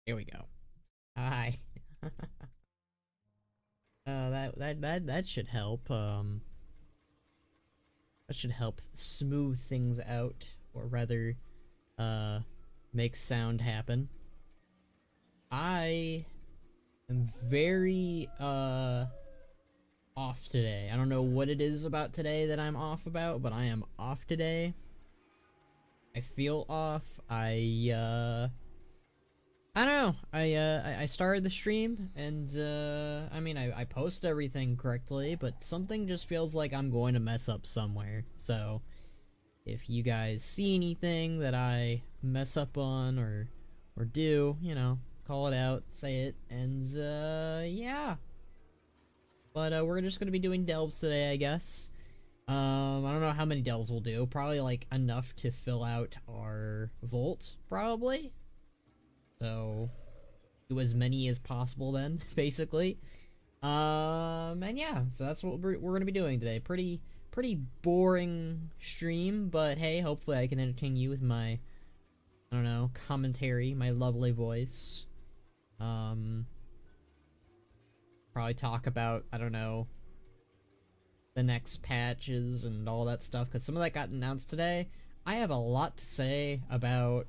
Here we go. Hi. That should help. That should help smooth things out, or rather, uh, make sound happen. I am very off today. I don't know what it is about today that I'm off about, but I am off today. I feel off. I don't know. I started the stream and I mean I post everything correctly, but something just feels like I'm going to mess up somewhere. So if you guys see anything that I mess up on or do, you know, call it out, say it, and yeah. But we're just gonna be doing delves today, I guess. I don't know how many delves we'll do. Probably like enough to fill out our vault, probably. So do as many as possible then, basically. And yeah, so that's what we're gonna be doing today. Pretty boring stream, but hey, hopefully I can entertain you with my, I don't know, commentary, my lovely voice. Probably talk about, I don't know, the next patches and all that stuff, because some of that got announced today. I have a lot to say about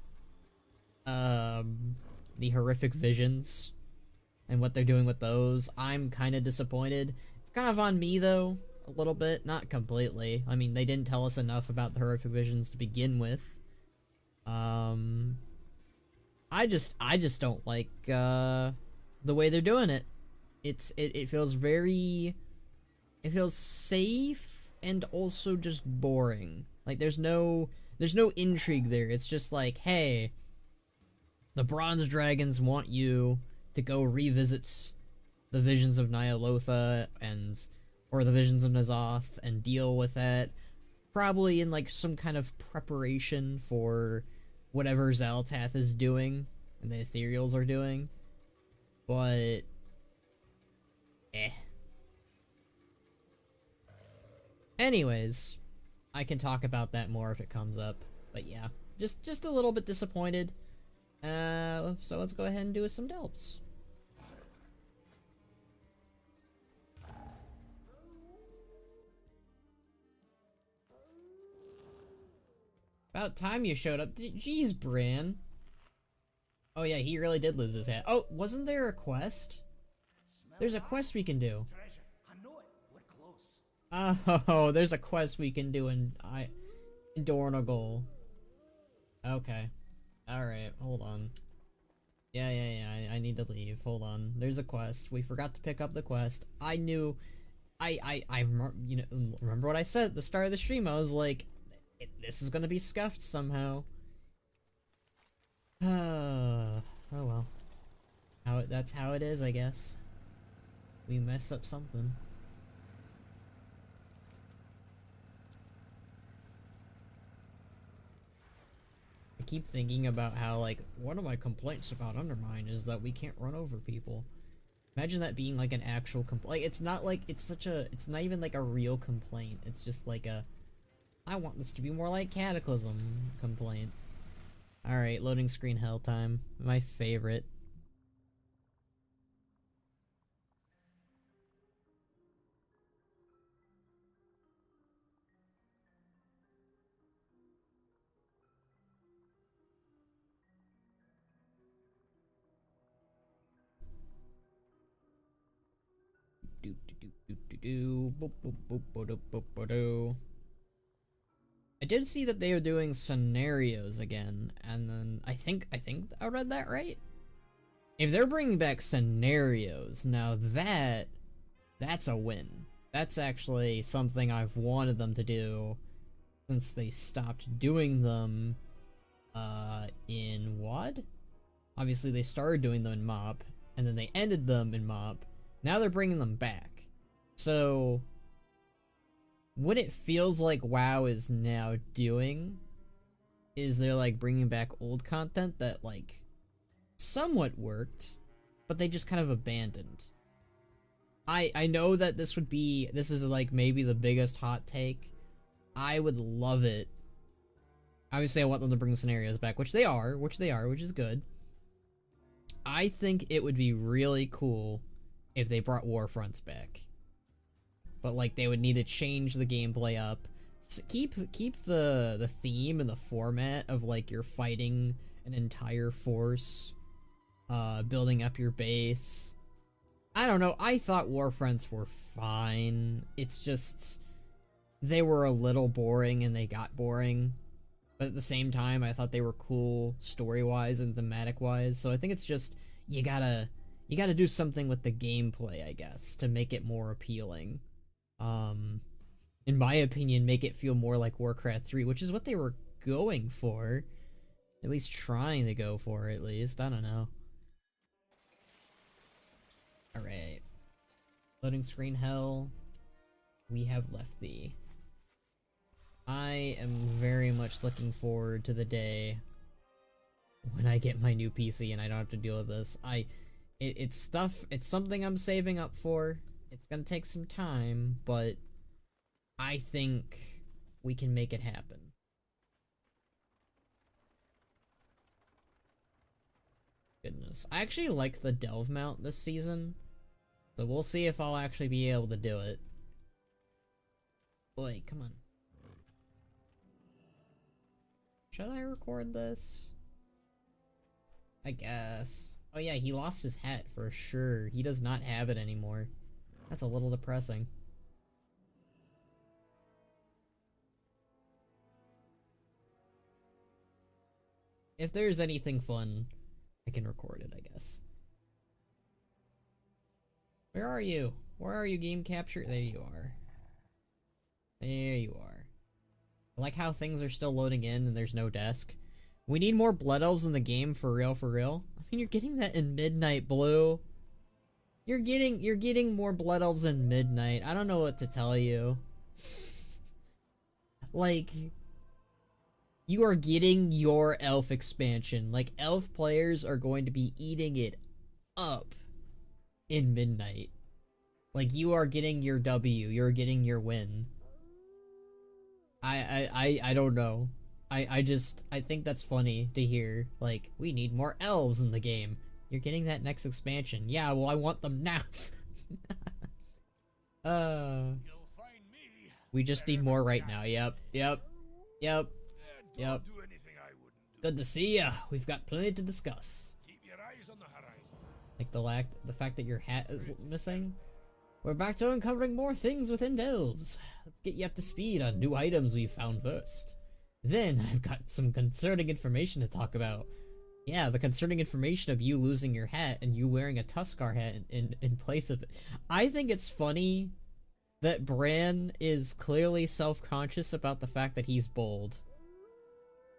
the horrific visions and what they're doing with those. I'm kind of disappointed. It's kind of on me though, a little bit, not completely. I mean, they didn't tell us enough about the horrific visions to begin with. I just don't like the way they're doing it. It feels very, it feels safe and also just boring. Like there's no intrigue there. It's just like, hey, the Bronze Dragons want you to go revisit the visions of Nyalotha or the visions of N'Zoth and deal with that. Probably in like some kind of preparation for whatever Xal'atath is doing and the Ethereals are doing. But anyways, I can talk about that more if it comes up. But yeah, just a little bit disappointed. So let's go ahead and do some delves. About time you showed up. Jeez, Bran. Oh yeah, he really did lose his hat. Oh, wasn't there a quest? There's a quest we can do. Oh, there's a quest we can do in Dornogal. Okay. Alright, hold on. Yeah, I need to leave. Hold on. There's a quest. We forgot to pick up the quest. I knew... you know, remember what I said at the start of the stream? I was like, this is gonna be scuffed somehow. Oh well. That's how it is, I guess. We mess up something. I keep thinking about how, like, one of my complaints about Undermine is that we can't run over people. Imagine that being, like, an actual complaint. Like, it's not like, it's not even, like, a real complaint. It's just, like, I want this to be more like Cataclysm complaint. Alright, loading screen hell time. My favorite. I did see that they are doing scenarios again, and then I think I read that right. If they're bringing back scenarios, now that's a win. That's actually something I've wanted them to do since they stopped doing them in WoD. Obviously they started doing them in MoP, and then they ended them in MoP. Now they're bringing them back. So what it feels like WoW is now doing is they're like bringing back old content that like somewhat worked, but they just kind of abandoned. I know that this is like maybe the biggest hot take. I would love it. Obviously I want them to bring the scenarios back, which they are, which is good. I think it would be really cool if they brought Warfronts back. But like they would need to change the gameplay up. Keep the theme and the format of like you're fighting an entire force, building up your base. I don't know, I thought Warfronts were fine. It's just they were a little boring and they got boring. But at the same time, I thought they were cool story-wise and thematic-wise. So I think it's just you gotta do something with the gameplay, I guess, to make it more appealing. In my opinion, make it feel more like Warcraft 3, which is what they were going for. At least trying to go for, at least. I don't know. Alright. Loading screen hell. We have left thee. I am very much looking forward to the day when I get my new PC and I don't have to deal with this. It's something I'm saving up for. It's gonna take some time, but I think we can make it happen. Goodness. I actually like the Delve mount this season, so we'll see if I'll actually be able to do it. Boy, come on. Should I record this? I guess. Oh yeah, he lost his hat for sure. He does not have it anymore. That's a little depressing. If there's anything fun, I can record it, I guess. Where are you? Where are you, game capture? There you are. There you are. I like how things are still loading in and there's no desk. We need more Blood Elves in the game, for real, for real. I mean, you're getting that in Midnight Blue. You're getting more Blood Elves in Midnight. I don't know what to tell you. Like, you are getting your Elf expansion. Like, Elf players are going to be eating it up in Midnight. Like, you are getting your W. You're getting your win. I don't know. I think that's funny to hear. Like, we need more elves in the game. You're getting that next expansion. Yeah, well, I want them now. We just need more right now. Yep. Good to see ya. We've got plenty to discuss. Keep your eyes on the horizon. Like the fact that your hat is missing. We're back to uncovering more things within Delves. Let's get you up to speed on new items we've found first. Then, I've got some concerning information to talk about. Yeah, the concerning information of you losing your hat and you wearing a Tuskar hat in place of it. I think it's funny that Bran is clearly self-conscious about the fact that he's bold.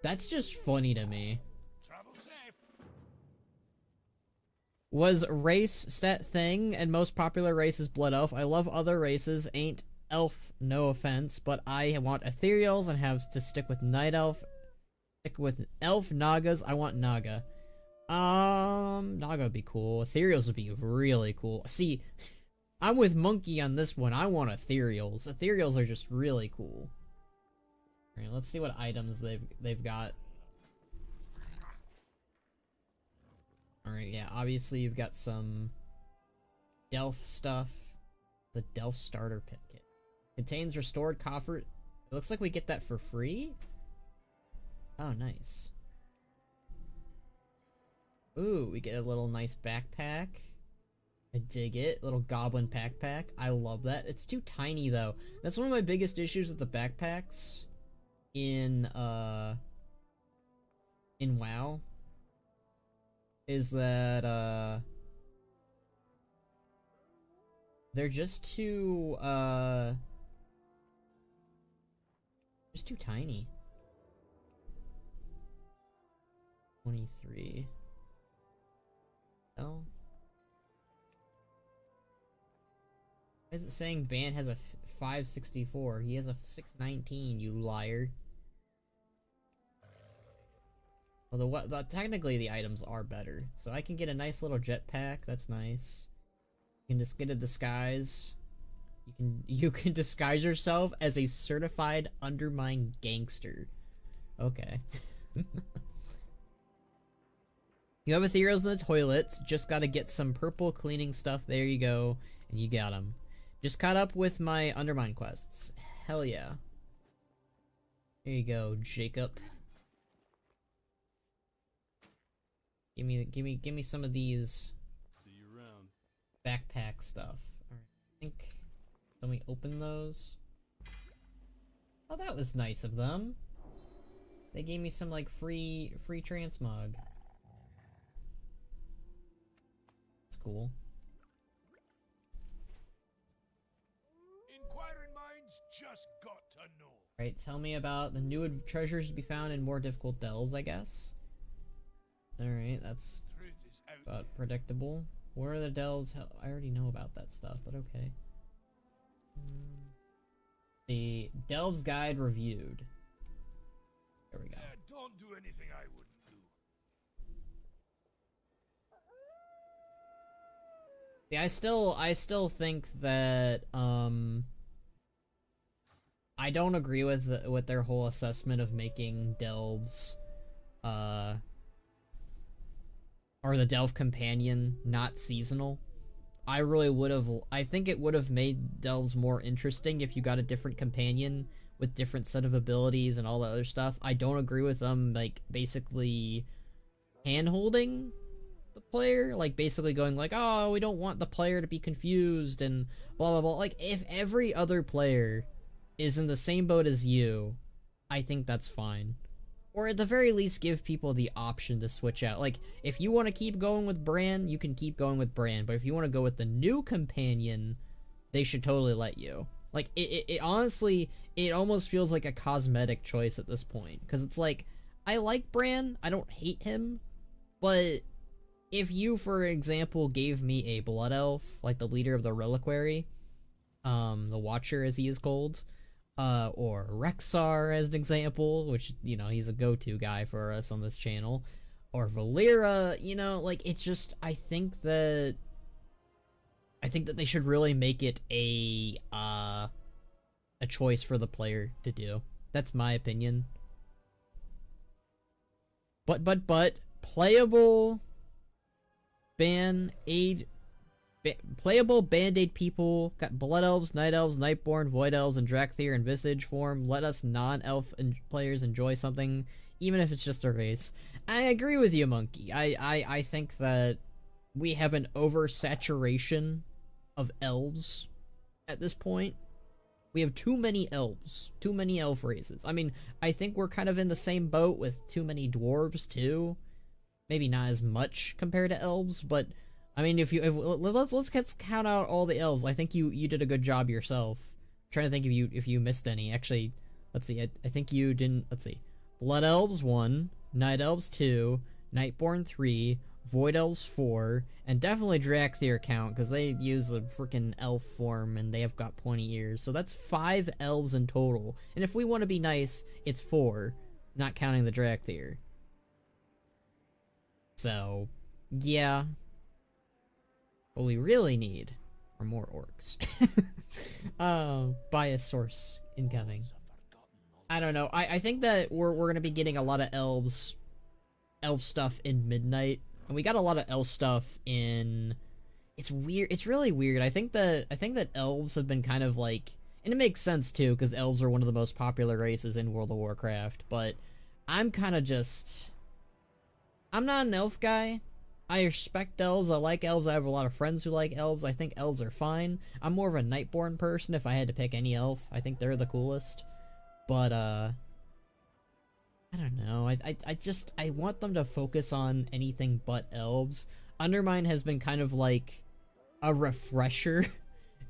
That's just funny to me. Travel safe. Was race stat thing, and most popular race is Blood Elf. I love other races, ain't elf, no offense, but I want ethereals and have to stick with night elf. Stick with elf nagas. I want naga. Naga would be cool. Ethereals would be really cool. See, I'm with Monkey on this one. I want ethereals. Ethereals are just really cool. Alright, let's see what items they've got. Alright, yeah, obviously you've got some Delph stuff. The Delph starter pit kit. Contains restored coffer. It looks like we get that for free? Oh, nice. Ooh, we get a little nice backpack. I dig it. Little goblin backpack. I love that. It's too tiny, though. That's one of my biggest issues with the backpacks in WoW. Is that, they're just too tiny. 23. Oh. Why is it saying Ban has a 564? He has a 619, you liar. Well, technically the items are better. So I can get a nice little jetpack, that's nice. You can just get a disguise. You can disguise yourself as a certified undermine gangster. Okay. You have ethereals in the toilets. Just gotta get some purple cleaning stuff. There you go. And you got them. Just caught up with my Undermine quests. Hell yeah. Here you go, Jacob. Give me some of these backpack stuff. Alright, I think. Let me open those. Oh, that was nice of them. They gave me some like free transmog. That's cool. Inquiring minds just got to know. Right, tell me about the new treasures to be found in more difficult delves, I guess. Alright, that's Truth is out about there. predictable. Where are the delves? I already know about that stuff, but okay. The Delves Guide reviewed. There we go. Don't do anything I wouldn't do. Yeah, I still think that I don't agree with their whole assessment of making delves or the Delve Companion not seasonal. I really would have. I think it would have made delves more interesting if you got a different companion with different set of abilities and all that other stuff. I don't agree with them, like, basically hand-holding the player, like, basically going like, oh, we don't want the player to be confused and blah blah blah. Like, if every other player is in the same boat as you, I think that's fine. Or at the very least, give people the option to switch out. Like, if you want to keep going with Bran, you can keep going with Bran. But if you want to go with the new companion, they should totally let you. Like, it honestly, it almost feels like a cosmetic choice at this point. Because it's like, I like Bran, I don't hate him, but if you, for example, gave me a Blood Elf, like the leader of the Reliquary, the Watcher as he is called, or Rexar as an example, which, you know, he's a go-to guy for us on this channel, or Valera, you know, like, it's just, I think that they should really make it a choice for the player to do. That's my opinion. But, playable playable Band-Aid people, got Blood Elves, Night Elves, Nightborn, Void Elves, and Drakthir in Visage form. Let us non-elf players enjoy something, even if it's just a race. I agree with you, Monkey. I think that we have an oversaturation of elves at this point. We have too many elves, too many elf races. I mean, I think we're kind of in the same boat with too many dwarves too. Maybe not as much compared to elves, but I mean, let's count out all the elves. I think you did a good job yourself. I'm trying to think if you missed any. Actually, let's see. I think you didn't. Let's see. Blood Elves 1, Night Elves 2, Nightborn 3, Void Elves 4, and definitely Drakthir count because they use a freaking elf form and they have got pointy ears. So that's 5 elves in total. And if we want to be nice, it's 4, not counting the Drakthir. So, yeah. What we really need are more orcs. Bias source incoming. I don't know. I think that we're gonna be getting a lot of elf stuff in Midnight, and we got a lot of elf stuff in. It's weird. It's really weird. I think that elves have been kind of like, and it makes sense too, because elves are one of the most popular races in World of Warcraft. But I'm kind of just. I'm not an elf guy. I respect elves. I like elves. I have a lot of friends who like elves. I think elves are fine. I'm more of a Nightborn person if I had to pick any elf. I think they're the coolest. But, I don't know. I want them to focus on anything but elves. Undermine has been kind of like a refresher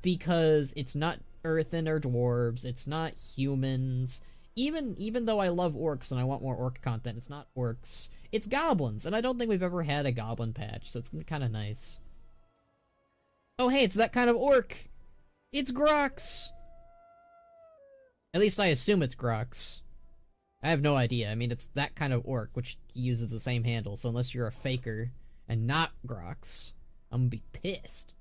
because it's not earthen or dwarves. It's not humans. Even though I love orcs and I want more orc content, it's not orcs. It's goblins, and I don't think we've ever had a goblin patch, so it's kind of nice. Oh, hey, it's that kind of orc! It's Grox! At least I assume it's Grox. I have no idea. I mean, it's that kind of orc, which uses the same handle, so unless you're a faker and not Grox, I'm gonna be pissed.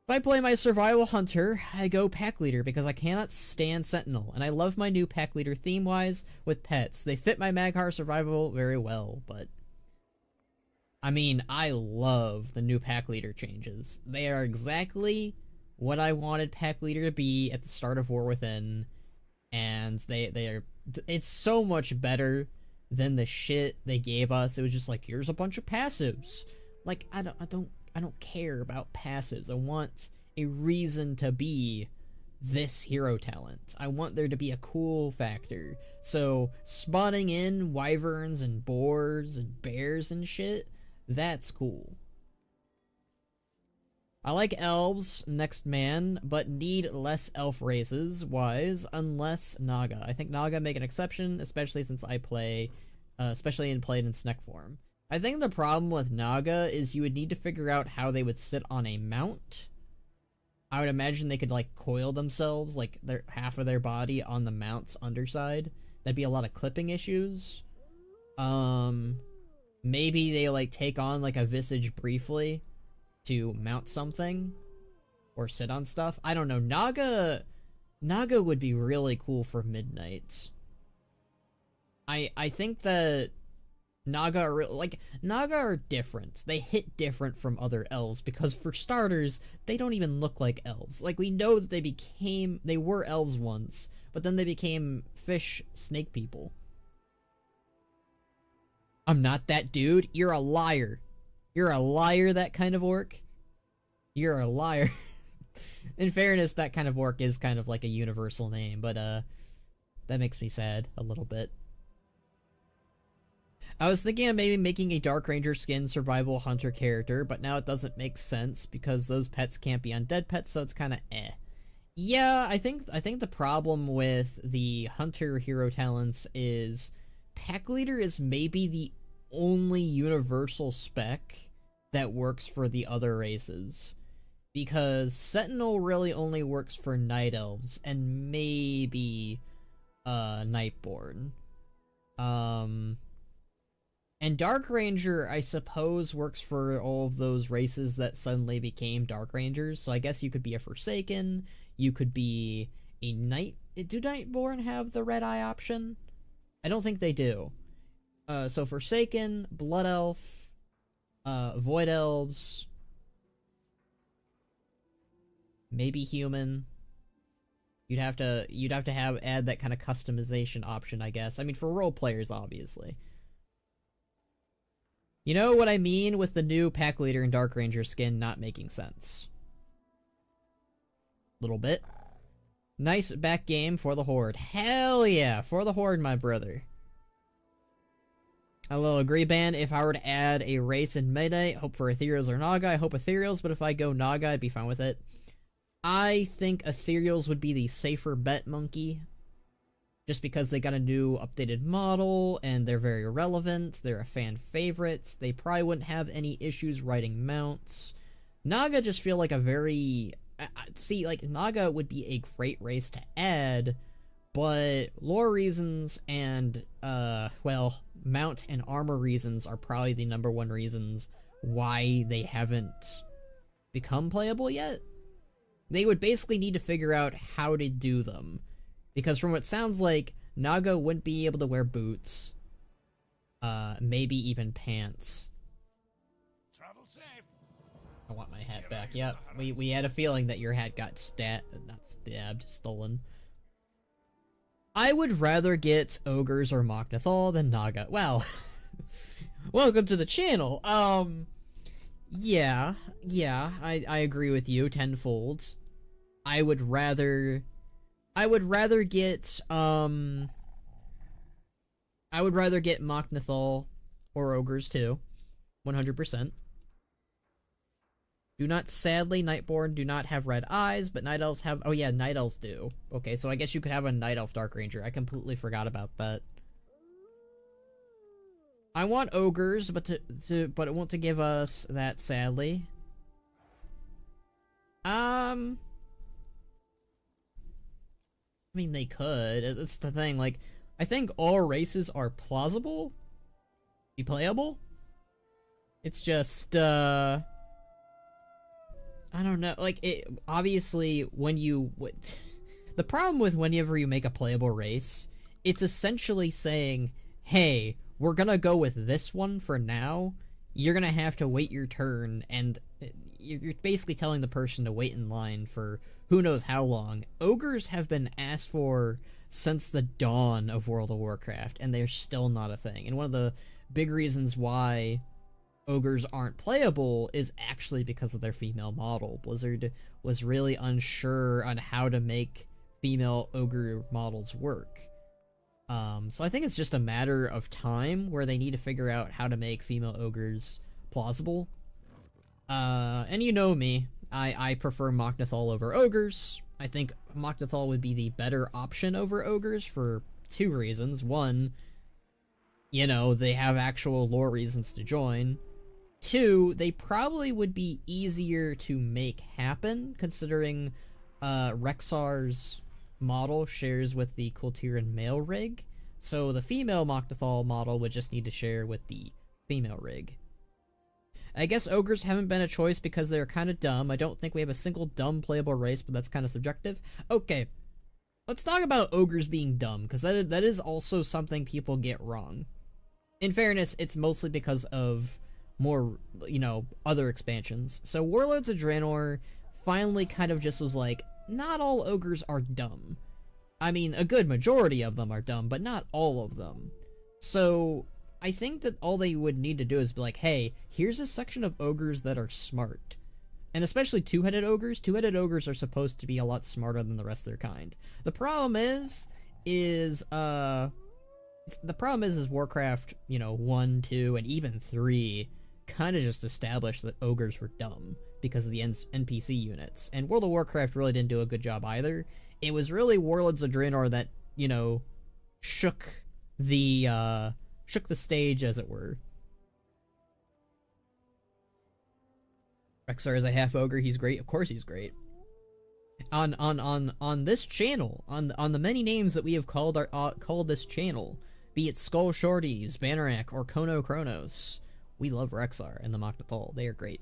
If I play my survival hunter, I go pack leader because I cannot stand sentinel, and I love my new pack leader theme-wise with pets. They fit my Mag'har survival very well, but I mean, I love the new pack leader changes. They are exactly what I wanted pack leader to be at the start of War Within, and they are. It's so much better than the shit they gave us. It was just like, here's a bunch of passives. Like, I don't care about passives. I want a reason to be this hero talent. I want there to be a cool factor. So spawning in wyverns and boars and bears and shit, that's cool. I like elves, next man, but need less elf races, wise, unless Naga. I think Naga make an exception, especially since I play, played in snack form. I think the problem with Naga is you would need to figure out how they would sit on a mount. I would imagine they could, like, coil themselves, like, half of their body on the mount's underside. That'd be a lot of clipping issues. Maybe they, like, take on, like, a visage briefly to mount something or sit on stuff. I don't know. Naga would be really cool for midnight. I think that Naga are different. They hit different from other elves because, for starters, they don't even look like elves. Like, we know that they were elves once, but then they became fish snake people. I'm not that dude. You're a liar. You're a liar, that kind of orc. You're a liar. In fairness, that kind of orc is kind of like a universal name, but that makes me sad a little bit. I was thinking of maybe making a Dark Ranger skin survival hunter character, but now it doesn't make sense because those pets can't be undead pets, so it's kind of eh. Yeah, I think the problem with the hunter hero talents is pack leader is maybe the only universal spec that works for the other races, because Sentinel really only works for night elves and maybe Nightborn. And Dark Ranger, I suppose, works for all of those races that suddenly became Dark Rangers. So I guess you could be a Forsaken. You could be a Night... Do Nightborn have the Red Eye option? I don't think they do. So Forsaken, Blood Elf, Void Elves, maybe Human. You'd have to add that kind of customization option, I guess. I mean, for role players, obviously. You know what I mean with the new pack leader and Dark Ranger skin not making sense. Little bit. Nice back game for the Horde. Hell yeah, for the Horde, my brother. A little agree ban. If I were to add a race in Midnight, hope for Ethereals or Naga. I hope Ethereals, but if I go Naga, I'd be fine with it. I think Ethereals would be the safer bet, Monkey. Just because they got a new updated model, and they're very relevant, they're a fan favorite, they probably wouldn't have any issues writing mounts. Naga just feel like a very... see, like, Naga would be a great race to add, but lore reasons and, well, mount and armor reasons are probably the #1 reasons why they haven't become playable yet. They would basically need to figure out how to do them. Because from what it sounds like, Naga wouldn't be able to wear boots. Maybe even pants. Travel safe. I want my hat back. Yep, we had a feeling that your hat got stolen. I would rather get Ogres or Mok'Nathal than Naga. Well, welcome to the channel. Yeah, I agree with you tenfold. I would rather get Mok'Nathal or Ogres too. 100%. Do not, sadly, Nightborn do not have red eyes, but Night Elves have... Oh yeah, Night Elves do. Okay, so I guess you could have a Night Elf Dark Ranger. I completely forgot about that. I want Ogres, but but it won't to give us that, sadly. I mean, they could. That's the thing. Like, I think all races are plausible, be playable. It's just, I don't know. Like, obviously, when you... the problem with whenever you make a playable race, it's essentially saying, hey, we're gonna go with this one for now, you're gonna have to wait your turn, and you're basically telling the person to wait in line for who knows how long. Ogres have been asked for since the dawn of World of Warcraft, and they're still not a thing. And one of the big reasons why ogres aren't playable is actually because of their female model. Blizzard was really unsure on how to make female ogre models work. So I think it's just a matter of time where they need to figure out how to make female ogres plausible. And you know me, I prefer Mok'Nathal over ogres. I think Mok'Nathal would be the better option over ogres for two reasons. One, you know, they have actual lore reasons to join. Two, they probably would be easier to make happen, considering Rexxar's model shares with the Kultiran male rig, so the female Mok'Nathal model would just need to share with the female rig. I guess ogres haven't been a choice because they're kind of dumb. I don't think we have a single dumb playable race, but that's kind of subjective. Okay, let's talk about ogres being dumb, because that is also something people get wrong. In fairness, it's mostly because of more, you know, other expansions. So Warlords of Draenor finally kind of just was like, not all ogres are dumb. I mean, a good majority of them are dumb, but not all of them. So I think that all they would need to do is be like, hey, here's a section of ogres that are smart. And especially two-headed ogres. Two-headed ogres are supposed to be a lot smarter than the rest of their kind. The problem is Warcraft, you know, 1, 2, and even 3 kind of just established that ogres were dumb because of the NPC units. And World of Warcraft really didn't do a good job either. It was really Warlords of Draenor that, you know, shook the stage, as it were. Rexxar is a half ogre. He's great. Of course he's great. On this channel, on the many names that we have called this channel, be it Skull Shorties, Bannerack, or Khono Chronos, we love Rexxar and the Mok'Nathal. They are great.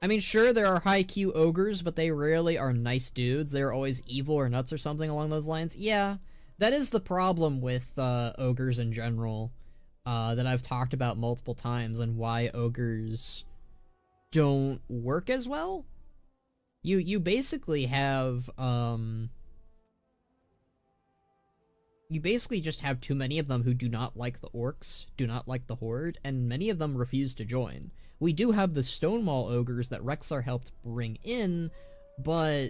I mean, sure, there are high Q ogres, but they rarely are nice dudes. They're always evil or nuts or something along those lines. Yeah, that is the problem with ogres in general, that I've talked about multiple times, and why ogres don't work as well. You basically have, you basically just have too many of them who do not like the orcs, do not like the horde, and many of them refuse to join. We do have the Stonewall ogres that Rexxar helped bring in, but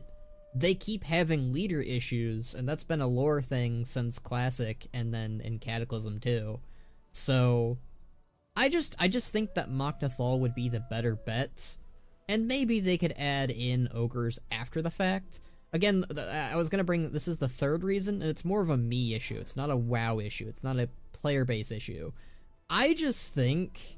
they keep having leader issues, and that's been a lore thing since Classic, and then in Cataclysm too. So I just think that Mok'Nathal would be the better bet, and maybe they could add in ogres after the fact. Again, I was gonna bring, this is the third reason, and it's more of a me issue. It's not a WoW issue. It's not a player base issue. I just think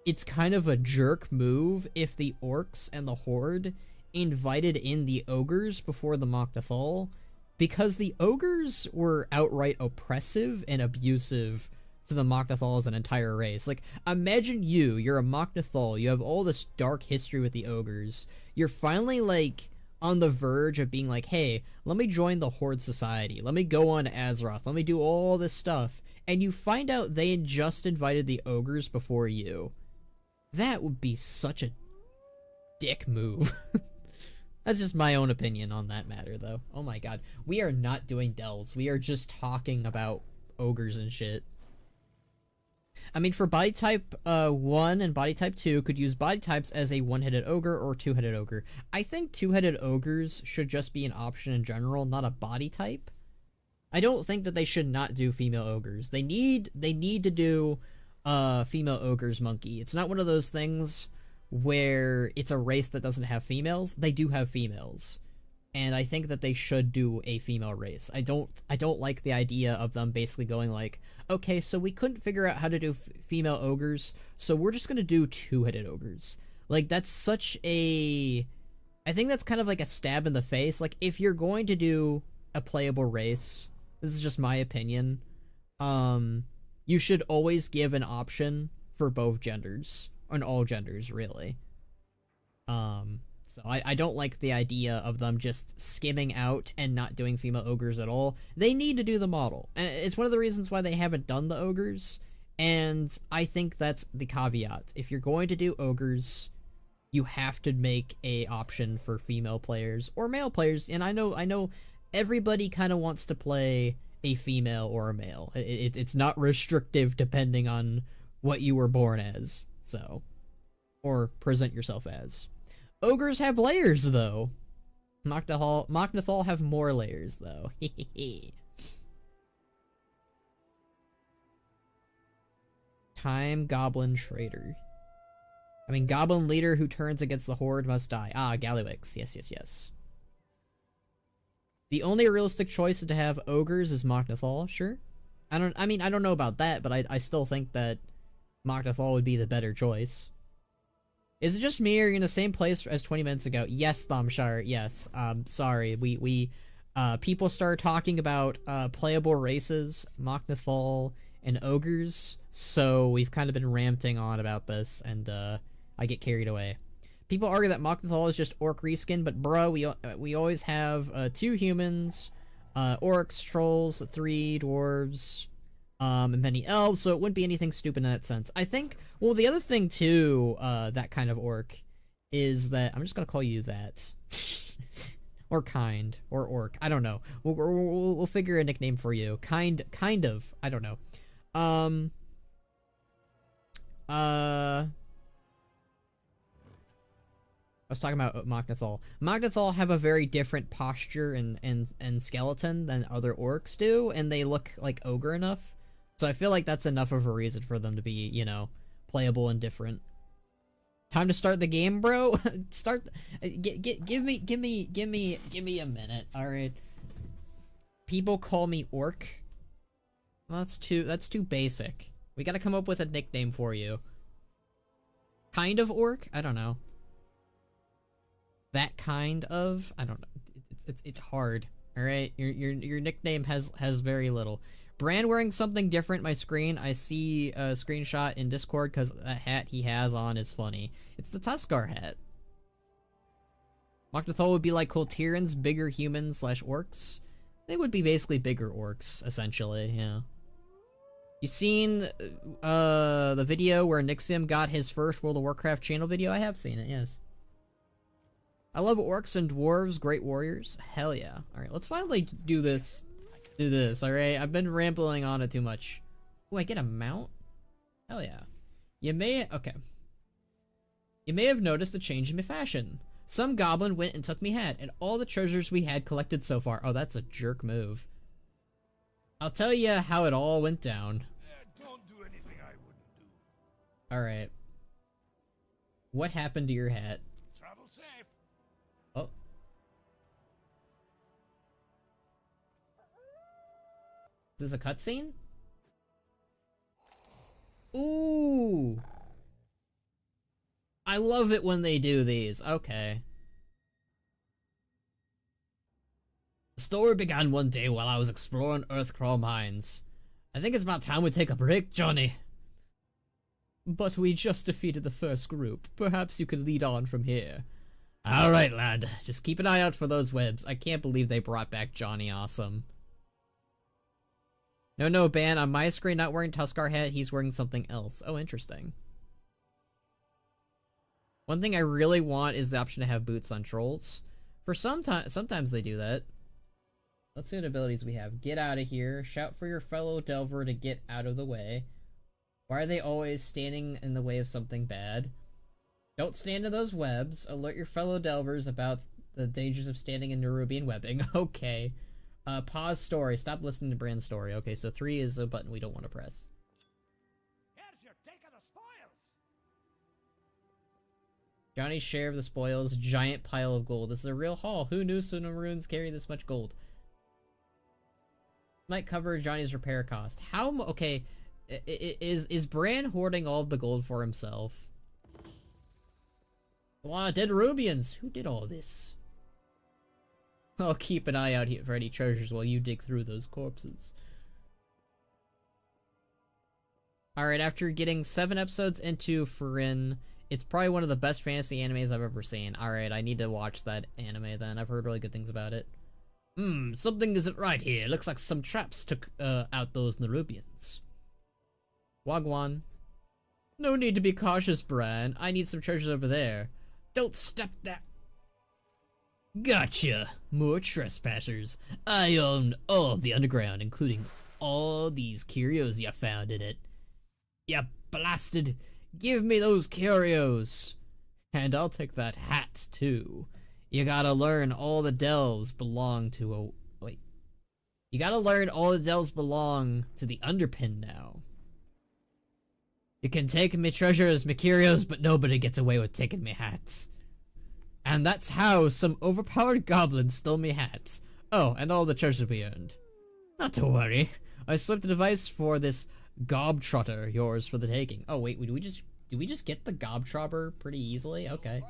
it's kind of a jerk move if the orcs and the horde invited in the ogres before the Mok'Nathal, because the ogres were outright oppressive and abusive to the Mok'Nathal as an entire race. Like, imagine you're a Mok'Nathal, you have all this dark history with the ogres, you're finally, like, on the verge of being like, hey, let me join the Horde Society, let me go on Azeroth, let me do all this stuff, and you find out they had just invited the ogres before you. That would be such a dick move. That's just my own opinion on that matter, though. Oh my god. We are not doing delves. We are just talking about ogres and shit. I mean, for body type 1 and body type 2 could use body types as a one-headed ogre or two-headed ogre. I think two-headed ogres should just be an option in general, not a body type. I don't think that they should not do female ogres. They need to do female ogres monkey. It's not one of those things where it's a race that doesn't have females. They do have females, and I think that they should do a female race. I don't like the idea of them basically going like, okay, so we couldn't figure out how to do female ogres, so we're just gonna do two-headed ogres. Like, that's such a, I think that's kind of like a stab in the face. Like, if you're going to do a playable race, this is just my opinion, you should always give an option for both genders, and all genders, really. So I don't like the idea of them just skimming out and not doing female ogres at all. They need to do the model. And it's one of the reasons why they haven't done the ogres, And I think that's the caveat. If you're going to do ogres, you have to make a option for female players or male players. And I know everybody kind of wants to play a female or a male. It's not restrictive depending on what you were born as, so, or present yourself as. Ogres have layers, though. Machnathal have more layers, though. Time Goblin Trader. I mean, Goblin Leader who turns against the Horde must die. Ah, Gallywix. Yes. The only realistic choice to have ogres is Machnathal, sure. I don't know about that, but I still think that Machnathal would be the better choice. Is it just me or are you in the same place as 20 minutes ago? Yes, Thamshire, yes. Sorry, we people started talking about playable races, Machnathal and ogres, so we've kind of been ranting on about this, and I get carried away. People argue that Machnathal is just orc reskin, but bro, we always have 2 humans, orcs, trolls, 3 dwarves, and many elves, so it wouldn't be anything stupid in that sense. I think, well, the other thing too, that kind of orc, is that, I'm just gonna call you that. Or kind, or orc, I don't know. We'll figure a nickname for you. Kind of, I don't know. I was talking about Machnathal. Machnathal have a very different posture and skeleton than other orcs do, and they look like ogre enough. So I feel like that's enough of a reason for them to be, you know, playable and different. Time to start the game, bro. Give me a minute. All right. People call me orc. Well, that's too basic. We gotta come up with a nickname for you. Kind of orc? I don't know. That kind of? I don't know. It's hard. All right, your nickname has very little. Brand wearing something different. My screen. I see a screenshot in Discord because that hat he has on is funny. It's the Tuskar hat. Machnathal would be like Kultirans, bigger humans / orcs. They would be basically bigger orcs, essentially. Yeah. You seen the video where Nixium got his first World of Warcraft channel video? I have seen it. Yes. I love orcs and dwarves, great warriors. Hell yeah. Alright, let's finally do this. Alright? I've been rambling on it too much. Oh, I get a mount? Hell yeah. You may have noticed a change in my fashion. Some goblin went and took me hat, and all the treasures we had collected so far. Oh, that's a jerk move. I'll tell you how it all went down. Don't do anything I wouldn't do. Alright. What happened to your hat? Travel safe. Oh. Is this a cutscene? Ooh! I love it when they do these. Okay. The story began one day while I was exploring Earthcrawl mines. I think it's about time we take a break, Johnny. But we just defeated the first group. Perhaps you could lead on from here. Alright, lad. Just keep an eye out for those webs. I can't believe they brought back Johnny Awesome. No, Ban. On my screen, not wearing Tuskar hat, he's wearing something else. Oh, interesting. One thing I really want is the option to have boots on trolls. For sometimes they do that. Let's see what abilities we have. Get out of here. Shout for your fellow delver to get out of the way. Why are they always standing in the way of something bad? Don't stand in those webs. Alert your fellow delvers about the dangers of standing in Nerubian webbing. Okay. Pause story. Stop listening to Brand's story. Okay, so 3 is a button we don't want to press. Here's your take of the spoils. Johnny's share of the spoils. Giant pile of gold. This is a real haul. Who knew Maroons carry this much gold? Might cover Johnny's repair cost. How okay, is Bran hoarding all of the gold for himself? Wow, dead Rubians! Who did all this? I'll keep an eye out here for any treasures while you dig through those corpses. Alright, after getting 7 episodes into Furin, it's probably one of the best fantasy animes I've ever seen. Alright, I need to watch that anime then. I've heard really good things about it. Something isn't right here. Looks like some traps took out those Nerubians. Wagwan. No need to be cautious, Bran. I need some treasures over there. Don't step that. Gotcha. More trespassers. I own all of the underground, including all these curios you found in it. Ya blasted. Give me those curios. And I'll take that hat, too. You gotta learn all the delves belong to a... Wait. You gotta learn all the delves belong to the underpin now. You can take me treasures, me curios, but nobody gets away with taking me hats. And that's how some overpowered goblins stole me hats. Oh, and all the treasure we earned. Not to worry. I slipped a device for this gobtrotter yours for the taking. Oh wait, did we just get the gobtrotter pretty easily? Okay.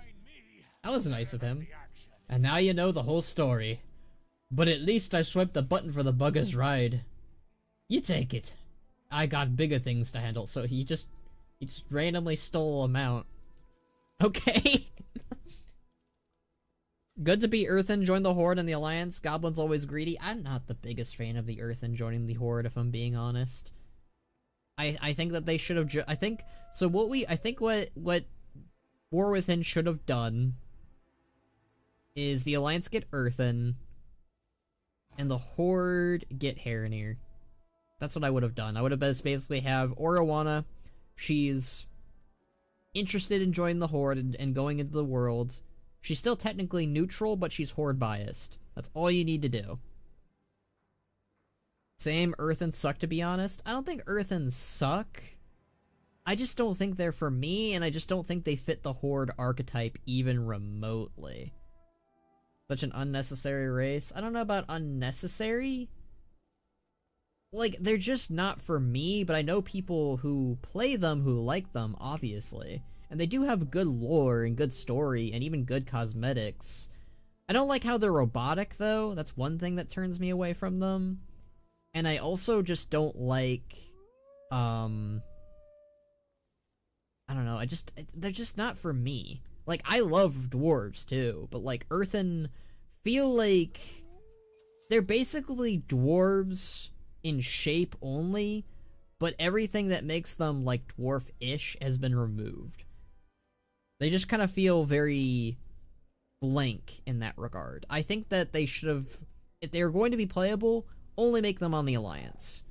That was nice of him. And now you know the whole story. But at least I swiped the button for the bugger's ride. You take it. I got bigger things to handle, so he just randomly stole a mount. Okay. Good to be Earthen, join the Horde and the Alliance. Goblins always greedy. I'm not the biggest fan of the Earthen joining the Horde, if I'm being honest. I think that they should have I think what War Within should have done is the Alliance get Earthen and the Horde get Heronir. That's what I would have done. I would have basically have Oriwana. She's interested in joining the Horde and going into the world. She's still technically neutral, but she's Horde biased. That's all you need to do. Same, Earthens suck, to be honest. I don't think Earthens suck. I just don't think they're for me, and I just don't think they fit the Horde archetype even remotely. Such an unnecessary race. I don't know about unnecessary. Like, they're just not for me, but I know people who play them who like them, obviously. And they do have good lore and good story and even good cosmetics. I don't like how they're robotic, though. That's one thing that turns me away from them. And I also just don't like, I don't know, they're just not for me. Like, I love dwarves, too, but, like, Earthen feel like they're basically dwarves in shape only, but everything that makes them, like, dwarf-ish has been removed. They just kind of feel very blank in that regard. I think that they should have, if they were going to be playable, only make them on the Alliance.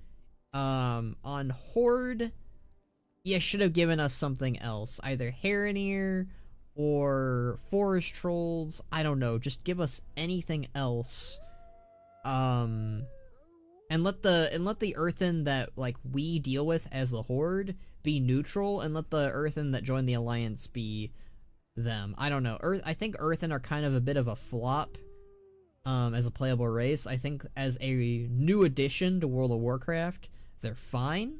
On Horde, you should have given us something else. Either Heronir or Forest Trolls. I don't know. Just give us anything else. And let the Earthen that, like, we deal with as the Horde be neutral, and let the Earthen that join the Alliance be them. I don't know. I think Earthen are kind of a bit of a flop. As a playable race. I think as a new addition to World of Warcraft, they're fine,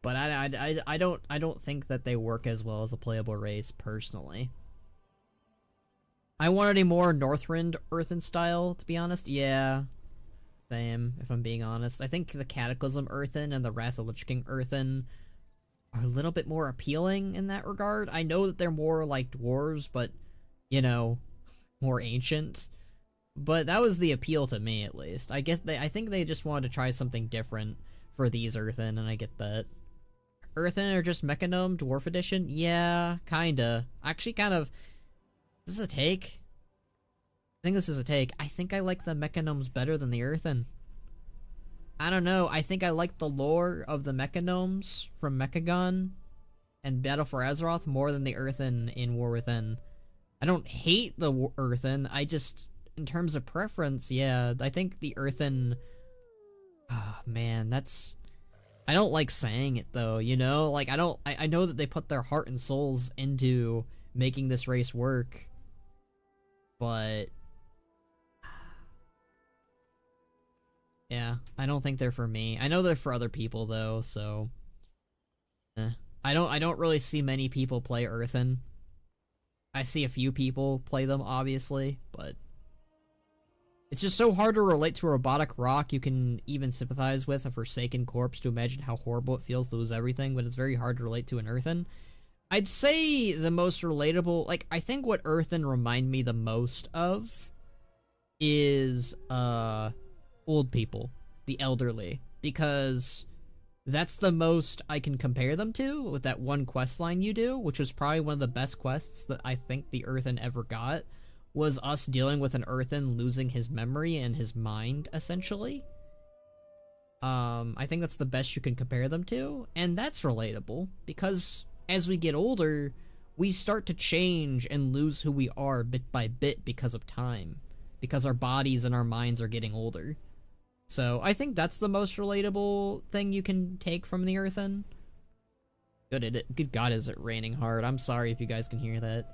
but I don't think that they work as well as a playable race personally. I wanted a more Northrend Earthen style, to be honest. Yeah, same. If I'm being honest, I think the Cataclysm Earthen and the Wrath of Lich King Earthen are a little bit more appealing in that regard. I know that they're more like dwarves, but you know, more ancient. But that was the appeal to me, at least. I think they just wanted to try something different for these Earthen, and I get that. Earthen are just Mechanome Dwarf Edition? Yeah, kinda. Actually, kind of... This is a take? I think this is a take. I think I like the Mechanomes better than the Earthen. I don't know. I think I like the lore of the Mechanomes from Mechagon and Battle for Azeroth more than the Earthen in War Within. I don't hate the Earthen, I just... In terms of preference, yeah, I think the Earthen... Oh, man, that's... I don't like saying it, though, you know? Like, I know that they put their heart and souls into making this race work. But... Yeah, I don't think they're for me. I know they're for other people, though, so... I don't really see many people play Earthen. I see a few people play them, obviously, but... It's just so hard to relate to a robotic rock you can even sympathize with a forsaken corpse to imagine how horrible it feels to lose everything, but it's very hard to relate to an Earthen. I'd say the most relatable, like, I think what Earthen remind me the most of is, old people, the elderly, because that's the most I can compare them to with that one quest line you do, which was probably one of the best quests that I think the Earthen ever got, was us dealing with an Earthen losing his memory and his mind, essentially. I think that's the best you can compare them to, and that's relatable, because as we get older, we start to change and lose who we are bit by bit because of time, because our bodies and our minds are getting older. So I think that's the most relatable thing you can take from the Earthen. Good God, is it raining hard? I'm sorry if you guys can hear that.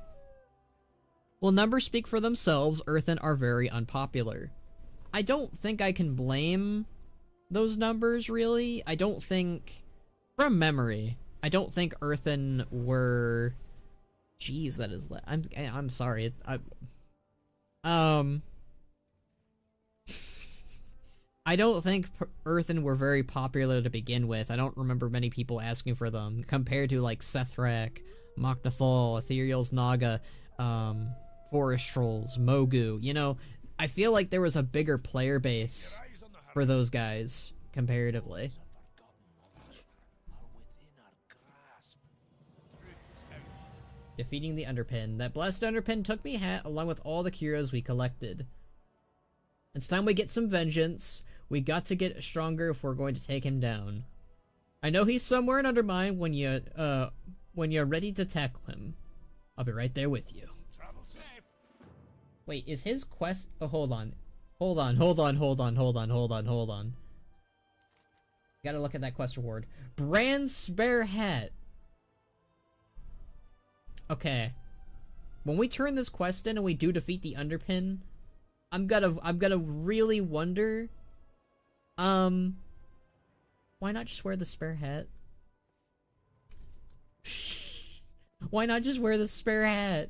Well, numbers speak for themselves. Earthen are very unpopular. I don't think I can blame those numbers, really. I don't think, from memory, I don't think Earthen were... Jeez, that is... I'm sorry. I don't think Earthen were very popular to begin with. I don't remember many people asking for them, compared to, like, Sethrak, Mok'Nathal, Ethereal's Naga, Forest Trolls, Mogu. You know, I feel like there was a bigger player base for those guys, comparatively. Defeating the Underpin. That blessed Underpin took me along with all the Kyros we collected. It's time we get some vengeance. We got to get stronger if we're going to take him down. I know he's somewhere in Undermine when you're ready to tackle him. I'll be right there with you. Wait, is his quest... Oh, hold on. Hold on. Gotta look at that quest reward. Brand's spare hat. Okay. When we turn this quest in and we do defeat the Underpin, I'm gonna really wonder, why not just wear the spare hat? Why not just wear the spare hat?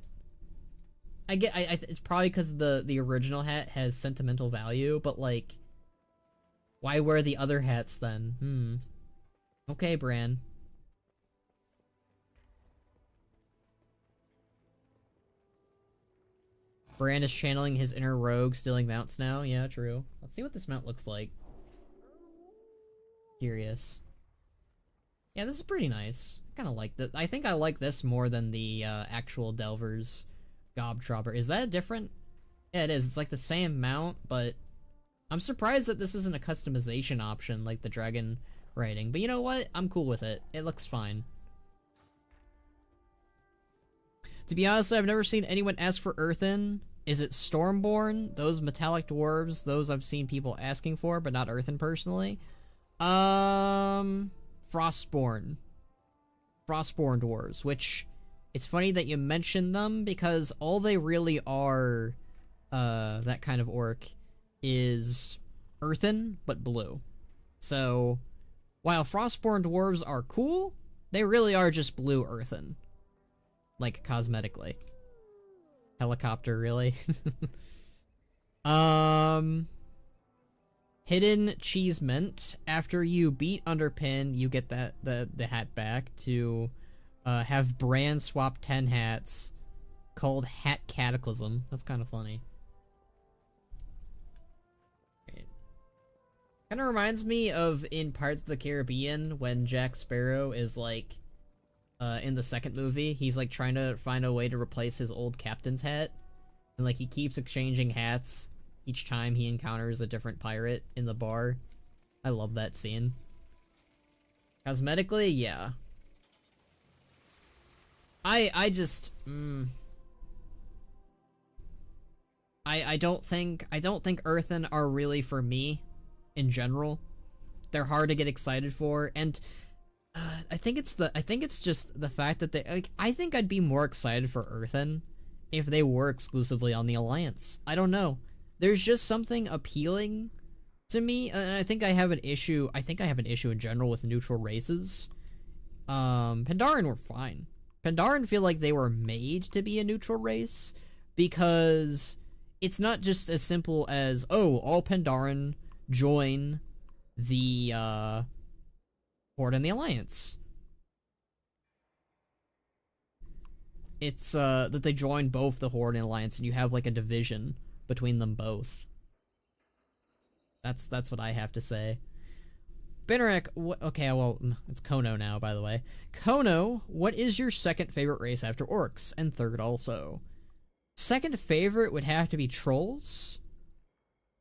It's probably because the original hat has sentimental value, but like, why wear the other hats then? Okay, Bran. Bran is channeling his inner rogue, stealing mounts now. Yeah, true. Let's see what this mount looks like. Curious. Yeah, this is pretty nice. I kind of like this. I think I like this more than the actual Delver's Gobtrobber. Is that different? Yeah, it is. It's like the same mount, but I'm surprised that this isn't a customization option like the dragon riding. But you know what? I'm cool with it. It looks fine. To be honest, I've never seen anyone ask for Earthen. Is it Stormborn? Those metallic dwarves, those I've seen people asking for, but not Earthen personally. Frostborn. Frostborn dwarves, which it's funny that you mentioned them because all they really are, that kind of orc, is Earthen, but blue. So, while Frostborn dwarves are cool, they really are just blue Earthen. Like, cosmetically. Helicopter, really? Hidden Cheesemint. After you beat Underpin, you get the hat back to have Bran swap 10 hats called Hat Cataclysm. That's kind of funny. Kind of reminds me of in Pirates of the Caribbean when Jack Sparrow is like in the second movie, he's like trying to find a way to replace his old captain's hat, and like he keeps exchanging hats each time he encounters a different pirate in the bar. I love that scene. Cosmetically, yeah. I just I don't think Earthen are really for me in general. They're hard to get excited for, and I think it's just the fact that they, like, I think I'd be more excited for Earthen if they were exclusively on the Alliance. I don't know. There's just something appealing to me, and I think I have an issue in general with neutral races. Pandaren were fine. Pandaren feel like they were made to be a neutral race because it's not just as simple as, oh, all Pandaren join the Horde and the Alliance. It's that they join both the Horde and Alliance, and you have like a division between them both. That's what I have to say. Benarek, okay, well, it's Khono now, by the way. Khono, what is your second favorite race after orcs? And third also. Second favorite would have to be trolls.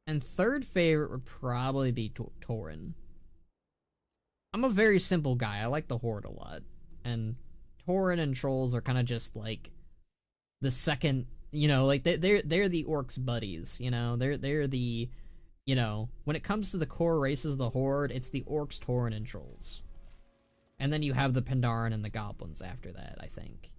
And third favorite would probably be Tauren. I'm a very simple guy. I like the Horde a lot. And Tauren and trolls are kind of just like the second, you know, like they're the orcs buddies, you know. They're the, you know, when it comes to the core races of the Horde, it's the orcs, Tauren, and trolls. And then you have the Pandaren and the goblins after that, I think.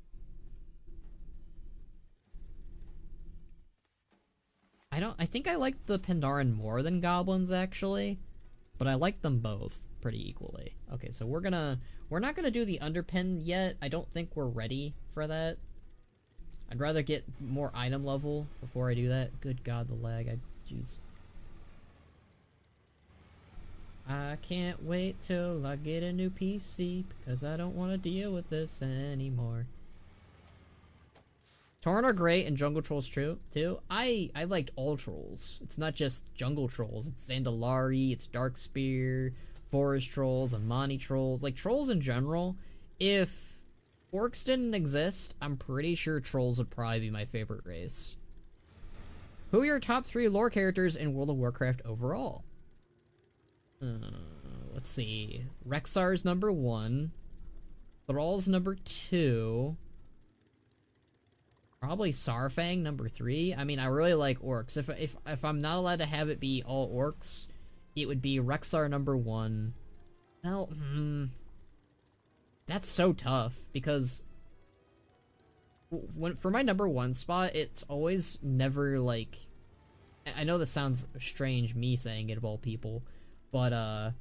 I think I like the Pandaren more than goblins, actually. But I like them both pretty equally. Okay, so we're not gonna do the underpin yet. I don't think we're ready for that. I'd rather get more item level before I do that. Good god, the lag. Jeez. I can't wait till I get a new PC because I don't want to deal with this anymore. Tauren are great and jungle trolls too. I liked all trolls. It's not just jungle trolls. It's Zandalari, it's Darkspear, forest trolls, Amani trolls. Like trolls in general. If orcs didn't exist, I'm pretty sure trolls would probably be my favorite race. Who are your top 3 lore characters in World of Warcraft overall? Let's see. Rexar's number 1. Thrall's number 2. Probably Sarfang number 3. I mean, I really like orcs. If I'm not allowed to have it be all orcs, it would be Rexar number 1. Well, that's so tough because for my number 1 spot, it's always never like. I know this sounds strange, me saying it of all people, but I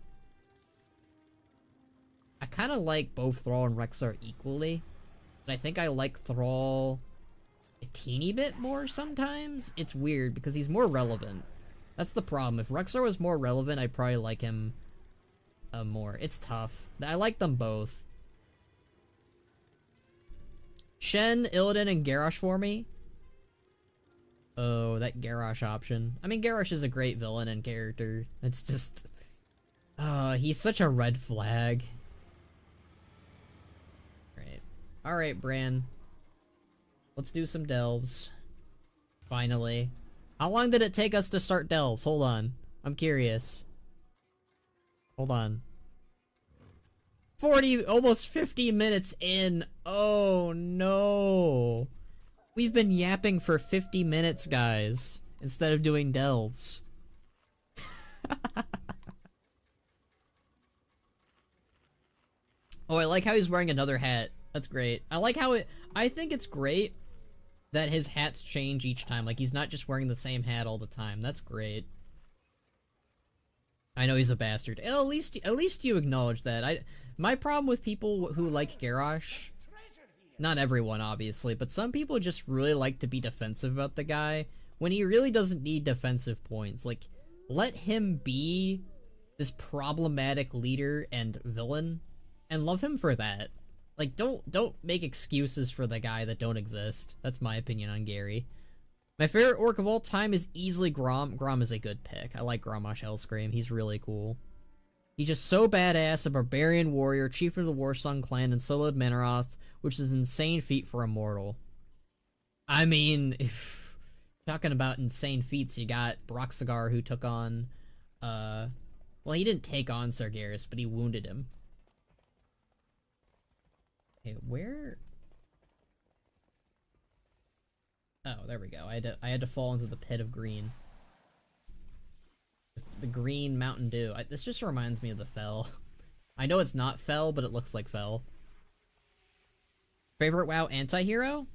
kind of like both Thrall and Rexar equally. But I think I like Thrall a teeny bit more sometimes. It's weird because he's more relevant. That's the problem. If Rexar was more relevant, I'd probably like him more. It's tough. I like them both. Shen, Illidan, and Garrosh for me. Oh, that Garrosh option. I mean, Garrosh is a great villain and character. It's just... he's such a red flag. Alright, Bran. Let's do some delves. Finally. How long did it take us to start delves? Hold on. I'm curious. Hold on. 40, almost 50 minutes in. Oh no. We've been yapping for 50 minutes, guys, instead of doing delves. Oh, I like how he's wearing another hat. That's great. I like how I think it's great that his hats change each time. Like, he's not just wearing the same hat all the time. That's great. I know he's a bastard. At least you acknowledge that. My problem with people who like Garrosh, not everyone obviously, but some people just really like to be defensive about the guy when he really doesn't need defensive points. Like, let him be this problematic leader and villain and love him for that. Like, don't make excuses for the guy that don't exist. That's my opinion on Gary. My favorite orc of all time is easily Grom. Grom is a good pick. I like Grommash Hellscream. He's really cool. He's just so badass, a barbarian warrior, chieftain of the Warsong clan, and soloed Manaroth, which is an insane feat for a mortal. I mean, if talking about insane feats, you got Broxagar, who took on, well, he didn't take on Sargeras, but he wounded him. Okay, where? Oh, there we go. I had to fall into the pit of green. The green Mountain Dew. This just reminds me of the Fel. I know it's not Fel, but it looks like Fel. Favorite WoW anti-hero?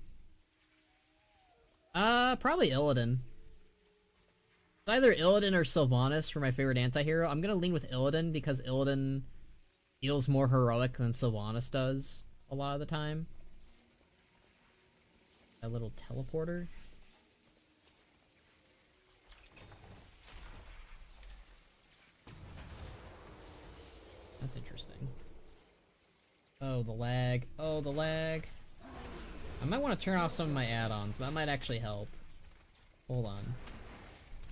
Probably Illidan. It's either Illidan or Sylvanas for my favorite anti-hero. I'm gonna lean with Illidan because Illidan feels more heroic than Sylvanas does a lot of the time. A little teleporter. That's interesting. Oh, the lag. Oh, the lag. I might want to turn off some of my add-ons. That might actually help. Hold on.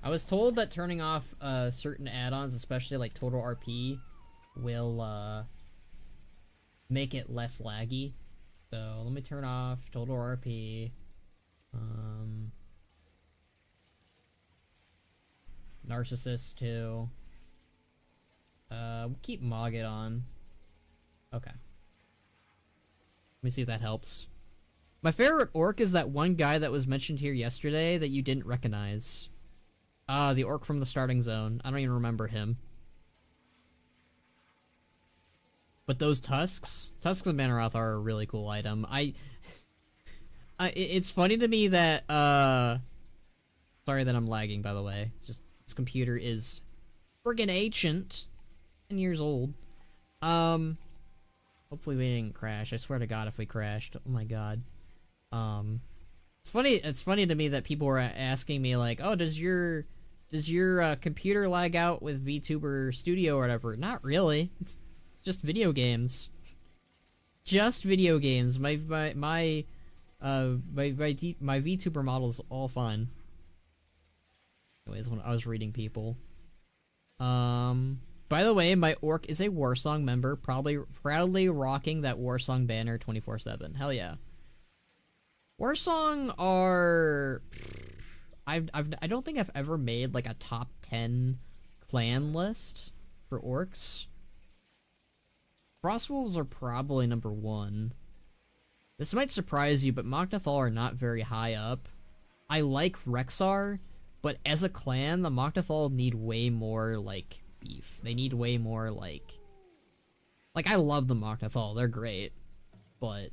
I was told that turning off certain add-ons, especially like Total RP, will make it less laggy. So let me turn off total RP. Narcissist too. We'll keep Mogget on. Okay. Let me see if that helps. My favorite orc is that one guy that was mentioned here yesterday that you didn't recognize. The orc from the starting zone. I don't even remember him. But those tusks of Manoroth are a really cool item. It's funny to me that, sorry that I'm lagging, by the way. It's just, this computer is friggin' ancient. It's 10 years old. Hopefully we didn't crash. I swear to God if we crashed. Oh my God. It's funny to me that people were asking me like, oh, does your computer lag out with Vtuber Studio or whatever? Not really. It's just video games. Just video games. My VTuber model is all fine. Anyways, when I was reading people. By the way, my orc is a Warsong member, probably proudly rocking that Warsong banner 24/7. Hell yeah. Warsong are... I don't think I've ever made like a top 10 clan list for orcs. Frostwolves are probably number 1. This might surprise you, but Mok'Nathal are not very high up. I like Rexxar, but as a clan, the Mok'Nathal need way more, like, beef. They need way more, like... Like, I love the Mok'Nathal. They're great. But...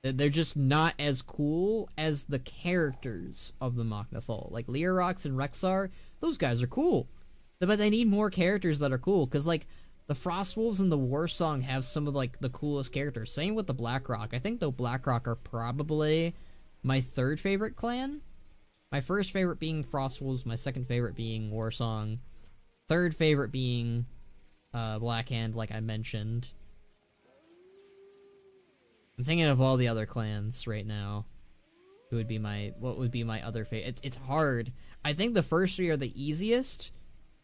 they're just not as cool as the characters of the Mok'Nathal. Like, Leorox and Rexxar, those guys are cool. But they need more characters that are cool, because, like, the Frostwolves and the Warsong have some of, like, the coolest characters. Same with the Blackrock. I think the Blackrock are probably my 3rd favorite clan. My first favorite being Frostwolves, my second favorite being Warsong, 3rd favorite being Blackhand, like I mentioned. I'm thinking of all the other clans right now. What would be my other favorite? It's hard. I think the first 3 are the easiest.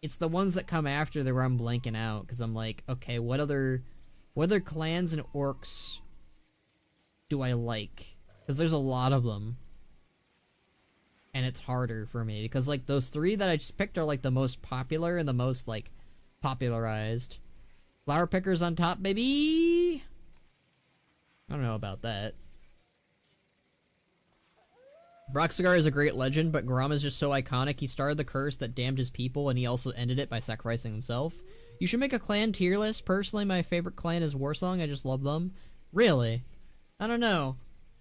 It's the ones that come after that where I'm blanking out, because I'm like, okay, what other clans and orcs do I like? Because there's a lot of them. And it's harder for me, because like those 3 that I just picked are like the most popular and the most like popularized. Flower pickers on top, baby! I don't know about that. Broxigar is a great legend, but Grom is just so iconic. He started the curse that damned his people, and he also ended it by sacrificing himself. You should make a clan tier list. Personally, my favorite clan is Warsong. I just love them. Really? I don't know.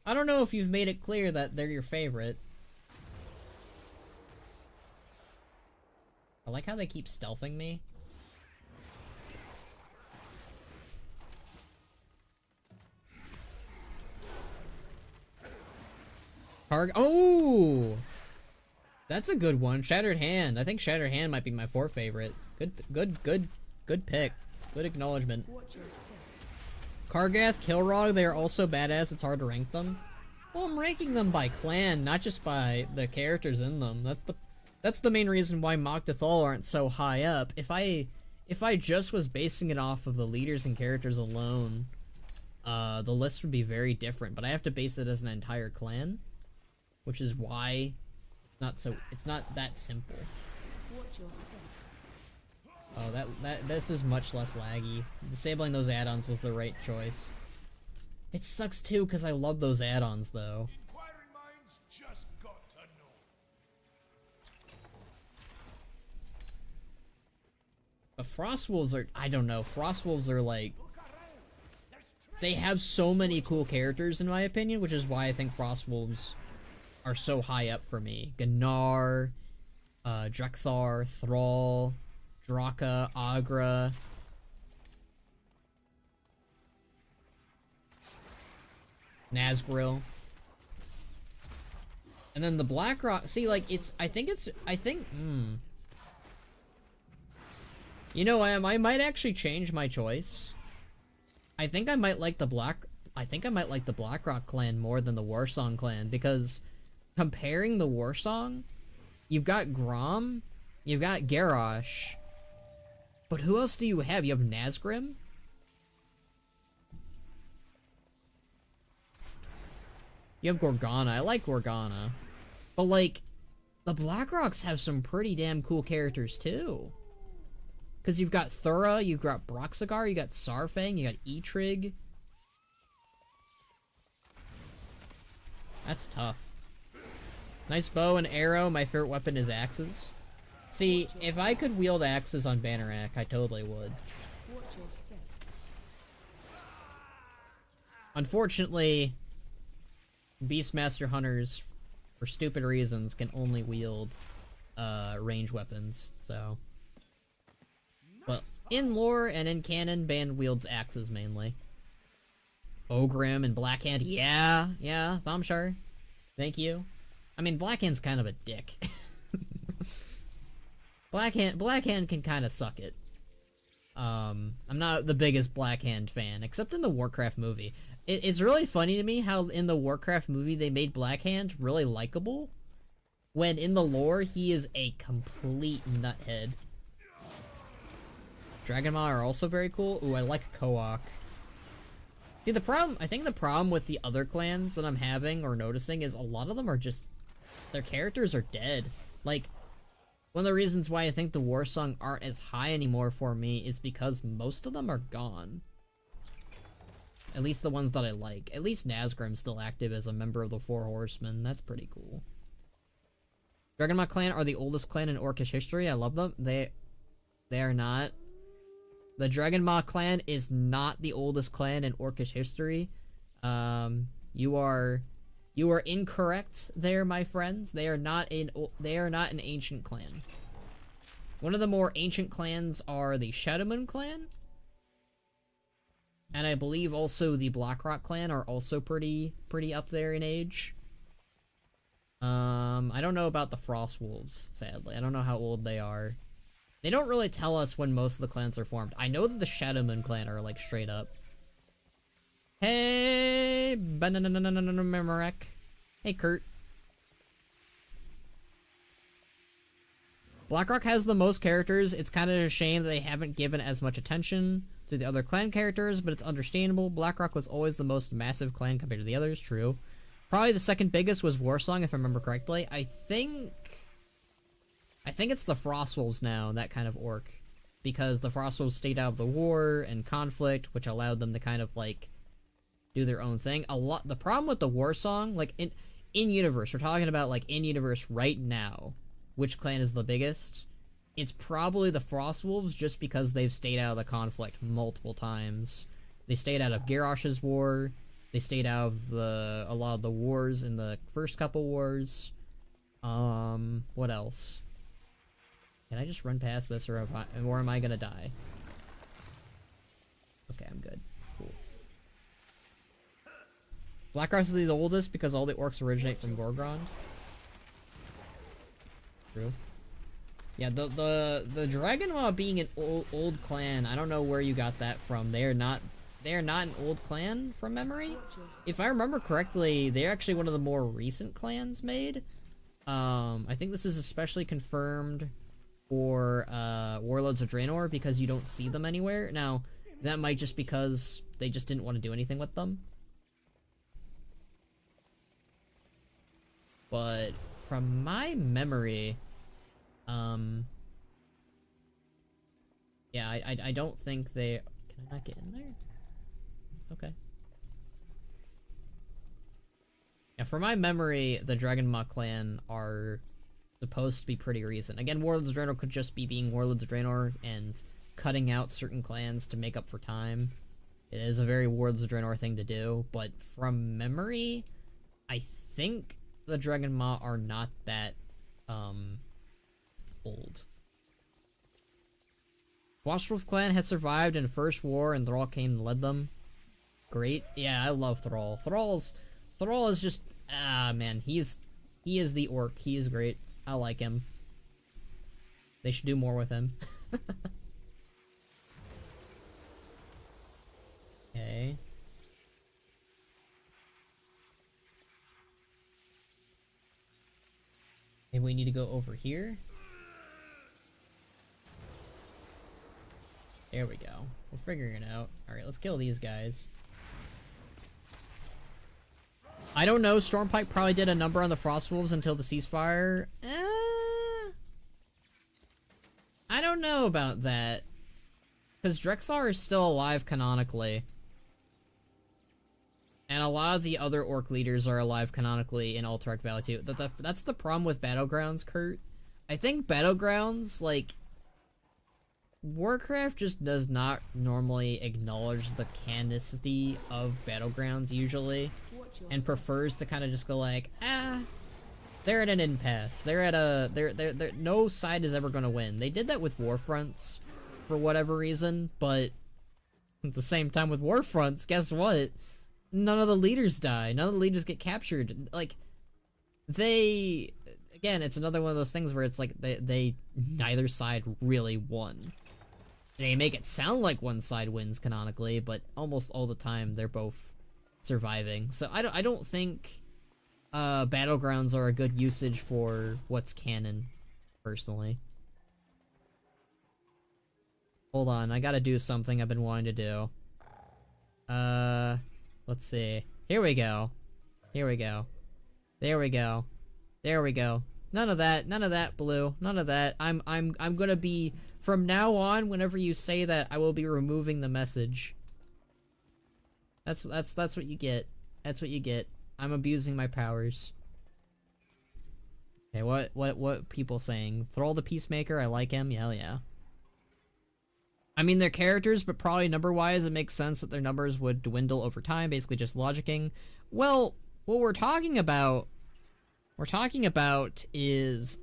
I don't know if you've made it clear that they're your favorite. I like how they keep stealthing me. Oh! That's a good one. Shattered Hand. I think Shattered Hand might be my 4th favorite. Good pick. Good acknowledgement. Kargath, Kilrog, they are also badass. It's hard to rank them. Well, I'm ranking them by clan, not just by the characters in them. That's the main reason why Mok'Nathal aren't so high up. If I just was basing it off of the leaders and characters alone, the list would be very different. But I have to base it as an entire clan, which is why it's not that simple. Oh, this is much less laggy. Disabling those add-ons was the right choice. It sucks too because I love those add-ons though. Inquiring minds just got to know. But Frostwolves are, I don't know, Frostwolves are like, they have so many cool characters in my opinion, which is why I think Frostwolves are so high up for me. Gnar, Drekthar, Thrall, Draka, Agra. Nazgul. And then the Blackrock, see, like, you know, I might actually change my choice. I think I might like the Blackrock clan more than the Warsong clan, because comparing the Warsong, you've got Grom, you've got Garrosh, But who else do you have? You have Nazgrim? You have Gorgana. I like Gorgana. But, like, the Blackrocks have some pretty damn cool characters, too. Because you've got Thura, you've got Broxigar, you got Sarfang, you got Etrig. That's tough. Nice bow and arrow. My favorite weapon is axes. See, if I could wield axes on Bannerac, I totally would. Unfortunately, Beastmaster Hunters, for stupid reasons, can only wield range weapons, so... Well, in lore and in canon, Ban wields axes mainly. Ogrim and Blackhand, yeah, Thomshar. Thank you. I mean, Blackhand's kind of a dick. Blackhand can kind of suck it. I'm not the biggest Blackhand fan, except in the Warcraft movie. It's really funny to me how in the Warcraft movie they made Blackhand really likable, when in the lore he is a complete nuthead. Dragonmaw are also very cool. Ooh, I like Koak. See, I think the problem with the other clans that I'm having or noticing is a lot of them are just, their characters are dead. Like, one of the reasons why I think the Warsong aren't as high anymore for me is because most of them are gone. At least the ones that I like. At least Nazgrim's still active as a member of the Four Horsemen. That's pretty cool. Dragonmaw clan are the oldest clan in Orcish history. I love them. They are not. The Dragonmaw clan is not the oldest clan in Orcish history. You are incorrect there, my friends. They are not an ancient clan. One of the more ancient clans are the Shadowmoon clan. And I believe also the Blackrock clan are also pretty up there in age. I don't know about the Frostwolves, sadly. I don't know how old they are. They don't really tell us when most of the clans are formed. I know that the Shadowmoon clan are, like, straight up. Hey, Memarek. Hey, Kurt. Blackrock has the most characters. It's kind of a shame that they haven't given as much attention to the other clan characters, but it's understandable. Blackrock was always the most massive clan compared to the others, true. Probably the second biggest was Warsong, if I remember correctly. I think it's the Frostwolves now, that kind of orc. Because the Frostwolves stayed out of the war and conflict, which allowed them to kind of, like, do their own thing. The problem with the Warsong, like, in-universe, we're talking about, like, in-universe right now, which clan is the biggest? It's probably the Frostwolves, just because they've stayed out of the conflict multiple times. They stayed out of Garrosh's war. They stayed out of a lot of the wars in the first couple wars. What else? Can I just run past this, or am I gonna die? Okay, I'm good. Cool. Blackrock is the oldest because all the orcs originate from Gorgrond. True. Yeah, the Dragonmaw being an old clan, I don't know where you got that from. They are not an old clan from memory. If I remember correctly, they're actually one of the more recent clans made. I think this is especially confirmed for Warlords of Draenor because you don't see them anywhere. Now, that might just because they just didn't want to do anything with them. But from my memory, yeah, I don't think they... Can I not get in there? Okay. Yeah, from my memory, the Dragonmaw clan are supposed to be pretty recent. Again, Warlords of Draenor could just be being Warlords of Draenor and cutting out certain clans to make up for time. It is a very Warlords of Draenor thing to do, but from memory, I think the Dragonmaw are not that, old. Frostwolf clan had survived in First War and Thrall came and led them. Great. Yeah, I love Thrall. Thrall is just, man, he is the orc. He is great. I like him. They should do more with him. Okay. Maybe we need to go over here. There we go. We're figuring it out. Alright, let's kill these guys. I don't know, Stormpike probably did a number on the Frostwolves until the ceasefire. I don't know about that. Because Drekthar is still alive canonically. And a lot of the other orc leaders are alive canonically in Alterac Valley too. That's the problem with Battlegrounds, Kurt. I think Battlegrounds, like... Warcraft just does not normally acknowledge the canonicity of Battlegrounds, usually. And prefers to kind of just go like, they're at an impasse. They're at a... They're no side is ever gonna win. They did that with Warfronts, for whatever reason, but... At the same time with Warfronts, guess what? None of the leaders die. None of the leaders get captured. Like, they... Again, it's another one of those things where it's like, they neither side really won. They make it sound like one side wins canonically, but almost all the time they're both surviving. So I don't think Battlegrounds are a good usage for what's canon, personally. Hold on, I gotta do something I've been wanting to do. Let's see. Here we go. Here we go. There we go. There we go. None of that, Blue. None of that. I'm gonna be, from now on, whenever you say that, I will be removing the message. That's what you get. That's what you get. I'm abusing my powers. Okay, what people saying? Thrall the Peacemaker, I like him. Yeah, hell yeah. I mean, they're characters, but probably number-wise, it makes sense that their numbers would dwindle over time, basically just logicking. Well, what we're talking about is,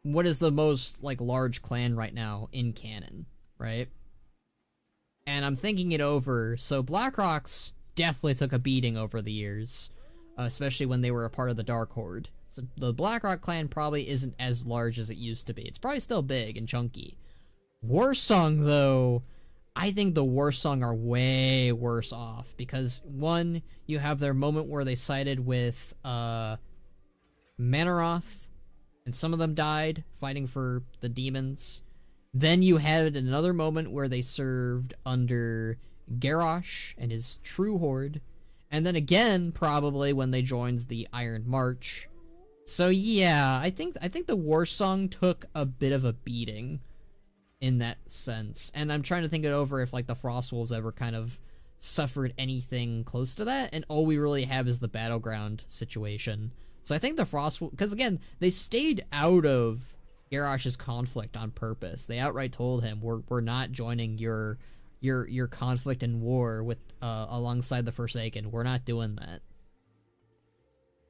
what is the most, like, large clan right now in canon, right? And I'm thinking it over, so Blackrocks definitely took a beating over the years, especially when they were a part of the Dark Horde. So the Blackrock clan probably isn't as large as it used to be. It's probably still big and chunky. Warsong, though, I think the Warsong are way worse off, because, one, you have their moment where they sided with, Manaroth, and some of them died fighting for the demons. Then you had another moment where they served under Garrosh and his true horde, and then again, probably, when they joined the Iron March. So yeah, I think the Warsong took a bit of a beating in that sense. And I'm trying to think it over if, like, the Frostwolves ever kind of suffered anything close to that, and all we really have is the Battleground situation. So I think the Frostwolves, because again, they stayed out of Garrosh's conflict on purpose. They outright told him, we're not joining your conflict and war with alongside the Forsaken. We're not doing that.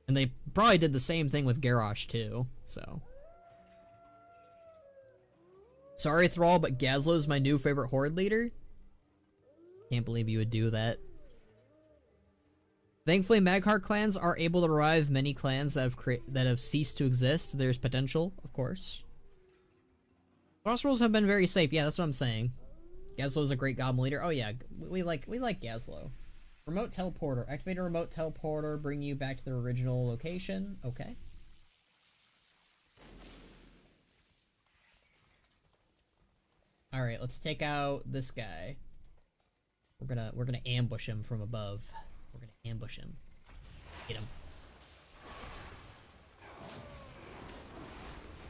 And they probably did the same thing with Garrosh too, so. Sorry, Thrall, but Gazlo's my new favorite horde leader. Can't believe you would do that. Thankfully, Magheart clans are able to revive many clans that have ceased to exist. There's potential, of course. Crossroads have been very safe. Yeah, that's what I'm saying. Gazlo's a great goblin leader. Oh yeah, we like Gazlo. Remote teleporter. Activate a remote teleporter. Bring you back to the original location. Okay. All right, let's take out this guy. We're gonna ambush him from above. We're gonna ambush him. Get him.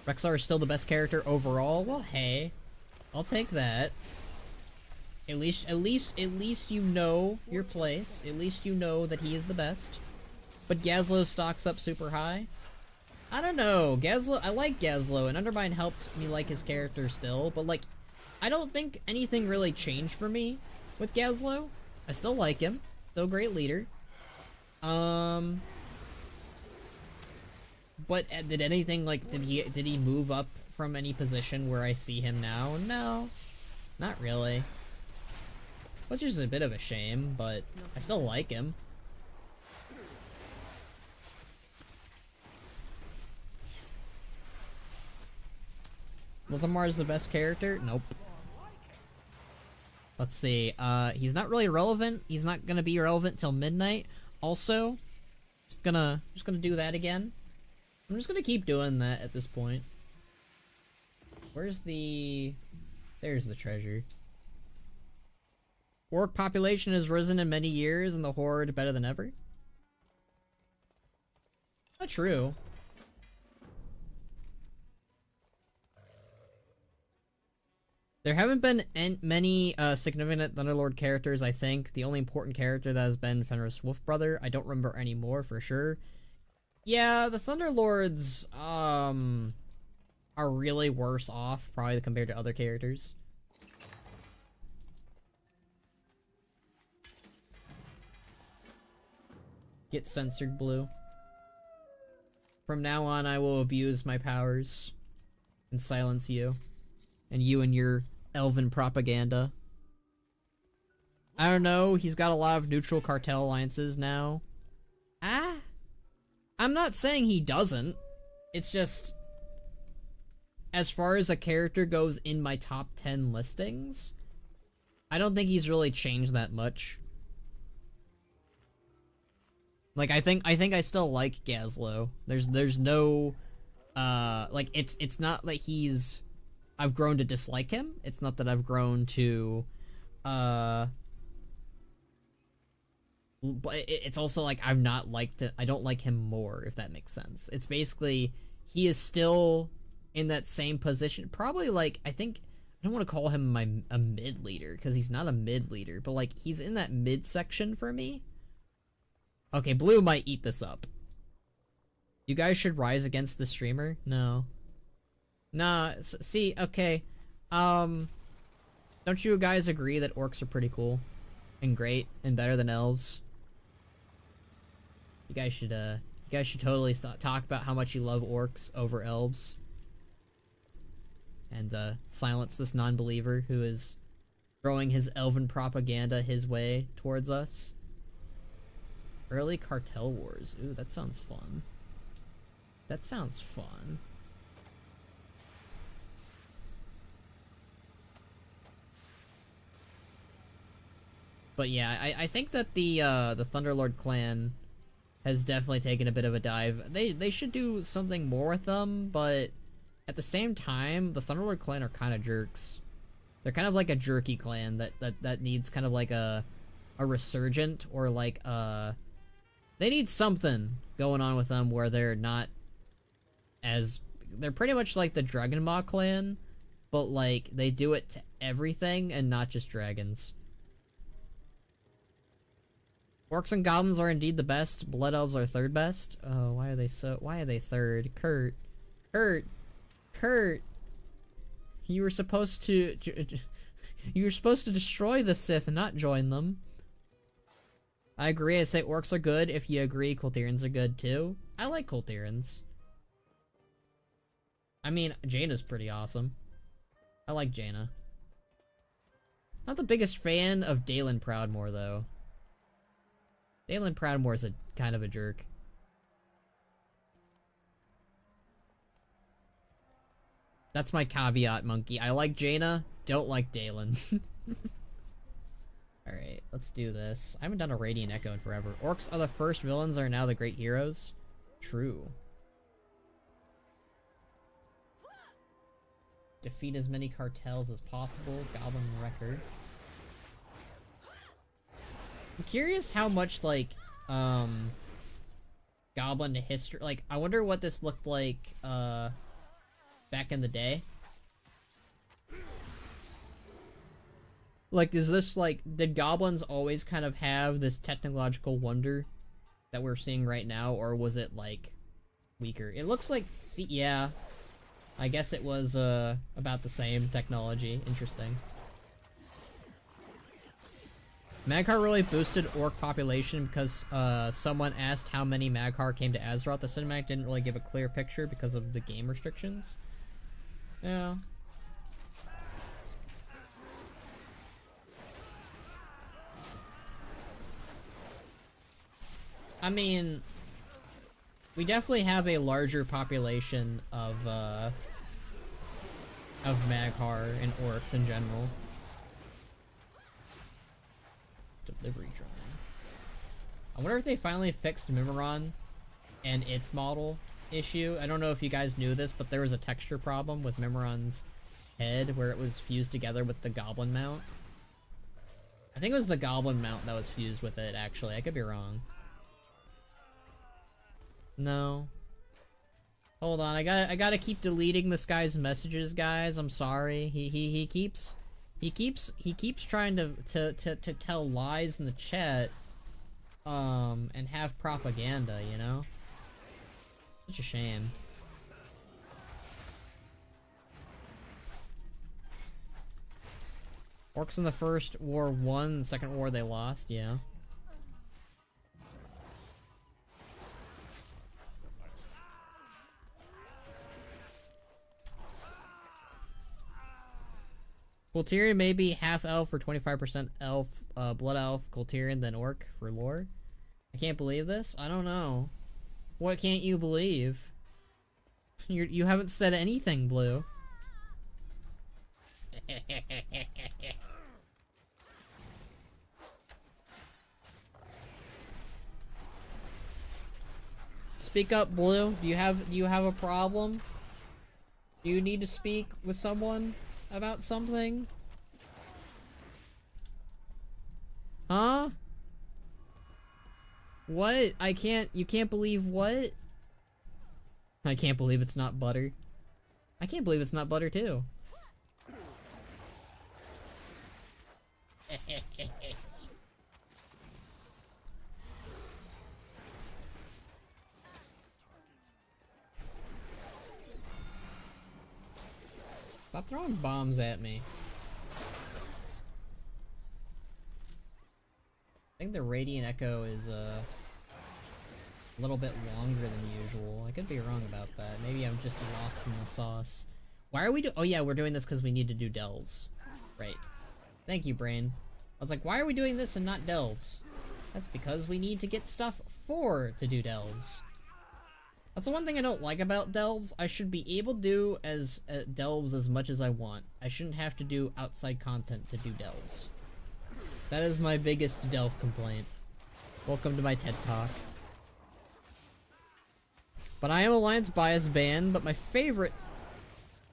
Rexar is still the best character overall. Well, hey, I'll take that. At least you know your place. At least you know that he is the best. But Gazlo stocks up super high. I don't know. Gazlo, I like Gazlo, and Undermine helped me like his character still, but like, I don't think anything really changed for me with Gazlo. I still like him. Still a great leader. But did anything, like, did he move up from any position where I see him now? No. Not really. Which is a bit of a shame, but I still like him. Lothamar is the best character? Nope. Let's see. He's not really relevant. He's not gonna be relevant till midnight. Also, just gonna do that again. I'm just gonna keep doing that at this point. Where's the... There's the treasure. Orc population has risen in many years and the horde better than ever? Not true. There haven't been many significant Thunderlord characters, I think. The only important character that has been Fenris Wolfbrother. I don't remember any more for sure. Yeah, the Thunderlords are really worse off, probably compared to other characters. Get censored, Blue. From now on, I will abuse my powers and silence you. And you and your elven propaganda. I don't know, he's got a lot of neutral cartel alliances now. I'm not saying he doesn't. It's just... As far as a character goes in my top 10 listings, I don't think he's really changed that much. Like, I think I still like Gazlo. There's no... like, it's not like he's... I've grown to dislike him. It's not that I've grown to, but it's also like I don't like him more, if that makes sense. It's basically, he is still in that same position. Probably like, I don't want to call him a mid leader, because he's not a mid leader, but like, he's in that mid section for me. Okay, Blue might eat this up. You guys should rise against the streamer? No. Nah, see, okay, don't you guys agree that orcs are pretty cool, and great, and better than elves? You guys should totally talk about how much you love orcs over elves, and silence this non-believer who is throwing his elven propaganda his way towards us. Early cartel wars, ooh, that sounds fun. That sounds fun. But yeah, I think that the Thunderlord clan has definitely taken a bit of a dive. They should do something more with them, but at the same time, the Thunderlord clan are kind of jerks. They're kind of like a jerky clan that needs kind of like a resurgent, or like they need something going on with them where they're not as... They're pretty much like the Dragon Maw clan, but like they do it to everything and not just dragons. Orcs and goblins are indeed the best. Blood elves are third best. Oh, why are they third? Kurt. You were supposed to destroy the Sith, not join them. I agree. I say orcs are good. If you agree, Kultirans are good too. I like Kultirans. I mean, Jaina's pretty awesome. I like Jaina. Not the biggest fan of Dalen Proudmoore though. Dalen Proudmoore is a kind of a jerk. That's my caveat, Monkey. I like Jaina, don't like Dalen. Alright, let's do this. I haven't done a Radiant Echo in forever. Orcs are the first villains, are now the great heroes. True. Defeat as many cartels as possible. Goblin record. I'm curious how much, like, Goblin history... Like, I wonder what this looked like, back in the day. Like, is this, like... Did Goblins always kind of have this technological wonder that we're seeing right now, or was it, like, weaker? It looks like... See, yeah. I guess it was, about the same technology. Interesting. Mag'har really boosted orc population because someone asked how many Mag'har came to Azeroth. The cinematic didn't really give a clear picture because of the game restrictions. Yeah. I mean, we definitely have a larger population of Mag'har and orcs in general. Delivery drone. I wonder if they finally fixed Mimiron and its model issue. I don't know if you guys knew this, but there was a texture problem with Mimiron's head where it was fused together with the goblin mount. I think it was the goblin mount that was fused with it, actually. I could be wrong. No. Hold on, I gotta keep deleting this guy's messages, guys. I'm sorry. He keeps trying to tell lies in the chat, and have propaganda, you know? Such a shame. Orcs in the first war won, the second war they lost, yeah. Kultirian may be half elf or 25% elf, blood elf, Kultirian, then orc for lore. I can't believe this? I don't know. What can't you believe? You haven't said anything, Blue. Speak up, Blue. Do you have a problem? Do you need to speak with someone about something? Huh? What? You can't believe what? I can't believe it's not butter. I can't believe it's not butter too. Stop throwing bombs at me. I think the Radiant Echo is a little bit longer than usual. I could be wrong about that. Maybe I'm just lost in the sauce. Why are we oh yeah, we're doing this because we need to do delves. Right. Thank you, brain. I was like, why are we doing this and not delves? That's because we need to get stuff to do delves. That's the one thing I don't like about delves. I should be able to do delves as much as I want. I shouldn't have to do outside content to do delves. That is my biggest delve complaint. Welcome to my TED Talk. But I am Alliance Bias Ban, but my favorite...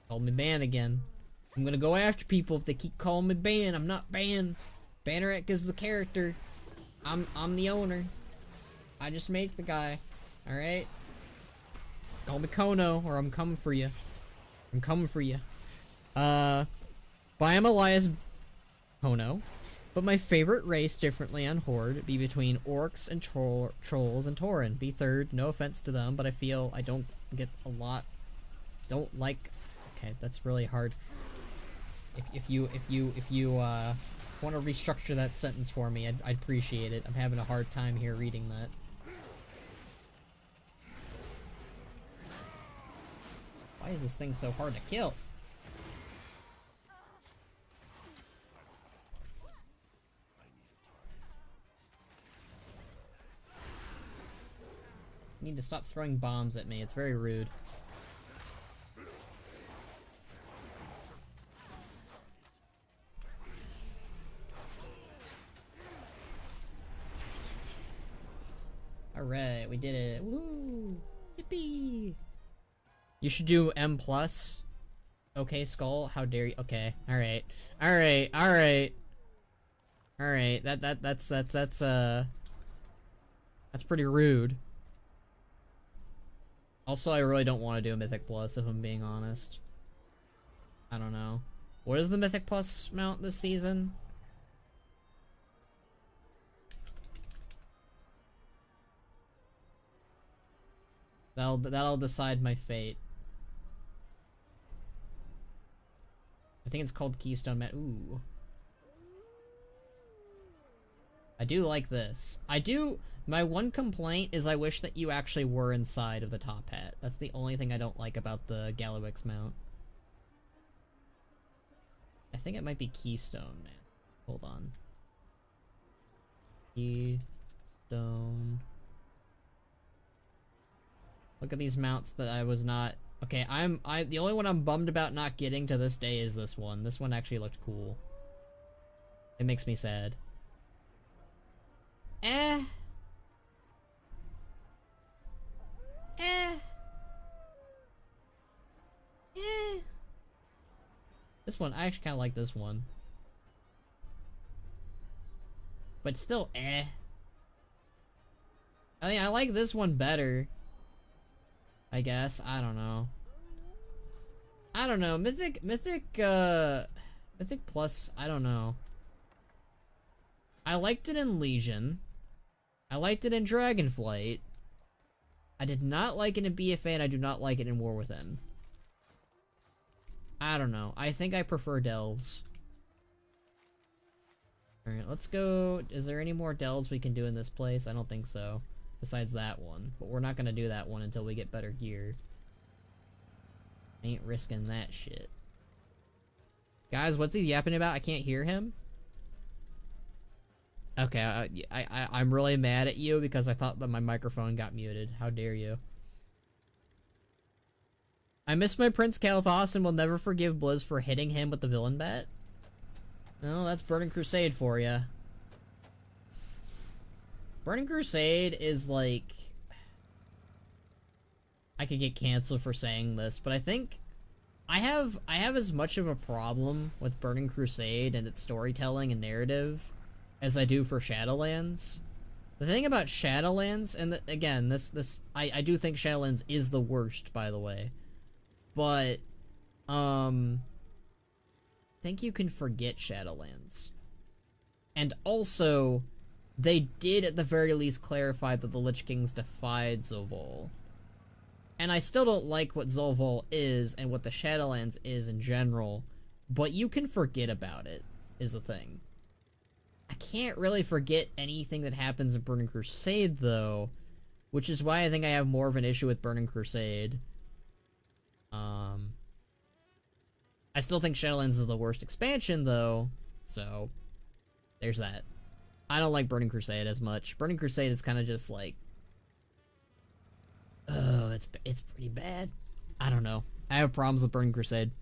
Called me Ban again. I'm gonna go after people if they keep calling me Ban. I'm not Ban. Banneret is the character. I'm the owner. I just make the guy. Alright? Call me Khono, or I'm coming for you. I'm coming for you. But I am Elias Khono. But my favorite race, differently on Horde, be between orcs and trolls and Tauren. Be third, no offense to them, but I feel I don't get a lot. Don't like. Okay, that's really hard. If you want to restructure that sentence for me, I'd appreciate it. I'm having a hard time here reading that. Why is this thing so hard to kill? You need to stop throwing bombs at me. It's very rude. Alright, we did it. Woo! Yippee! You should do M+. Okay, Skull, how dare you? Okay, alright. Alright, alright. Alright, that's pretty rude. Also, I really don't want to do a Mythic Plus, if I'm being honest. I don't know. What is the Mythic Plus mount this season? That'll decide my fate. I think it's called Keystone Mat. Ooh. I do like this. My one complaint is I wish that you actually were inside of the top hat. That's the only thing I don't like about the Galawix mount. I think it might be Keystone, man. Hold on. Keystone. Look at these mounts that I was not... Okay, the only one I'm bummed about not getting to this day is this one. This one actually looked cool. It makes me sad. Eh. This one, I actually kind of like this one. But still, eh. I mean, I like this one better. I guess. I don't know. I don't know. Mythic Plus, I don't know. I liked it in Legion. I liked it in Dragonflight. I did not like it in BFA, and I do not like it in War Within. I don't know. I think I prefer delves. Alright, let's go. Is there any more delves we can do in this place? I don't think so. Besides that one. But we're not gonna do that one until we get better gear. Ain't risking that shit. Guys, what's he yapping about? I can't hear him. Okay, I'm really mad at you because I thought that my microphone got muted. How dare you? I miss my Prince Kael'thas and will never forgive Blizz for hitting him with the villain bat. No, that's Burning Crusade for you. Burning Crusade is like... I could get canceled for saying this, but I think I have as much of a problem with Burning Crusade and its storytelling and narrative as I do for Shadowlands. The thing about Shadowlands, and again, I do think Shadowlands is the worst, by the way, but I think you can forget Shadowlands. And also, they did at the very least clarify that the Lich Kings defied Zovol. And I still don't like what Zolval is and what the Shadowlands is in general, but you can forget about it, is the thing. I can't really forget anything that happens in Burning Crusade, though, which is why I think I have more of an issue with Burning Crusade. I still think Shadowlands is the worst expansion, though, so there's that. I don't like Burning Crusade as much. Burning Crusade is kind of just like... Oh, it's pretty bad. I don't know. I have problems with Burning Crusade.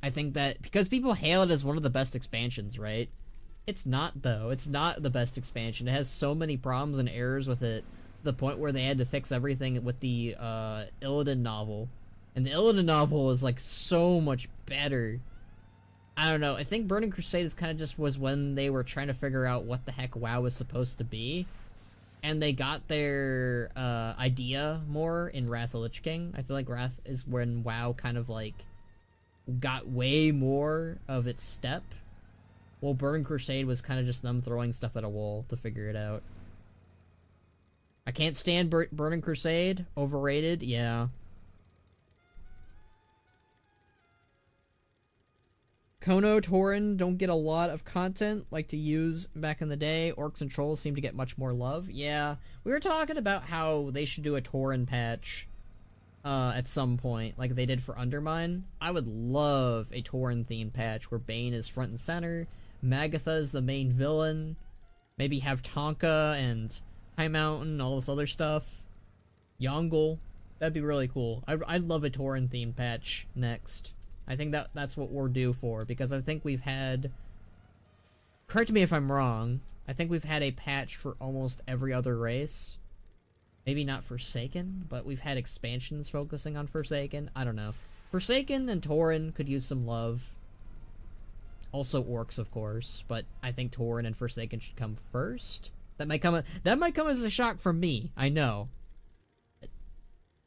I think that because people hail it as one of the best expansions, right? It's not, though. It's not the best expansion. It has so many problems and errors with it to the point where they had to fix everything with the Illidan novel. And the Illidan novel is like so much better. I don't know. I think Burning Crusade is kind of just was when they were trying to figure out what the heck WoW was supposed to be. And they got their idea more in Wrath of the Lich King. I feel like Wrath is when WoW kind of like got way more of its step. Well, Burning Crusade was kind of just them throwing stuff at a wall to figure it out. I can't stand Burning Crusade. Overrated? Yeah. Khono, Tauren don't get a lot of content like to use back in the day. Orcs and Trolls seem to get much more love. Yeah, we were talking about how they should do a Tauren patch at some point, like they did for Undermine. I would love a Tauren themed patch where Bane is front and center, Magatha is the main villain, maybe have Tonka and High Mountain, all this other stuff. Yongle, that'd be really cool. I'd love a Tauren themed patch next. I think that's what we're due for, because I think we've had... Correct me if I'm wrong. I think we've had a patch for almost every other race. Maybe not Forsaken, but we've had expansions focusing on Forsaken. I don't know. Forsaken and Tauren could use some love. Also Orcs, of course, but I think Tauren and Forsaken should come first. That might come as a shock from me. I know.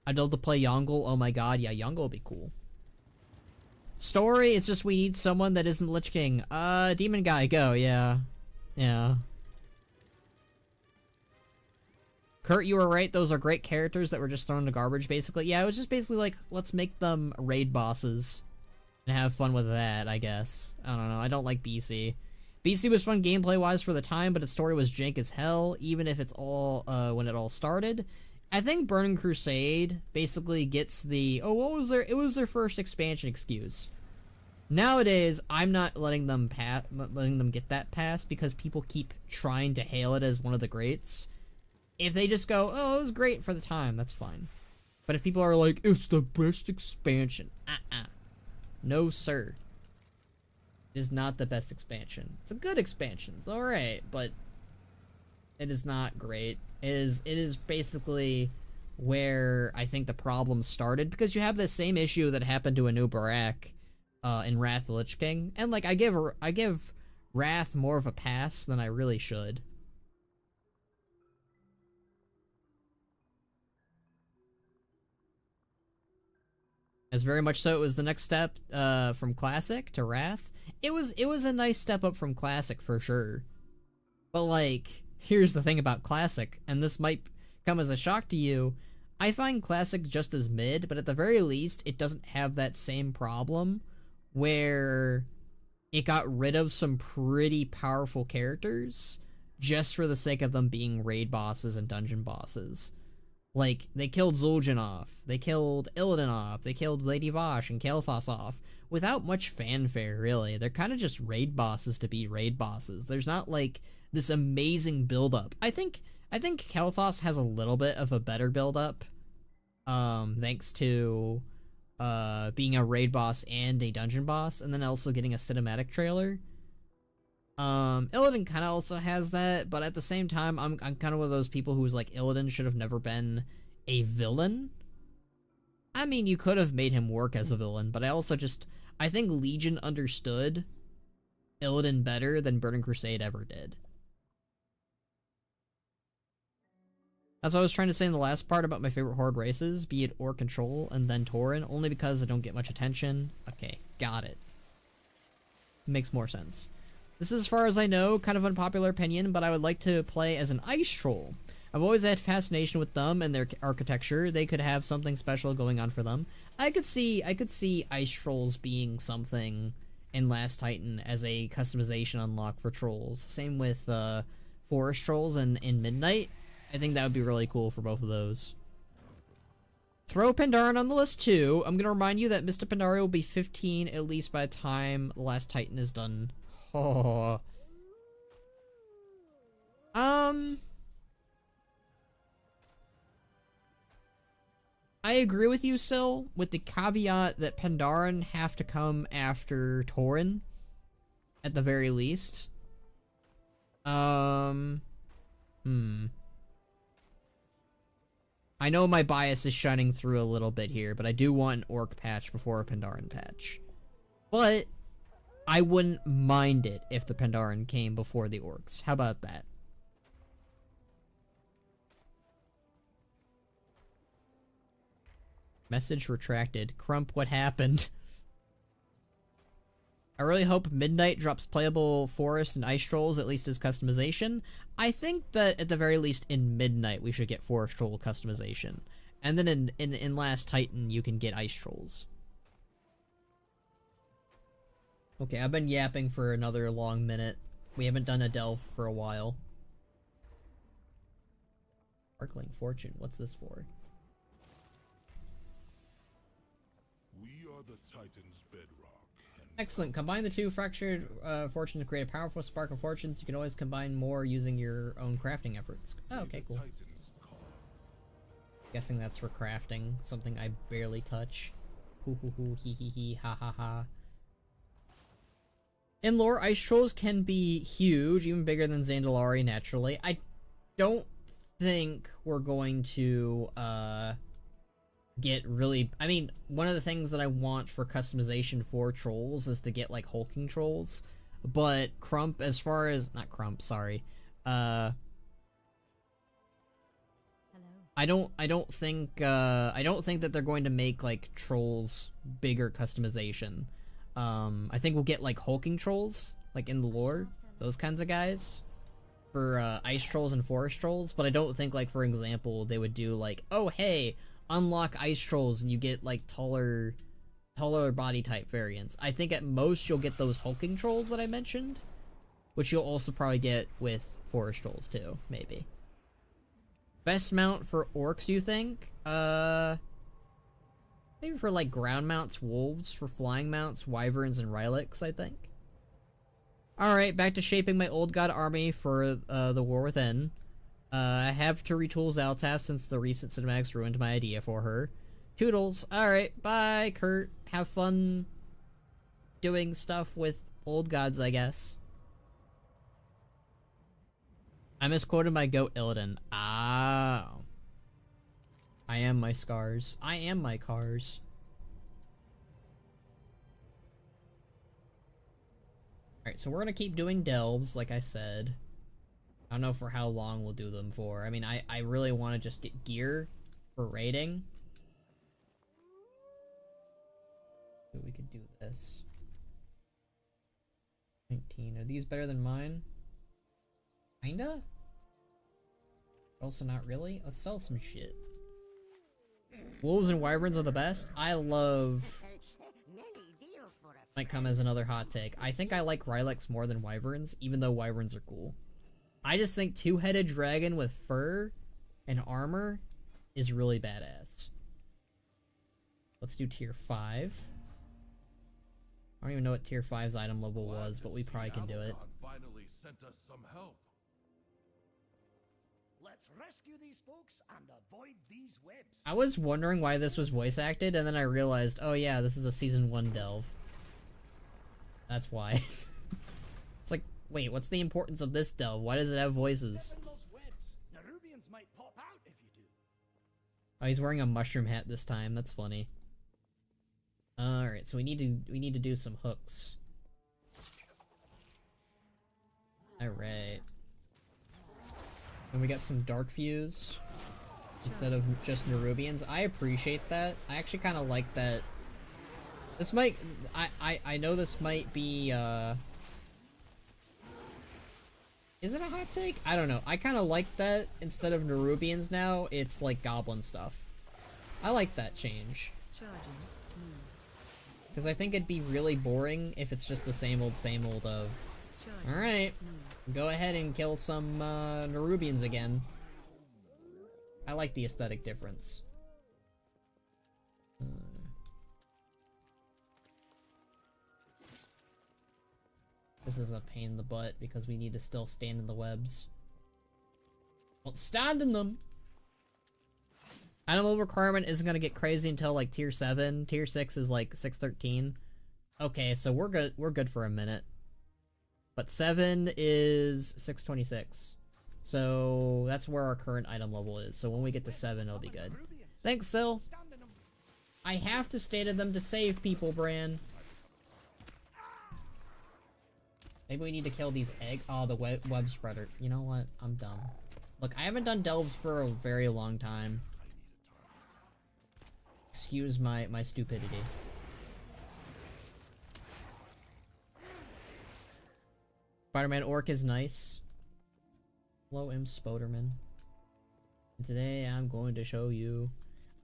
I'd love to play Yongle. Oh my god, yeah, Yongle would be cool. Story, it's just we need someone that isn't Lich King. Demon Guy, go, yeah. Yeah. Kurt, you were right, those are great characters that were just thrown in the garbage, basically. Yeah, it was just basically like, let's make them raid bosses. And have fun with that, I guess. I don't know, I don't like BC. BC was fun gameplay-wise for the time, but its story was jank as hell, even if it's all, when it all started. I think Burning Crusade basically gets the, oh, what was their, it was their first expansion excuse. Nowadays, I'm not letting them get that pass because people keep trying to hail it as one of the greats. If they just go, oh, it was great for the time, that's fine. But if people are like, it's the best expansion, no, sir. It is not the best expansion. It's a good expansion, it's alright, but it is not great. It is basically where I think the problem started, because you have the same issue that happened to Anu Barak in Wrath of the Lich King, and like I give Wrath more of a pass than I really should. As very much so, it was the next step from Classic to Wrath. It was a nice step up from Classic for sure. But like, here's the thing about Classic, and this might come as a shock to you. I find Classic just as mid, but at the very least, it doesn't have that same problem where it got rid of some pretty powerful characters just for the sake of them being raid bosses and dungeon bosses. Like, they killed Zul'jin off, they killed Illidan off, they killed Lady Vashj and Kael'thas off, without much fanfare, really. They're kind of just raid bosses to be raid bosses. There's not, like, this amazing build-up. I think Kael'thas has a little bit of a better build-up, thanks to, being a raid boss and a dungeon boss, and then also getting a cinematic trailer. Illidan kind of also has that, but at the same time, I'm kind of one of those people who's like, Illidan should have never been a villain. I mean, you could have made him work as a villain, but I think Legion understood Illidan better than Burning Crusade ever did. That's what I was trying to say in the last part about my favorite Horde races, be it Orc Control and then Tauren, only because they don't get much attention. Okay, got it. Makes more sense. This is, as far as I know, kind of unpopular opinion, but I would like to play as an Ice Troll. I've always had fascination with them and their architecture. They could have something special going on for them. I could see Ice Trolls being something in Last Titan as a customization unlock for trolls. Same with Forest Trolls in Midnight. I think that would be really cool for both of those. Throw Pandaren on the list too. I'm going to remind you that Mr. Pandaria will be 15 at least by the time Last Titan is done. Oh. I agree with you, Sil, with the caveat that Pandaren have to come after Tauren, at the very least. I know my bias is shining through a little bit here, but I do want an Orc patch before a Pandaren patch. But I wouldn't mind it if the Pandaren came before the Orcs. How about that? Message retracted. Crump, what happened? I really hope Midnight drops playable Forest and Ice Trolls, at least as customization. I think that at the very least in Midnight we should get Forest Troll customization. And then in Last Titan you can get Ice Trolls. Okay, I've been yapping for another long minute. We haven't done a delve for a while. Sparkling Fortune, what's this for? We are the Titan's bedrock. Excellent. Combine the two fractured fortune to create a powerful spark of fortunes. You can always combine more using your own crafting efforts. Oh, okay, cool. Guessing that's for crafting. Something I barely touch. Hoo hoo hoo, hee hee hee, ha ha ha. In lore, Ice Trolls can be huge, even bigger than Zandalari naturally. I don't think we're going to, get really... I mean, one of the things that I want for customization for trolls is to get, like, hulking trolls. But Crump, as far as... Not Crump, sorry. I don't think that they're going to make, like, trolls bigger customization. I think we'll get, like, hulking trolls, like, in the lore. Those kinds of guys. For, ice trolls and forest trolls. But I don't think, like, for example, they would do, like, oh, hey, unlock ice trolls and you get, like, taller body type variants. I think at most you'll get those hulking trolls that I mentioned. Which you'll also probably get with forest trolls, too, maybe. Best mount for orcs, you think? Maybe for, like, ground mounts, wolves. For flying mounts, wyverns, and rylix, I think. Alright, back to shaping my old god army for the War Within. I have to retool Zaltaf since the recent cinematics ruined my idea for her. Toodles. Alright, bye, Kurt. Have fun doing stuff with old gods, I guess. I misquoted my goat Illidan. Ah. I am my scars. I am my cars. Alright, so we're gonna keep doing delves, like I said. I don't know for how long we'll do them for. I mean, I really want to just get gear for raiding. So we could do this. 19. Are these better than mine? Kinda? Also not really. Let's sell some shit. Wolves and wyverns are the best. I love... Might come as another hot take. I think I like Ryleks more than wyverns, even though wyverns are cool. I just think two-headed dragon with fur and armor is really badass. Let's do tier 5. I don't even know what tier 5's item level was, but we probably can do it. Finally sent us some help. Let's rescue these folks and avoid these webs. I was wondering why this was voice acted, and then I realized, oh yeah, this is a season 1 delve. That's why. It's like, wait, what's the importance of this delve? Why does it have voices? Nerubians might pop out if you do. Oh, he's wearing a mushroom hat this time. That's funny. Alright, so we need to do some hooks. Alright. And we got some dark fuse instead of just Nerubians. I appreciate that. I actually kind of like that. This might... I know this might be, Is it a hot take? I don't know. I kind of like that instead of Nerubians now, it's like goblin stuff. I like that change. Because I think it'd be really boring if it's just the same old of... Alright, go ahead and kill some Nerubians again. I like the aesthetic difference. This is a pain in the butt because we need to still stand in the webs. Well, stand in them! Item level requirement isn't gonna get crazy until like tier 7. Tier 6 is like 613. Okay, so we're good for a minute. But 7 is 626. So that's where our current item level is. So when we get to 7, it'll be good. Thanks, Sil. I have to stay to them to save people, Bran. Maybe we need to kill these the web spreader. You know what? I'm dumb. Look, I haven't done delves for a very long time. Excuse my stupidity. Spider-Man Orc is nice. Hello, M. Spoderman. And today I'm going to show you...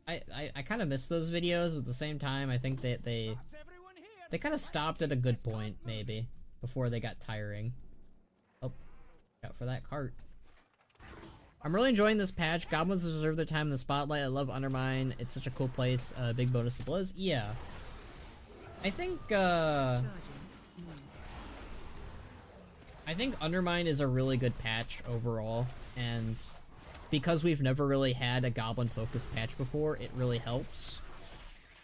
I kind of miss those videos, but at the same time, I think that they kind of stopped at a good point, maybe, before they got tiring. Oh, out for that cart. I'm really enjoying this patch. Goblins deserve their time in the spotlight. I love Undermine. It's such a cool place. Big bonus to Blizz. Yeah. I think Undermine is a really good patch overall, and because we've never really had a goblin-focused patch before, it really helps.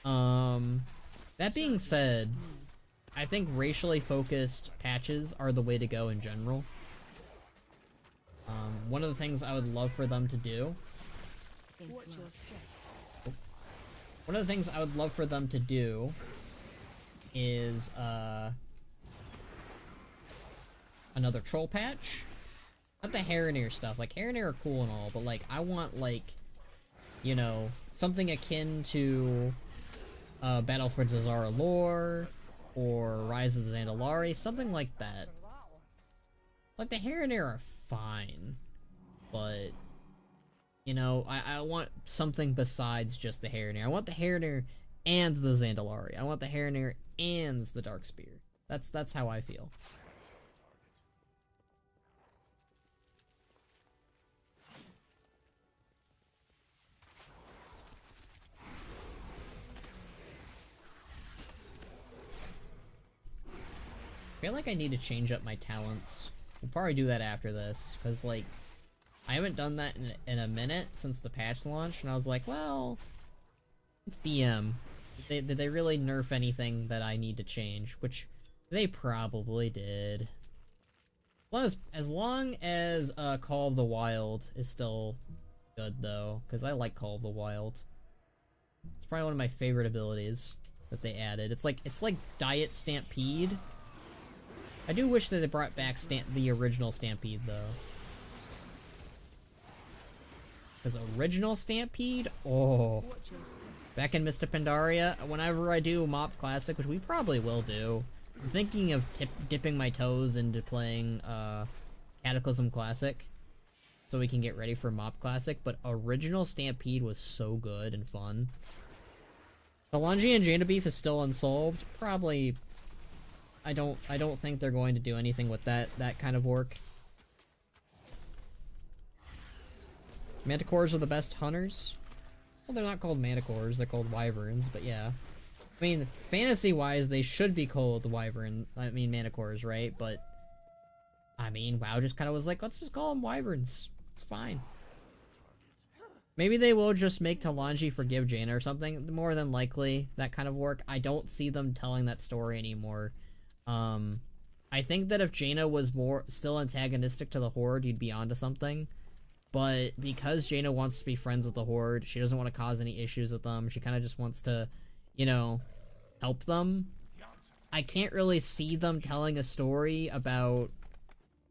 That being said, I think racially focused patches are the way to go in general. One of the things I would love for them to do... One of the things I would love for them to do is, another troll patch. Not the Harroneer stuff. Like, Harroneer are cool and all, but, like, I want, like, you know, something akin to, Battle for Zazara Lore, or Rise of the Zandalari, something like that. Like, the Harroneer are fine, but, you know, I want something besides just the Harroneer. I want the Harroneer and the Zandalari. I want the Harroneer and the Darkspear. That's how I feel. I feel like I need to change up my talents. We'll probably do that after this, because, like, I haven't done that in a minute since the patch launched, and I was like, well, it's BM. Did they really nerf anything that I need to change? Which they probably did. As long as Call of the Wild is still good, though, because I like Call of the Wild. It's probably one of my favorite abilities that they added. It's like Diet Stampede, I do wish that they brought back the original Stampede, though. Because original Stampede? Oh. Back in Mr. Pandaria, whenever I do Mop Classic, which we probably will do, I'm thinking of dipping my toes into playing Cataclysm Classic so we can get ready for Mop Classic, but original Stampede was so good and fun. Talanji and Jaina beef is still unsolved. Probably, I don't think they're going to do anything with that kind of work. Manticores are the best hunters. Well, they're not called manticores, they're called wyverns, but yeah. I mean, fantasy-wise, they should be called manticores, right? But, I mean, WoW just kind of was like, let's just call them wyverns. It's fine. Maybe they will just make Talanji forgive Jaina or something. More than likely, that kind of work. I don't see them telling that story anymore. I think that if Jaina was still antagonistic to the Horde, you'd be onto something. But because Jaina wants to be friends with the Horde, she doesn't want to cause any issues with them. She kind of just wants to, you know, help them. I can't really see them telling a story about,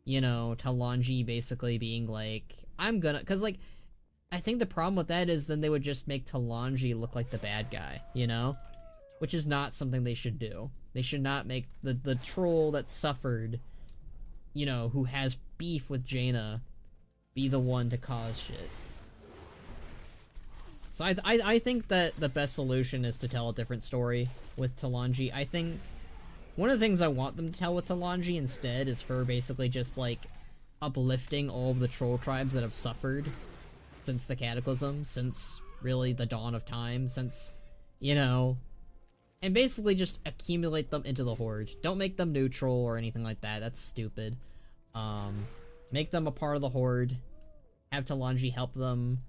you know, Talanji basically being like, because, like, I think the problem with that is then they would just make Talanji look like the bad guy, you know? Which is not something they should do. They should not make the troll that suffered, you know, who has beef with Jaina, be the one to cause shit. So I think that the best solution is to tell a different story with Talanji. I think one of the things I want them to tell with Talanji instead is her basically just, like, uplifting all of the troll tribes that have suffered since the Cataclysm, since really the dawn of time, since, you know, and basically just accumulate them into the Horde. Don't make them neutral or anything like that. That's stupid. Make them a part of the Horde. Have Talanji help them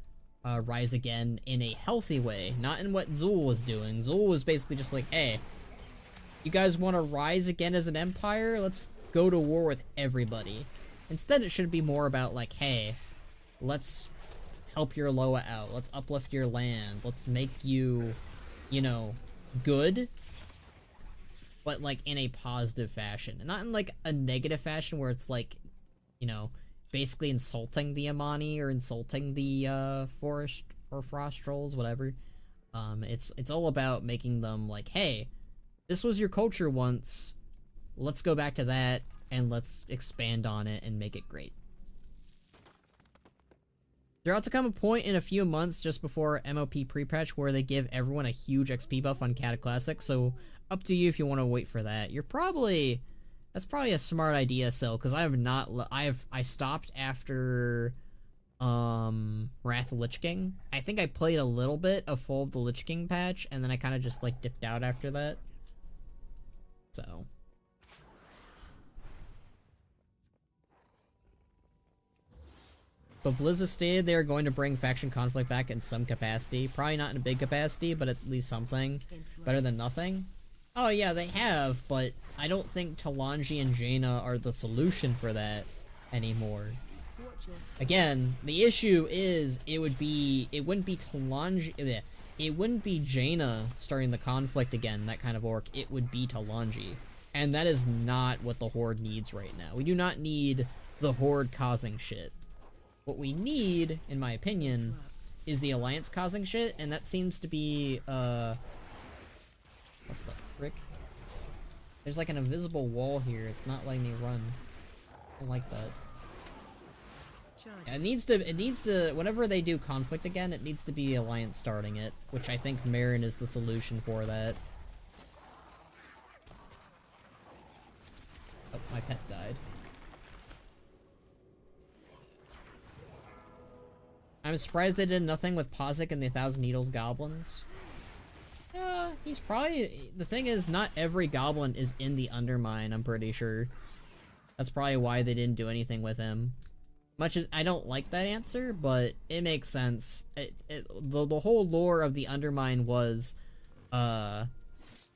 rise again in a healthy way, not in what Zul was doing. Zul was basically just like, hey, you guys want to rise again as an empire? Let's go to war with everybody. Instead, it should be more about like, hey, let's help your Loa out. Let's uplift your land. Let's make you, you know, good, but like in a positive fashion, and not in like a negative fashion where it's like, you know, basically insulting the Amani or insulting the forest or frost trolls, whatever. It's all about making them like, hey, this was your culture once. Let's go back to that and let's expand on it and make it great. There ought to come a point in a few months just before MLP pre-patch where they give everyone a huge XP buff on Cata Classic, so up to you if you want to wait for that. That's probably a smart idea, Sil, because I stopped after Wrath of Lich King. I think I played a little bit of Fall of the Lich King patch, and then I kind of just like dipped out after that. So but Blizz has stated they are going to bring faction conflict back in some capacity. Probably not in a big capacity, but at least something. Better than nothing. Oh yeah, they have, but I don't think Talanji and Jaina are the solution for that anymore. Again, the issue is it wouldn't be Talanji, it wouldn't be Jaina starting the conflict again, that kind of orc. It would be Talanji. And that is not what the Horde needs right now. We do not need the Horde causing shit. What we need, in my opinion, is the Alliance causing shit, and that seems to be, what the frick? There's like an invisible wall here, it's not letting me run. I don't like that. Yeah, it needs to, whenever they do conflict again, it needs to be the Alliance starting it, which I think Marin is the solution for that. Oh, my pet died. I'm surprised they did nothing with Pozic and the 1,000 Needles goblins. He's probably... The thing is, not every goblin is in the Undermine, I'm pretty sure. That's probably why they didn't do anything with him. Much as I don't like that answer, but it makes sense. The whole lore of the Undermine was,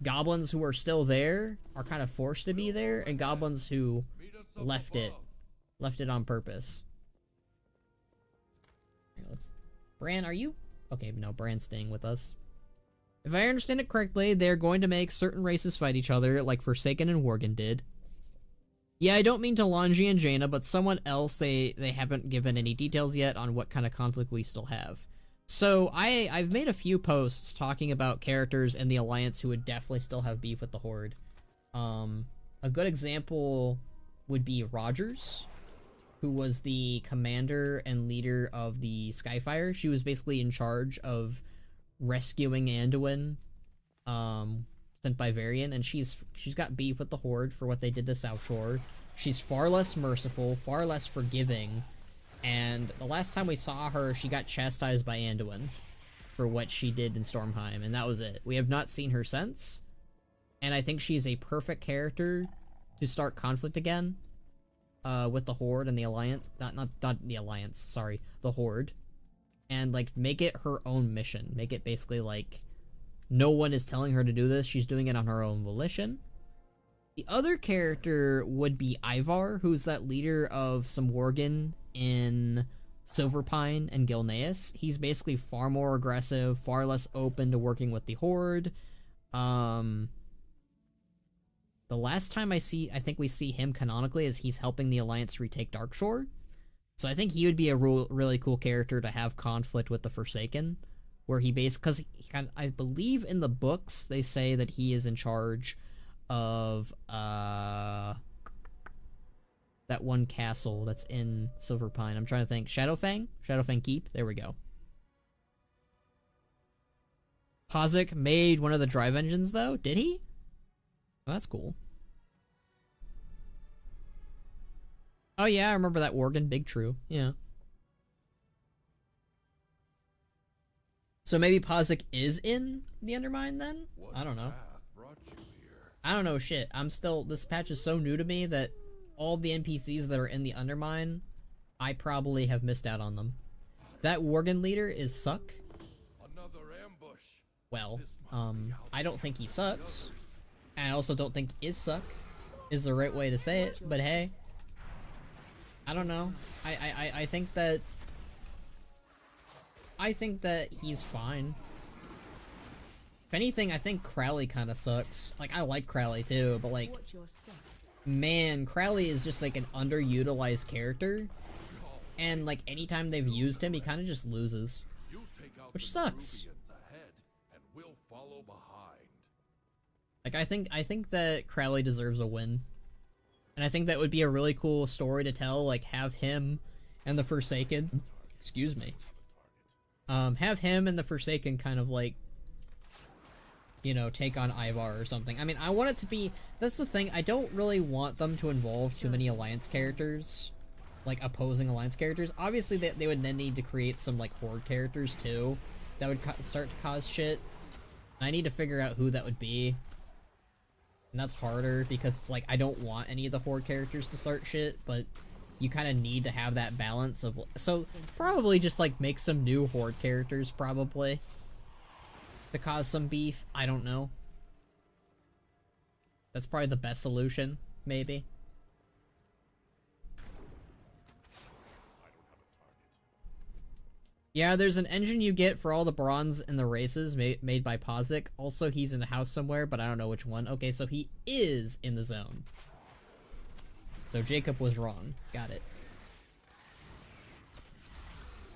goblins who are still there are kind of forced to be there, and goblins who left it on purpose. Bran, are you? Okay, no, Bran's staying with us. If I understand it correctly, they're going to make certain races fight each other, like Forsaken and Worgen did. Yeah, I don't mean Talanji and Jaina, but someone else. They haven't given any details yet on what kind of conflict we still have. So I've made a few posts talking about characters in the Alliance who would definitely still have beef with the Horde. A good example would be Rogers, who was the commander and leader of the Skyfire. She was basically in charge of rescuing Anduin, sent by Varian, and she's got beef with the Horde for what they did to South Shore. She's far less merciful, far less forgiving, and the last time we saw her, she got chastised by Anduin for what she did in Stormheim, and that was it. We have not seen her since, and I think she's a perfect character to start conflict again, with the Horde and the Alliance. Not the Alliance, sorry, the Horde. And, like, make it her own mission. Make it basically, like, no one is telling her to do this. She's doing it on her own volition. The other character would be Ivar, who's that leader of some Worgen in Silverpine and Gilneas. He's basically far more aggressive, far less open to working with the Horde. The last time I think we see him canonically is he's helping the Alliance retake Darkshore. So I think he would be a really cool character to have conflict with the Forsaken, where because I believe in the books they say that he is in charge of that one castle that's in Silverpine. I'm trying to think. Shadowfang Keep. There we go. Pazik made one of the drive engines though. Did he? Oh, that's cool. Oh yeah, I remember that Worgen. Big true. Yeah. So maybe Pazik is in the Undermine then? I don't know. I don't know shit. This patch is so new to me that all the NPCs that are in the Undermine, I probably have missed out on them. That Worgen leader is Suck. Well, I don't think he sucks. And I also don't think is Suck is the right way to say it, but hey. I don't know. I think that he's fine. If anything, I think Crowley kind of sucks. Like, I like Crowley too, but like, man, Crowley is just like an underutilized character. And like, anytime they've used him, he kind of just loses. Which sucks. Like, I think that Crowley deserves a win. And I think that would be a really cool story to tell, like, have him and the Forsaken, excuse me, have him and the Forsaken kind of, like, you know, take on Ivar or something. I mean, I want it to be, that's the thing, I don't really want them to involve too many Alliance characters, like, opposing Alliance characters. Obviously, they would then need to create some, like, Horde characters, too, that would start to cause shit. I need to figure out who that would be. And that's harder, because it's like, I don't want any of the Horde characters to start shit, but you kind of need to have that balance of... So, probably just, like, make some new Horde characters, probably. To cause some beef. I don't know. That's probably the best solution, maybe. Yeah, there's an engine you get for all the bronze in the races made by Pazik. Also, he's in the house somewhere, but I don't know which one. Okay, so he is in the zone. So Jacob was wrong. Got it.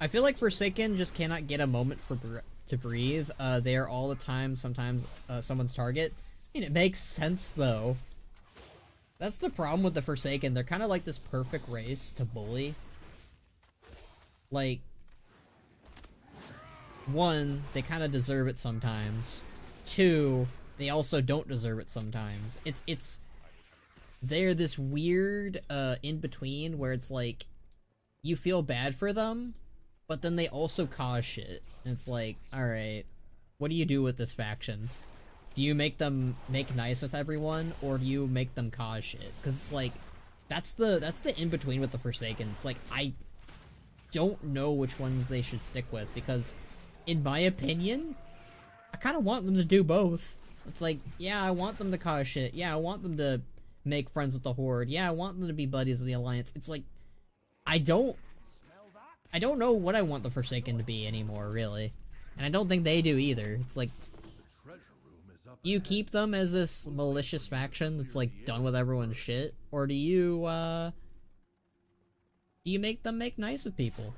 I feel like Forsaken just cannot get a moment to breathe. They are all the time, sometimes someone's target. I mean, it makes sense, though. That's the problem with the Forsaken. They're kind of like this perfect race to bully. Like... One, they kind of deserve it sometimes. Two, they also don't deserve it sometimes. They're this weird, in-between where it's like, you feel bad for them, but then they also cause shit. And it's like, alright, what do you do with this faction? Do you make them make nice with everyone, or do you make them cause shit? Because it's like, that's the in-between with the Forsaken. It's like, I don't know which ones they should stick with, because... In my opinion, I kind of want them to do both. It's like, yeah, I want them to cause shit. Yeah, I want them to make friends with the Horde. Yeah, I want them to be buddies of the Alliance. It's like, I don't know what I want the Forsaken to be anymore, really. And I don't think they do either. It's like, you keep them as this malicious faction that's like done with everyone's shit, or do you make them make nice with people?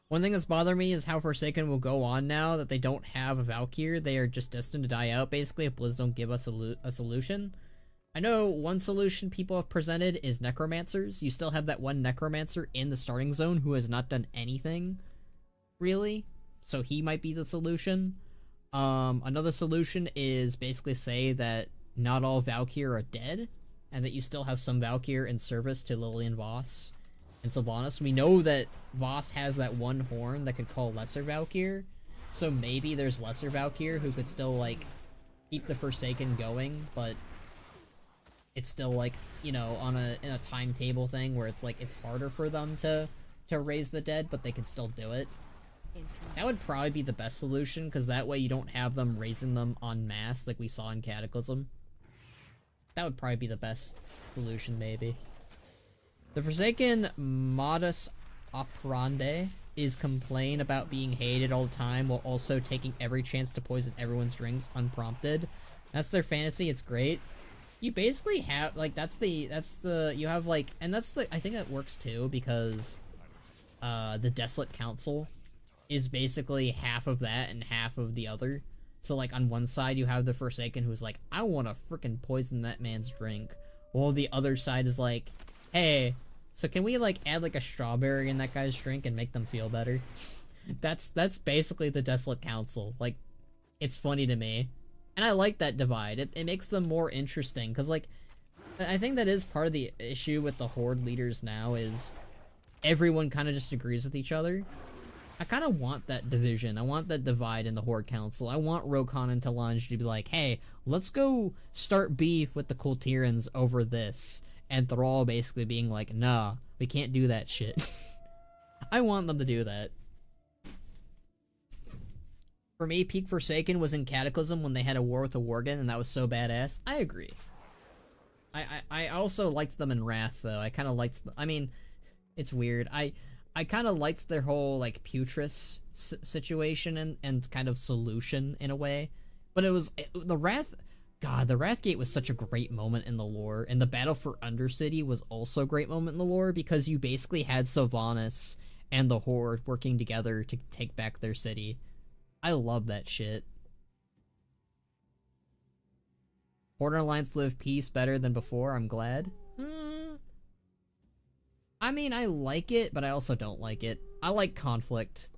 One thing that's bothering me is how Forsaken will go on now that they don't have a Valkyr. They are just destined to die out, basically, if Blizz don't give us a solution. I know one solution people have presented is Necromancers. You still have that one Necromancer in the starting zone who has not done anything, really. So he might be the solution. Another solution is basically say that not all Valkyr are dead, and that you still have some Valkyr in service to Lillian Voss and Sylvanas. We know that Voss has that one horn that could call Lesser Valkyr, so maybe there's Lesser Valkyr who could still, like, keep the Forsaken going, but it's still, like, you know, in a timetable thing where it's, like, it's harder for them to raise the dead, but they can still do it. That would probably be the best solution, because that way you don't have them raising them en masse like we saw in Cataclysm. That would probably be the best solution, maybe. The Forsaken modus operandi is complain about being hated all the time while also taking every chance to poison everyone's drinks unprompted. That's their fantasy, it's great. You basically have, like, you have, like, and that's the, I think that works too, because, the Desolate Council is basically half of that and half of the other. So, like, on one side you have the Forsaken who's like, I wanna frickin' poison that man's drink. While the other side is like, hey, so can we, like, add, like, a strawberry in that guy's drink and make them feel better? That's basically the Desolate Council. Like, it's funny to me. And I like that divide. It makes them more interesting, because, like, I think that is part of the issue with the Horde leaders now, is everyone kind of just agrees with each other. I kind of want that division. I want that divide in the Horde Council. I want Rokon and Talanj to be like, hey, let's go start beef with the Kultirans over this. And Thrall basically being like, nah, we can't do that shit. I want them to do that. For me, peak Forsaken was in Cataclysm when they had a war with the Worgen, and that was so badass. I agree. I also liked them in Wrath, though. I kind of liked... I mean, it's weird. I kind of liked their whole, like, Putris situation and kind of solution, in a way. But it was... the Wrath... God, the Wrathgate was such a great moment in the lore, and the Battle for Undercity was also a great moment in the lore, because you basically had Sylvanas and the Horde working together to take back their city. I love that shit. Horde and Alliance live peace better than before, I'm glad. I mean, I like it, but I also don't like it. I like conflict.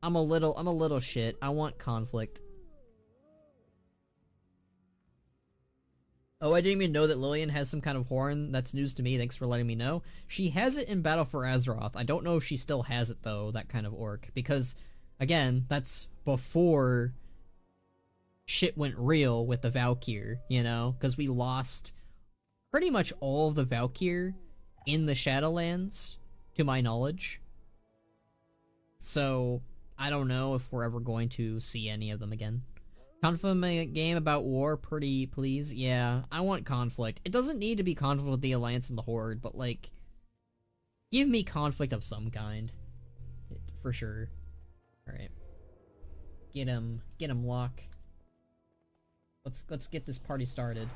I'm a little shit. I want conflict. Oh, I didn't even know that Lillian has some kind of horn. That's news to me. Thanks for letting me know. She has it in Battle for Azeroth. I don't know if she still has it, though, that kind of orc. Because, again, that's before shit went real with the Valkyr, you know? Because we lost pretty much all of the Valkyr in the Shadowlands, to my knowledge. So, I don't know if we're ever going to see any of them again. Conflict game about war, pretty please. Yeah, I want conflict. It doesn't need to be conflict with the Alliance and the Horde, but, like, give me conflict of some kind. For sure. Alright. Get him, Locke. Let's get this party started.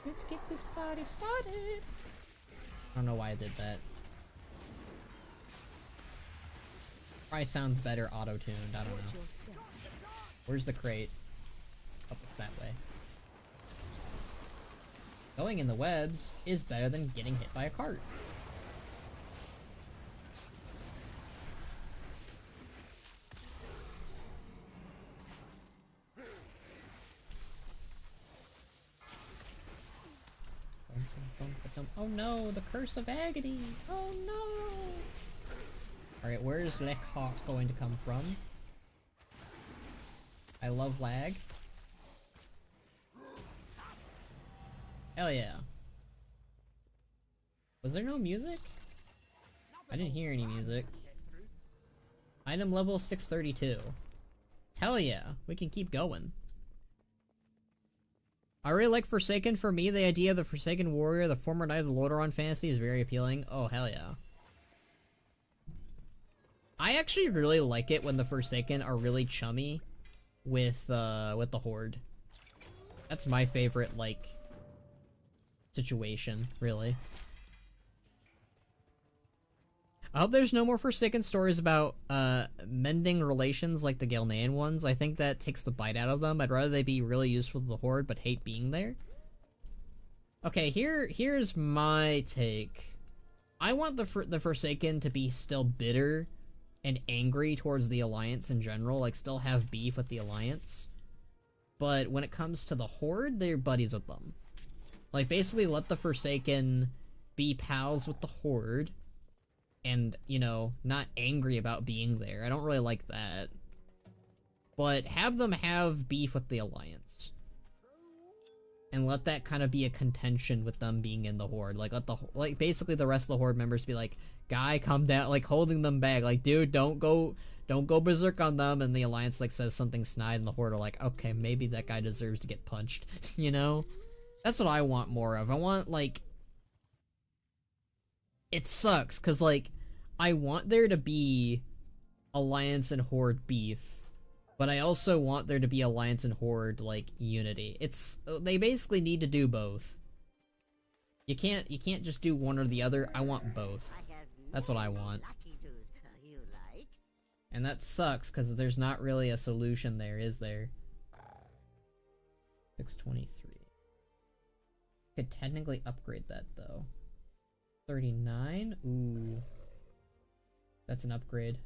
Let's get this party started. I don't know why I did that. Probably sounds better auto-tuned, I don't know. Where's the crate? Up that way. Going in the webs is better than getting hit by a cart. Oh no, the Curse of Agony! Oh no! Alright, where's Leckhart going to come from? I love lag. Hell yeah. Was there no music? I didn't hear any music. Item level 632. Hell yeah, we can keep going. I really like Forsaken. For me, the idea of the Forsaken Warrior, the former Knight of the Lordaeron fantasy, is very appealing. Oh, hell yeah. I actually really like it when the Forsaken are really chummy with the Horde. That's my favorite, like, situation, really. I hope there's no more Forsaken stories about mending relations like the Gilnean ones. I think that takes the bite out of them. I'd rather they be really useful to the Horde, but hate being there. Okay, here's my take. I want the Forsaken to be still bitter and angry towards the Alliance in general, like still have beef with the Alliance. But when it comes to the Horde, they're buddies with them. Like, basically let the Forsaken be pals with the Horde and, you know, not angry about being there. I don't really like that. But have them have beef with the Alliance. And let that kind of be a contention with them being in the Horde. Like, like basically the rest of the Horde members be like, guy, calm down, like holding them back. Like, dude, don't go berserk on them. And the Alliance like says something snide and the Horde are like, okay, maybe that guy deserves to get punched. You know? That's what I want more of. I want, like, it sucks because, like, I want there to be Alliance and Horde beef, but I also want there to be Alliance and Horde, like, unity. They basically need to do both. You can't just do one or the other. I want both. That's what I want. And that sucks, because there's not really a solution there, is there? 623. Could technically upgrade that, though. 39? Ooh. That's an upgrade.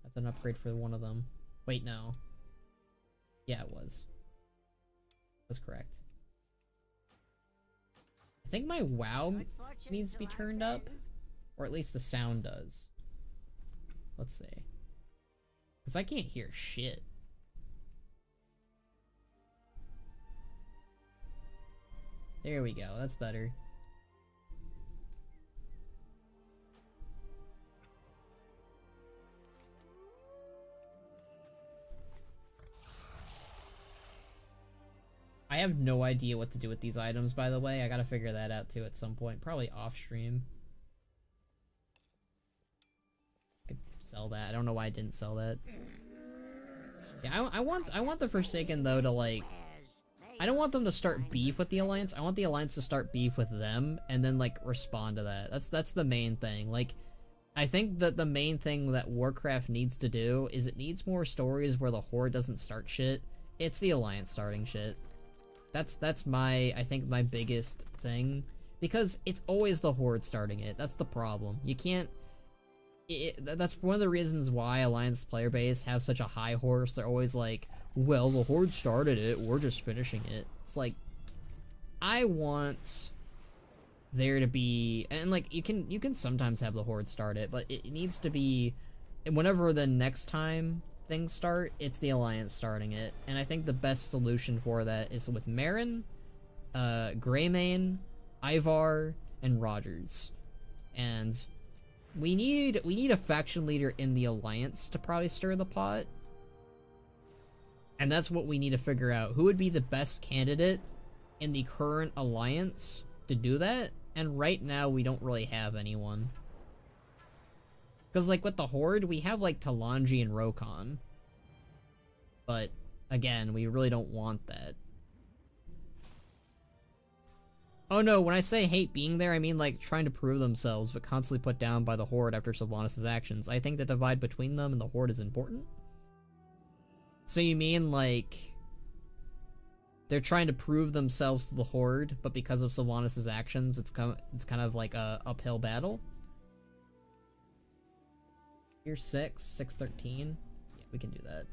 That's an upgrade for one of them. Wait, no. Yeah, it was. That's correct. I think my WoW needs to be turned up. Or at least the sound does. Let's see. Because I can't hear shit. There we go, that's better. I have no idea what to do with these items, by the way. I gotta figure that out too at some point. Probably off stream. Could sell that. I don't know why I didn't sell that. Yeah, I want the Forsaken though to like, I don't want them to start beef with the Alliance. I want the Alliance to start beef with them and then like respond to that. That's the main thing. Like, I think that the main thing that Warcraft needs to do is it needs more stories where the Horde doesn't start shit. It's the Alliance starting shit. That's my, I think, my biggest thing. Because it's always the Horde starting it. That's the problem. You can't... that's one of the reasons why Alliance player base have such a high horse. They're always like, well, the Horde started it, we're just finishing it. It's like, I want there to be... And, like, you can sometimes have the Horde start it, but it needs to be... Whenever the next time things start, it's the Alliance starting it. And I think the best solution for that is with Marin, Greymane, Ivar, and Rogers. And we need a faction leader in the Alliance to probably stir the pot. And that's what we need to figure out. Who would be the best candidate in the current Alliance to do that? And right now, we don't really have anyone. Because, like, with the Horde, we have, like, Talanji and Rokon. But, again, we really don't want that. Oh no, when I say hate being there, I mean, like, trying to prove themselves, but constantly put down by the Horde after Sylvanas' actions. I think the divide between them and the Horde is important. So you mean, like, they're trying to prove themselves to the Horde, but because of Sylvanas' actions, it's kind of like a uphill battle? Tier 6, 613. Yeah, we can do that.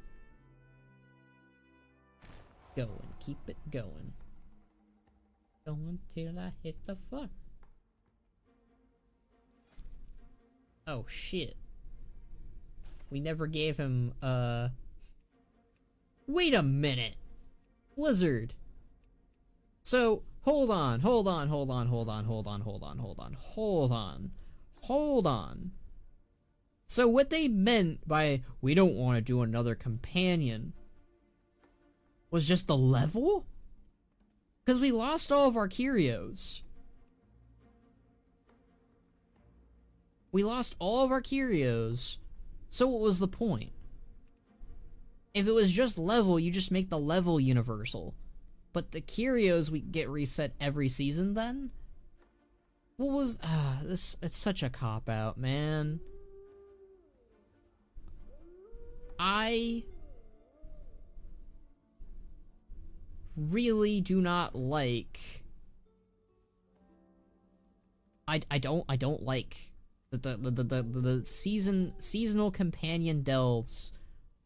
Going, keep it going. Going till I hit the floor. Oh shit. We never gave him, Wait a minute! Blizzard! So, hold on. So what they meant by, we don't want to do another companion, was just the level? Because we lost all of our Kyrios. We lost all of our Kyrios So what was the point? If it was just level, you just make the level universal. But the curios we get reset every season then? What was this? It's such a cop-out, man. I really do not like I don't like the seasonal companion delves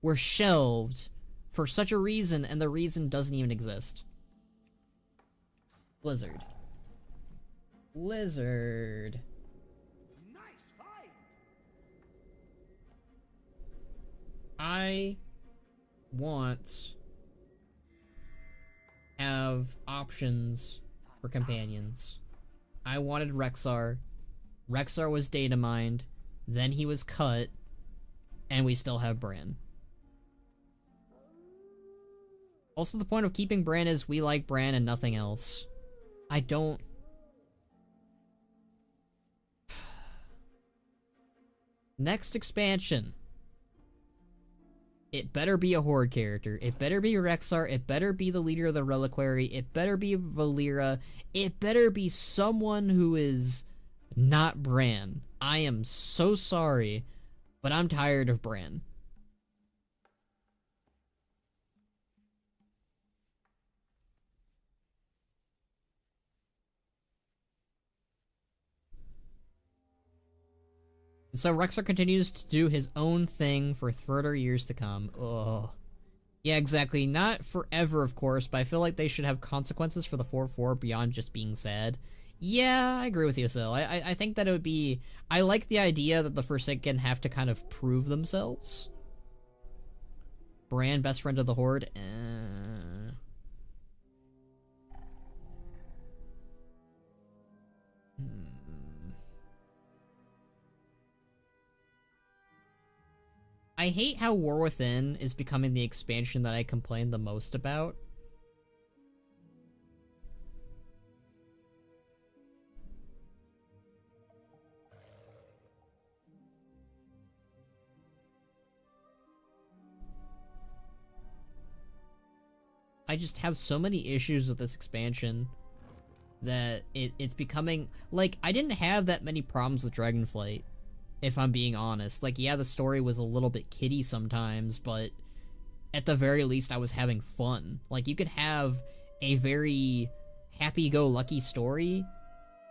were shelved for such a reason, and the reason doesn't even exist. Blizzard. Nice fight. I want have options for companions. I wanted Rexar. Rexar was data mined, then he was cut, and we still have Bran. Also, the point of keeping Bran is we like Bran and nothing else. I don't... Next expansion. It better be a Horde character. It better be Rexar. It better be the leader of the Reliquary. It better be Valyra. It better be someone who is not Bran. I am so sorry, but I'm tired of Bran. And so Rexar continues to do his own thing for further years to come. Ugh. Yeah, exactly. Not forever, of course, but I feel like they should have consequences for the 4-4 beyond just being sad. Yeah, I agree with you, Sil. I think that it would be... I like the idea that the Forsaken have to kind of prove themselves. Bran, best friend of the Horde. I hate how War Within is becoming the expansion that I complain the most about. I just have so many issues with this expansion that it's becoming... Like, I didn't have that many problems with Dragonflight, if I'm being honest. Like, yeah, the story was a little bit kiddie sometimes, but at the very least I was having fun. Like, you could have a very happy-go-lucky story,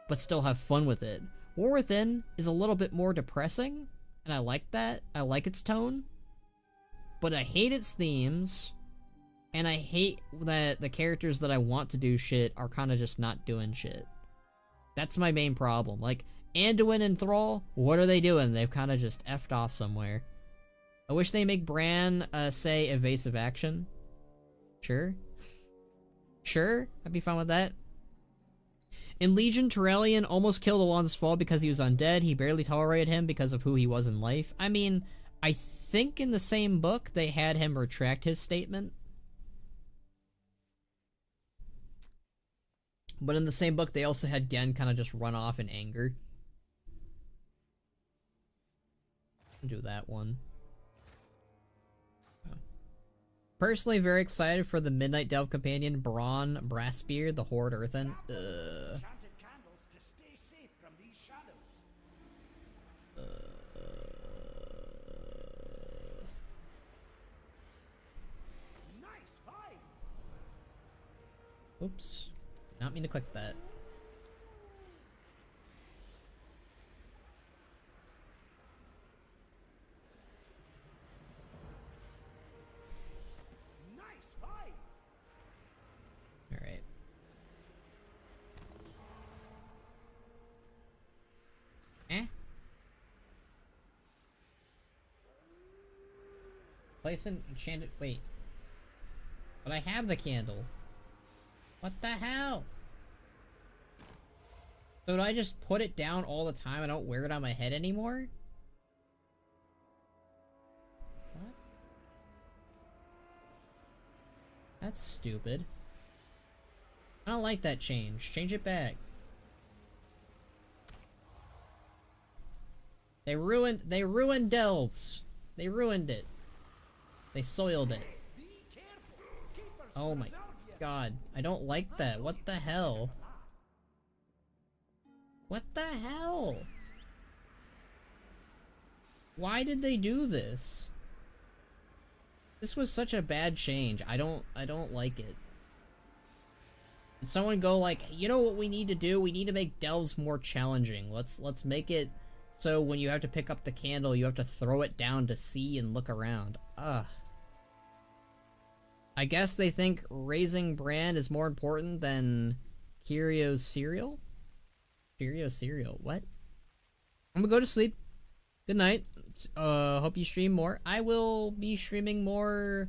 but still have fun with it. War Within is a little bit more depressing, and I like that. I like its tone, but I hate its themes, and I hate that the characters that I want to do shit are kind of just not doing shit. That's my main problem. Like, Anduin and Thrall, what are they doing? They've kind of just effed off somewhere. I wish they make Bran say evasive action. Sure. Sure, I'd be fine with that. In Legion, Turellian almost killed Alon's Fall because he was undead. He barely tolerated him because of who he was in life. I mean, I think in the same book they had him retract his statement. But in the same book, they also had Gen kind of just run off in anger. Do that one. Personally, very excited for the Midnight Delve Companion, Braun, Brassbeard, the Horde Earthen. Enchanted candles to stay safe from these shadows. Nice fight. Oops. Not mean to click that. Nice fight. All right. Place an enchanted... Wait. But I have the candle. What the hell? So do I just put it down all the time? I don't wear it on my head anymore? What? That's stupid. I don't like that change. Change it back. They ruined delves. They ruined it. They soiled it. Be careful. Keepers Oh my preserve you. god. I don't like that. What the hell? What the hell? Why did they do this? This was such a bad change. I don't like it. Did someone go like, you know what we need to do? We need to make delves more challenging. Let's make it so when you have to pick up the candle, you have to throw it down to see and look around. Ugh. I guess they think raising brand is more important than Kirio's cereal? Kirio's cereal, what? I'm gonna go to sleep. Good night. Hope you stream more. I will be streaming more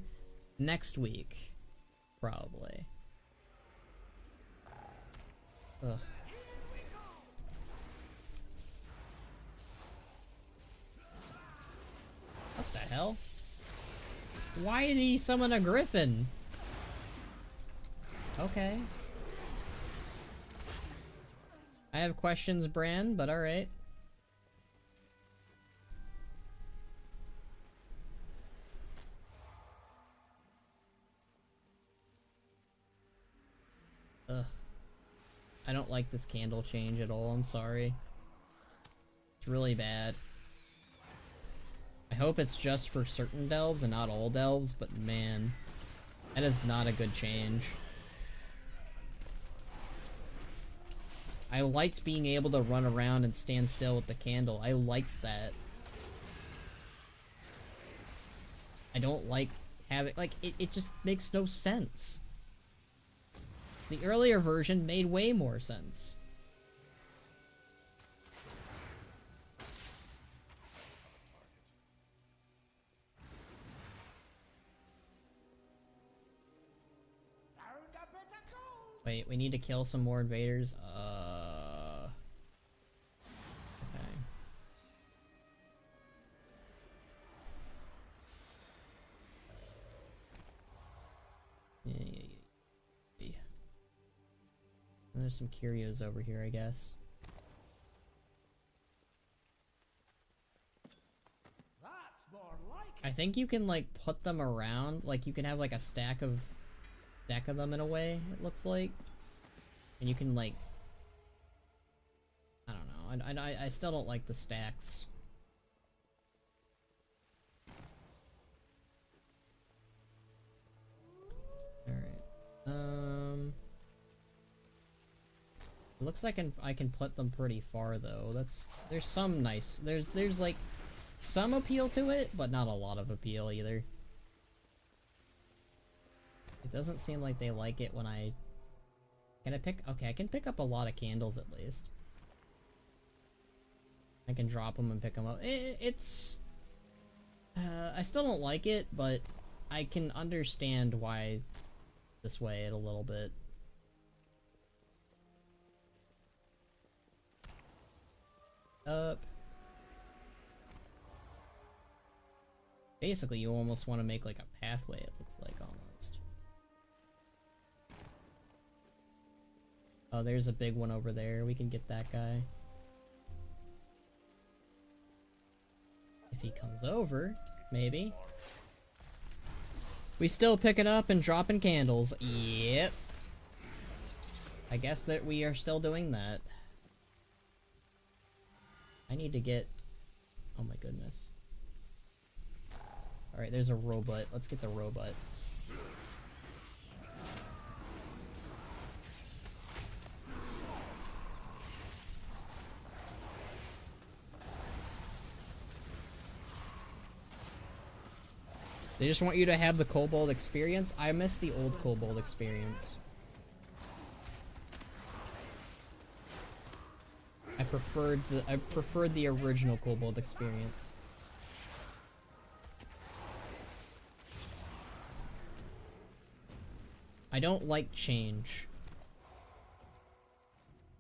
next week. Probably. Ugh. What the hell? Why did he summon a griffin? Okay. I have questions, Bran, but alright. Ugh. I don't like this candle change at all, I'm sorry. It's really bad. I hope it's just for certain delves and not all delves, but man, that is not a good change. I liked being able to run around and stand still with the candle. I liked that. I don't like having, like, it just makes no sense. The earlier version made way more sense. Found a bit of gold. Wait, we need to kill some more invaders. Okay. Yeah. And there's some curios over here, I guess. That's more like it. I think you can like put them around, like you can have like a stack of them in a way, it looks like. And you can like, I don't know, I still don't like the stacks. Alright, it looks like I can put them pretty far though. There's some nice, there's like some appeal to it, but not a lot of appeal either. It doesn't seem like they like it when can I pick, okay, I can pick up a lot of candles at least. I can drop them and pick them up. I still don't like it, but I can understand why this way it a little bit. Up. Basically, you almost want to make like a pathway, it looks like, almost. Oh, there's a big one over there. We can get that guy. If he comes over, maybe. We still picking up and dropping candles. Yep. I guess that we are still doing that. I need to get... Oh my goodness. Alright, there's a robot. Let's get the robot. They just want you to have the kobold experience. I miss the old kobold experience. I preferred the original kobold experience. I don't like change.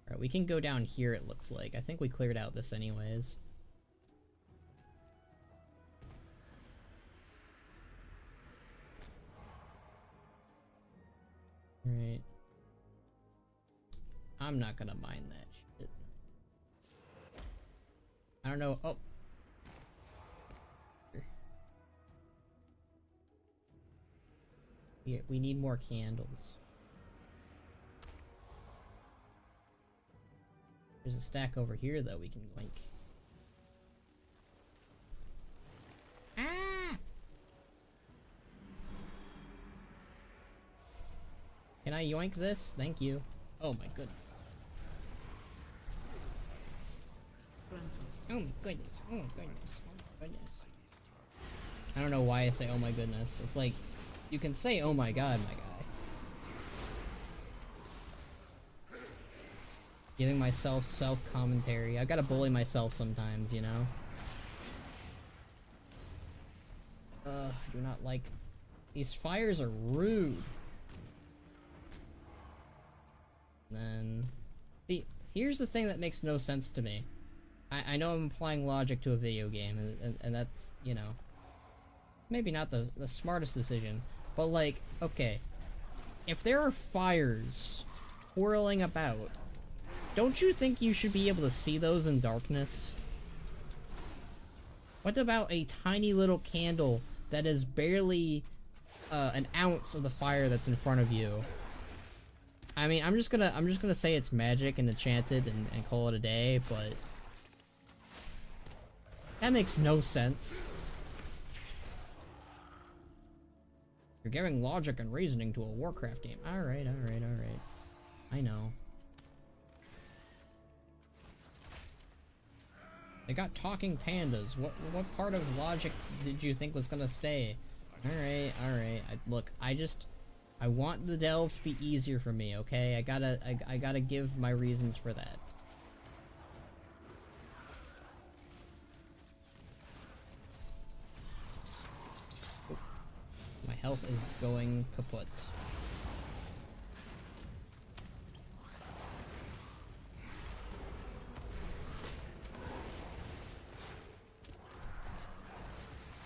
Alright, we can go down here, it looks like. I think we cleared out this anyways. Alright. I'm not gonna mind that shit. I don't know. Oh. We need more candles. There's a stack over here that we can yoink. Ah! Can I yoink this? Thank you. Oh my goodness. Oh my goodness. Oh my goodness. Oh my goodness. I don't know why I say oh my goodness. It's like, you can say oh my god, my guy. Giving myself self-commentary. I gotta bully myself sometimes, you know? I do not like... These fires are rude. Then... See, here's the thing that makes no sense to me. I know I'm applying logic to a video game, and that's, you know... Maybe not the smartest decision, but like, okay. If there are fires twirling about, don't you think you should be able to see those in darkness? What about a tiny little candle that is barely an ounce of the fire that's in front of you? I mean, I'm just gonna say it's magic and enchanted and call it a day, but that makes no sense. You're giving logic and reasoning to a Warcraft game. Alright, alright, alright. I know. They got talking pandas. What part of logic did you think was gonna stay? Alright, alright. Look, I want the delve to be easier for me, okay? I gotta give my reasons for that. My health is going kaput.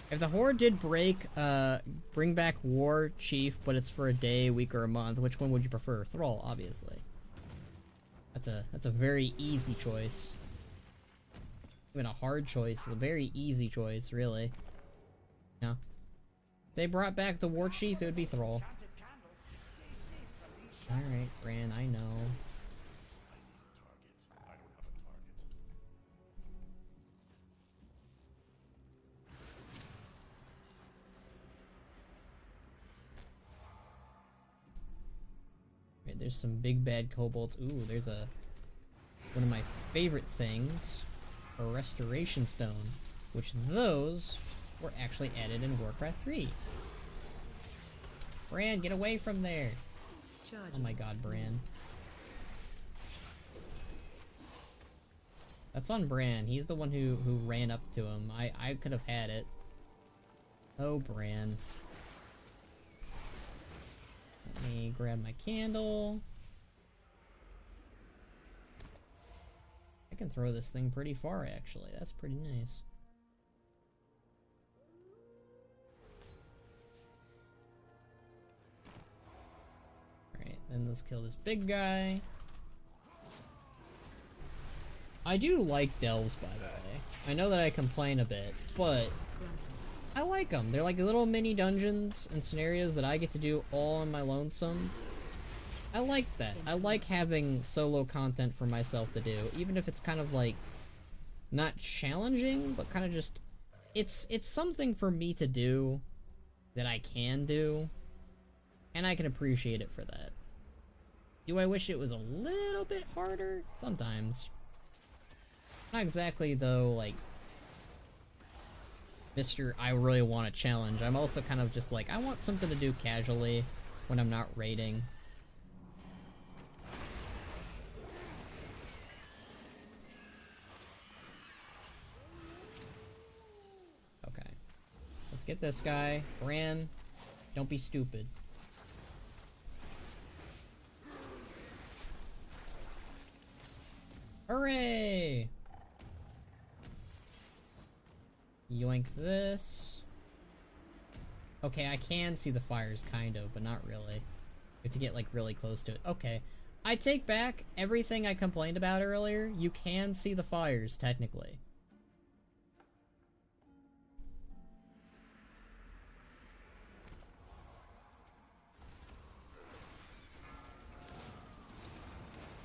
If the horde did break, bring back War Chief, but it's for a day, week, or a month, which one would you prefer? Thrall, obviously. That's a very easy choice. Even a hard choice, a very easy choice, really. Yeah. They brought back the War Chief, it would be Thrall. Alright, Bran, I know. Right, there's some big bad kobolds. Ooh, there's one of my favorite things, a restoration stone, which those were actually added in Warcraft 3. Bran, get away from there! Oh my god, Bran. That's on Bran. He's the one who ran up to him. I could have had it. Oh, Bran. Let me grab my candle. I can throw this thing pretty far, actually. That's pretty nice. Alright, then let's kill this big guy. I do like delves, by the way. I know that I complain a bit, but I like them. They're like little mini dungeons and scenarios that I get to do all on my lonesome. I like that. I like having solo content for myself to do, even if it's kind of like not challenging, but kind of just it's something for me to do that I can do, and I can appreciate it for that. Do I wish it was a little bit harder? Sometimes. Not exactly though, like Mr. I really want a challenge. I'm also kind of just like, I want something to do casually when I'm not raiding. Okay. Let's get this guy. Bran, don't be stupid. Hooray! Yoink this. Okay, I can see the fires, kind of, but not really. We have to get, like, really close to it. Okay. I take back everything I complained about earlier. You can see the fires, technically.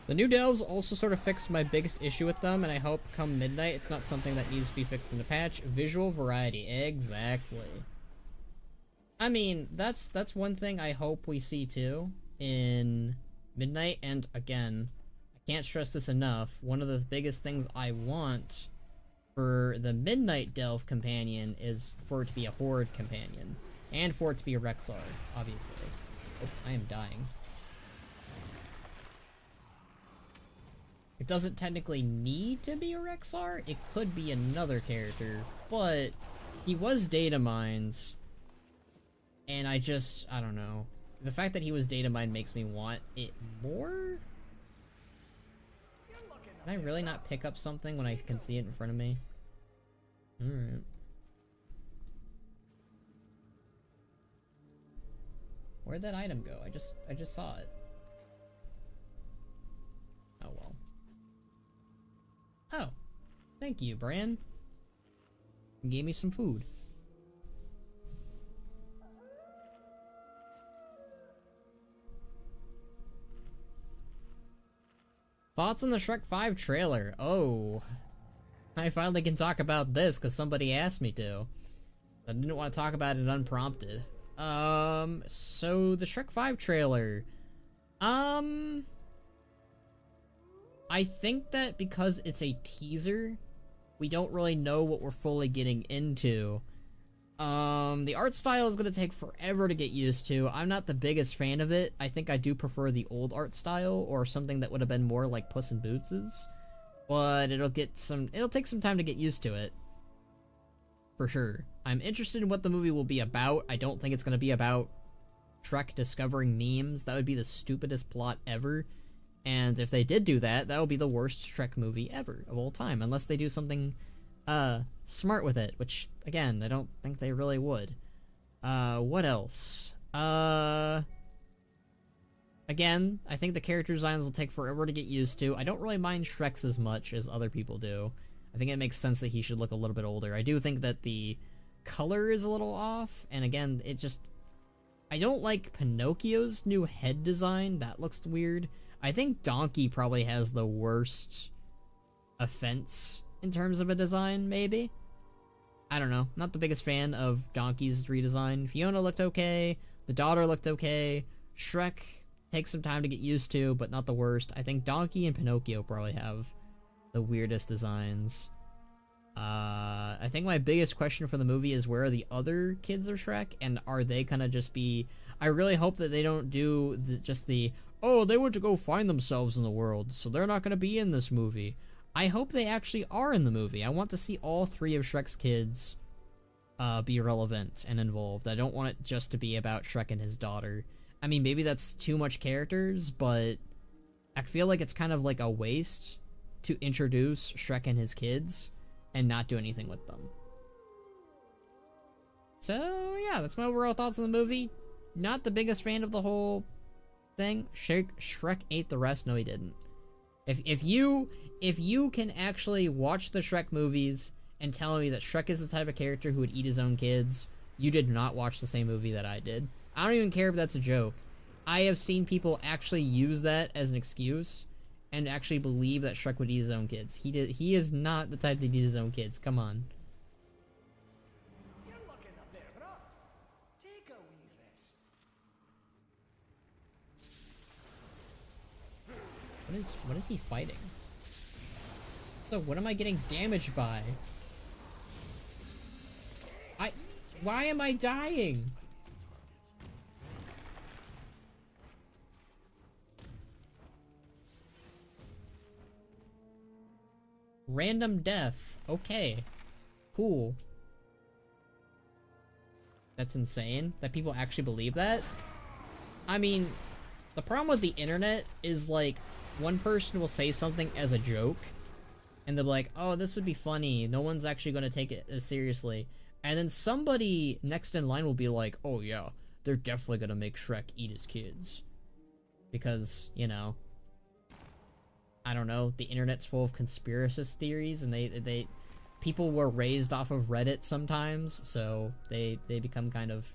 The new delves also sort of fixed my biggest issue with them, and I hope come midnight it's not something that needs to be fixed in the patch. Visual variety. Exactly. I mean, that's one thing I hope we see too in midnight, and again, I can't stress this enough, one of the biggest things I want for the midnight delve companion is for it to be a horde companion, and for it to be a Rexar, obviously. Oh, I am dying. It doesn't technically need to be a Rexar, it could be another character, but he was data mines, and I don't know. The fact that he was data mined makes me want it more? Can I really not pick up something when I can see it in front of me? Alright. Where'd that item go? I just saw it. Oh well. Oh. Thank you, Bran. You gave me some food. Thoughts on the Shrek 5 trailer? Oh. I finally can talk about this because somebody asked me to. I didn't want to talk about it unprompted. So the Shrek 5 trailer. I think that because it's a teaser, we don't really know what we're fully getting into. The art style is going to take forever to get used to. I'm not the biggest fan of it. I think I do prefer the old art style, or something that would have been more like Puss in Boots'. But it'll take some time to get used to it. For sure. I'm interested in what the movie will be about. I don't think it's going to be about Shrek discovering memes. That would be the stupidest plot ever. And if they did do that, that would be the worst Shrek movie ever of all time. Unless they do something smart with it, which, again, I don't think they really would. What else? Again, I think the character designs will take forever to get used to. I don't really mind Shrek's as much as other people do. I think it makes sense that he should look a little bit older. I do think that the color is a little off, and again, I don't like Pinocchio's new head design. That looks weird. I think Donkey probably has the worst offense in terms of a design, maybe? I don't know. Not the biggest fan of Donkey's redesign. Fiona looked okay. The daughter looked okay. Shrek takes some time to get used to, but not the worst. I think Donkey and Pinocchio probably have the weirdest designs. I think my biggest question for the movie is where are the other kids of Shrek, and are they gonna just be... I really hope that they don't do oh, they went to go find themselves in the world, so they're not gonna be in this movie. I hope they actually are in the movie. I want to see all three of Shrek's kids be relevant and involved. I don't want it just to be about Shrek and his daughter. I mean, maybe that's too much characters, but I feel like it's kind of like a waste to introduce Shrek and his kids and not do anything with them. So, yeah, that's my overall thoughts on the movie. Not the biggest fan of the whole thing. Shrek ate the rest. No, he didn't. If you can actually watch the Shrek movies and tell me that Shrek is the type of character who would eat his own kids, you did not watch the same movie that I did. I don't even care if that's a joke. I have seen people actually use that as an excuse and actually believe that Shrek would eat his own kids. He is not the type to eat his own kids. Come on. You're looking a bit rough. Take a wee rest. What is he fighting? So what am I getting damaged by? Why am I dying? Random death. Okay. Cool. That's insane that people actually believe that. I mean, the problem with the internet is, like, one person will say something as a joke, and they'll be like, oh, this would be funny, no one's actually going to take it as seriously. And then somebody next in line will be like, oh yeah, they're definitely going to make Shrek eat his kids. Because, you know, I don't know, the internet's full of conspiracist theories, and people were raised off of Reddit sometimes, so they become kind of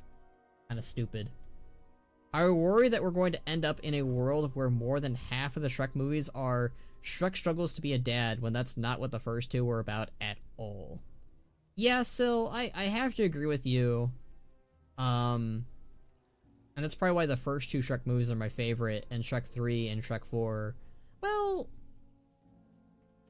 stupid. I worry that we're going to end up in a world where more than half of the Shrek movies are Shrek struggles to be a dad, when that's not what the first two were about at all. Yeah, Syl, I have to agree with you. And that's probably why the first two Shrek movies are my favorite, and Shrek 3 and Shrek 4. Well,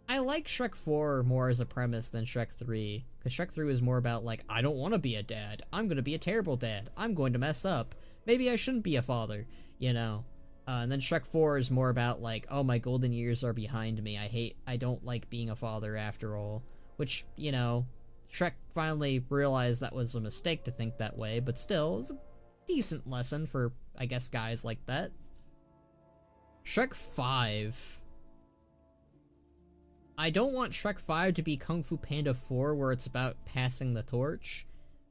I like Shrek 4 more as a premise than Shrek 3, because Shrek 3 was more about, like, I don't want to be a dad. I'm going to be a terrible dad. I'm going to mess up. Maybe I shouldn't be a father, you know? And then Shrek 4 is more about, like, oh, my golden years are behind me. I don't like being a father after all. Which, you know, Shrek finally realized that was a mistake to think that way, but still, it was a decent lesson for, I guess, guys like that. Shrek 5. I don't want Shrek 5 to be Kung Fu Panda 4, where it's about passing the torch.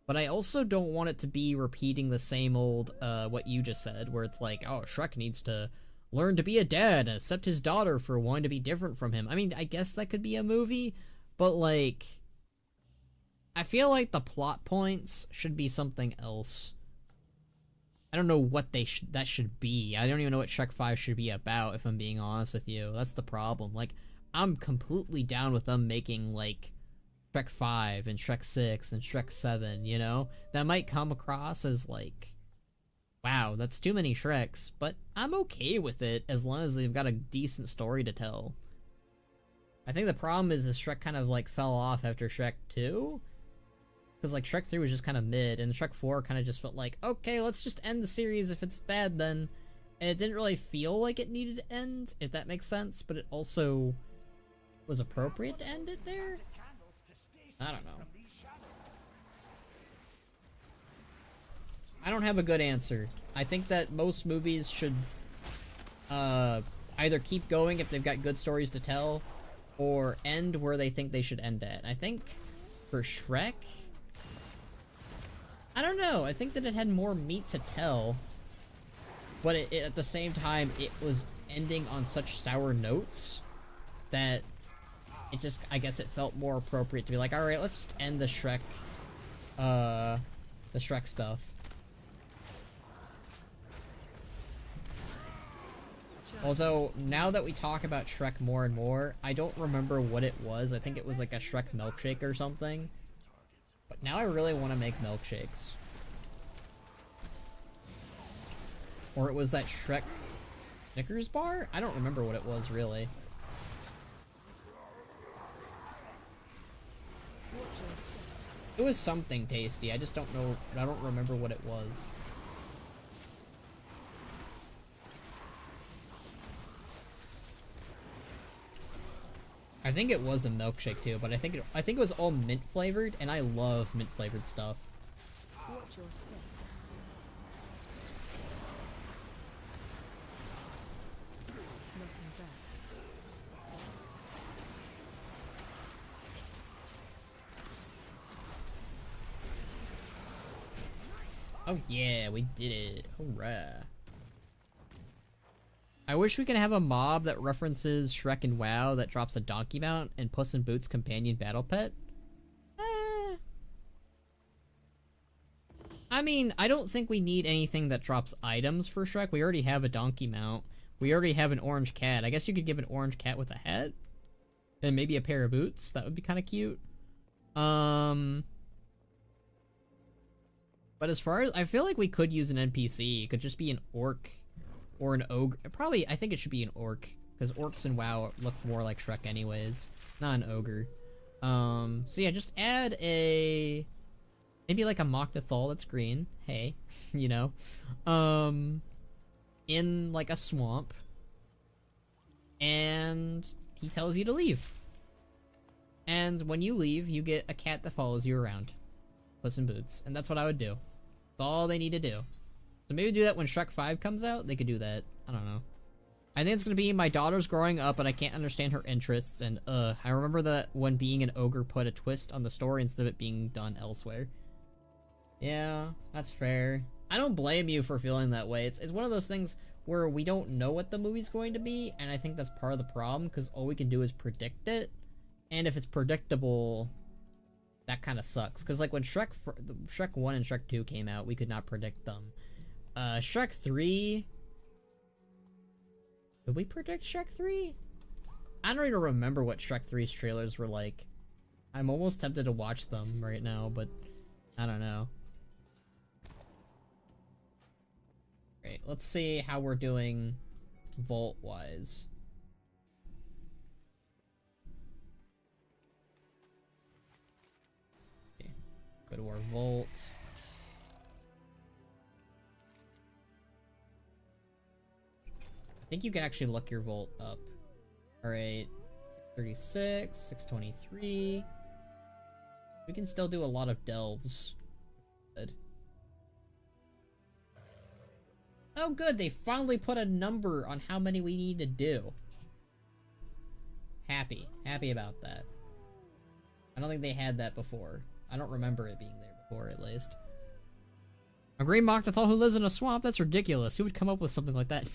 But I also don't want it to be repeating the same old, what you just said, where it's like, oh, Shrek needs to learn to be a dad and accept his daughter for wanting to be different from him. I mean, I guess that could be a movie, but, like, I feel like the plot points should be something else. I don't know what that should be. I don't even know what Shrek 5 should be about, if I'm being honest with you. That's the problem. Like, I'm completely down with them making, like, Shrek 5 and Shrek 6 and Shrek 7, you know? That might come across as, like, wow, that's too many Shreks, but I'm okay with it as long as they've got a decent story to tell. I think the problem is Shrek kind of, like, fell off after Shrek 2. Because, like, Shrek 3 was just kind of mid, and Shrek 4 kind of just felt like, okay, let's just end the series if it's bad then. And it didn't really feel like it needed to end, if that makes sense, but it also was appropriate to end it there? I don't know. I don't have a good answer. I think that most movies should either keep going if they've got good stories to tell, or end where they think they should end at. I think for Shrek, I don't know. I think that it had more meat to tell, but at the same time, it was ending on such sour notes that it just, I guess it felt more appropriate to be like, alright, let's just end the Shrek stuff. Although, now that we talk about Shrek more and more, I don't remember what it was. I think it was like a Shrek milkshake or something. But now I really want to make milkshakes. Or it was that Shrek Snickers bar? I don't remember what it was, really. It was something tasty, I just don't know, I don't remember what it was. I think it was a milkshake too, but I think it was all mint flavored, and I love mint flavored stuff. Watch your step. Looking back. Oh yeah, we did it. Hurrah. I wish we could have a mob that references Shrek and WoW that drops a donkey mount and Puss in Boots' companion battle pet. I mean, I don't think we need anything that drops items for Shrek. We already have a donkey mount. We already have an orange cat. I guess you could give an orange cat with a hat. And maybe a pair of boots. That would be kind of cute. But as far as, I feel like we could use an NPC. It could just be an orc or an ogre. Probably, I think it should be an orc, because orcs in WoW look more like Shrek anyways, not an ogre. So yeah, just add a, maybe like a Mok'Nathal that's green. Hey, you know, in like a swamp, and he tells you to leave. And when you leave, you get a cat that follows you around. Puss in Boots. And that's what I would do. That's all they need to do. So maybe do that when Shrek 5 comes out. They could do that. I don't know. I think it's gonna be my daughter's growing up, but I can't understand her interests. And I remember that when being an ogre put a twist on the story instead of it being done elsewhere. Yeah, that's fair. I don't blame you for feeling that way. It's one of those things where we don't know what the movie's going to be, and I think that's part of the problem, because all we can do is predict it. And if it's predictable, that kind of sucks. Because like when Shrek 1 and Shrek 2 came out, we could not predict them. Shrek 3. Did we predict Shrek 3? I don't even remember what Shrek 3's trailers were like. I'm almost tempted to watch them right now, but I don't know. Great, let's see how we're doing vault-wise. Okay, go to our vault. I think you can actually look your vault up. Alright, 636, 623. We can still do a lot of delves. Good. Oh good, they finally put a number on how many we need to do. Happy about that. I don't think they had that before. I don't remember it being there before, at least. A green Moctathal who lives in a swamp? That's ridiculous. Who would come up with something like that?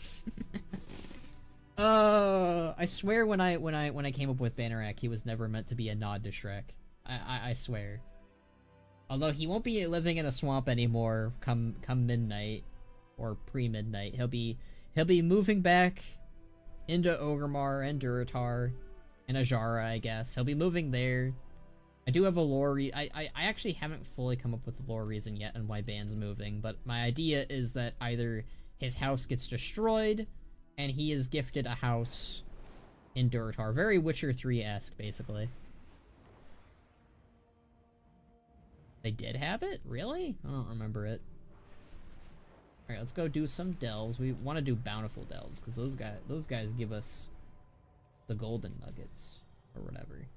I swear when I came up with Bannerac, he was never meant to be a nod to Shrek. I swear. Although he won't be living in a swamp anymore come midnight or pre-midnight. He'll be moving back into Orgrimmar and Durotar and Ajara, I guess. He'll be moving there. I do have a lore I actually haven't fully come up with the lore reason yet on why Ban's moving, but my idea is that either his house gets destroyed and he is gifted a house in Durotar. Very Witcher 3-esque, basically. They did have it? Really? I don't remember it. Alright, let's go do some delves. We want to do bountiful delves, because those guys give us the golden nuggets, or whatever.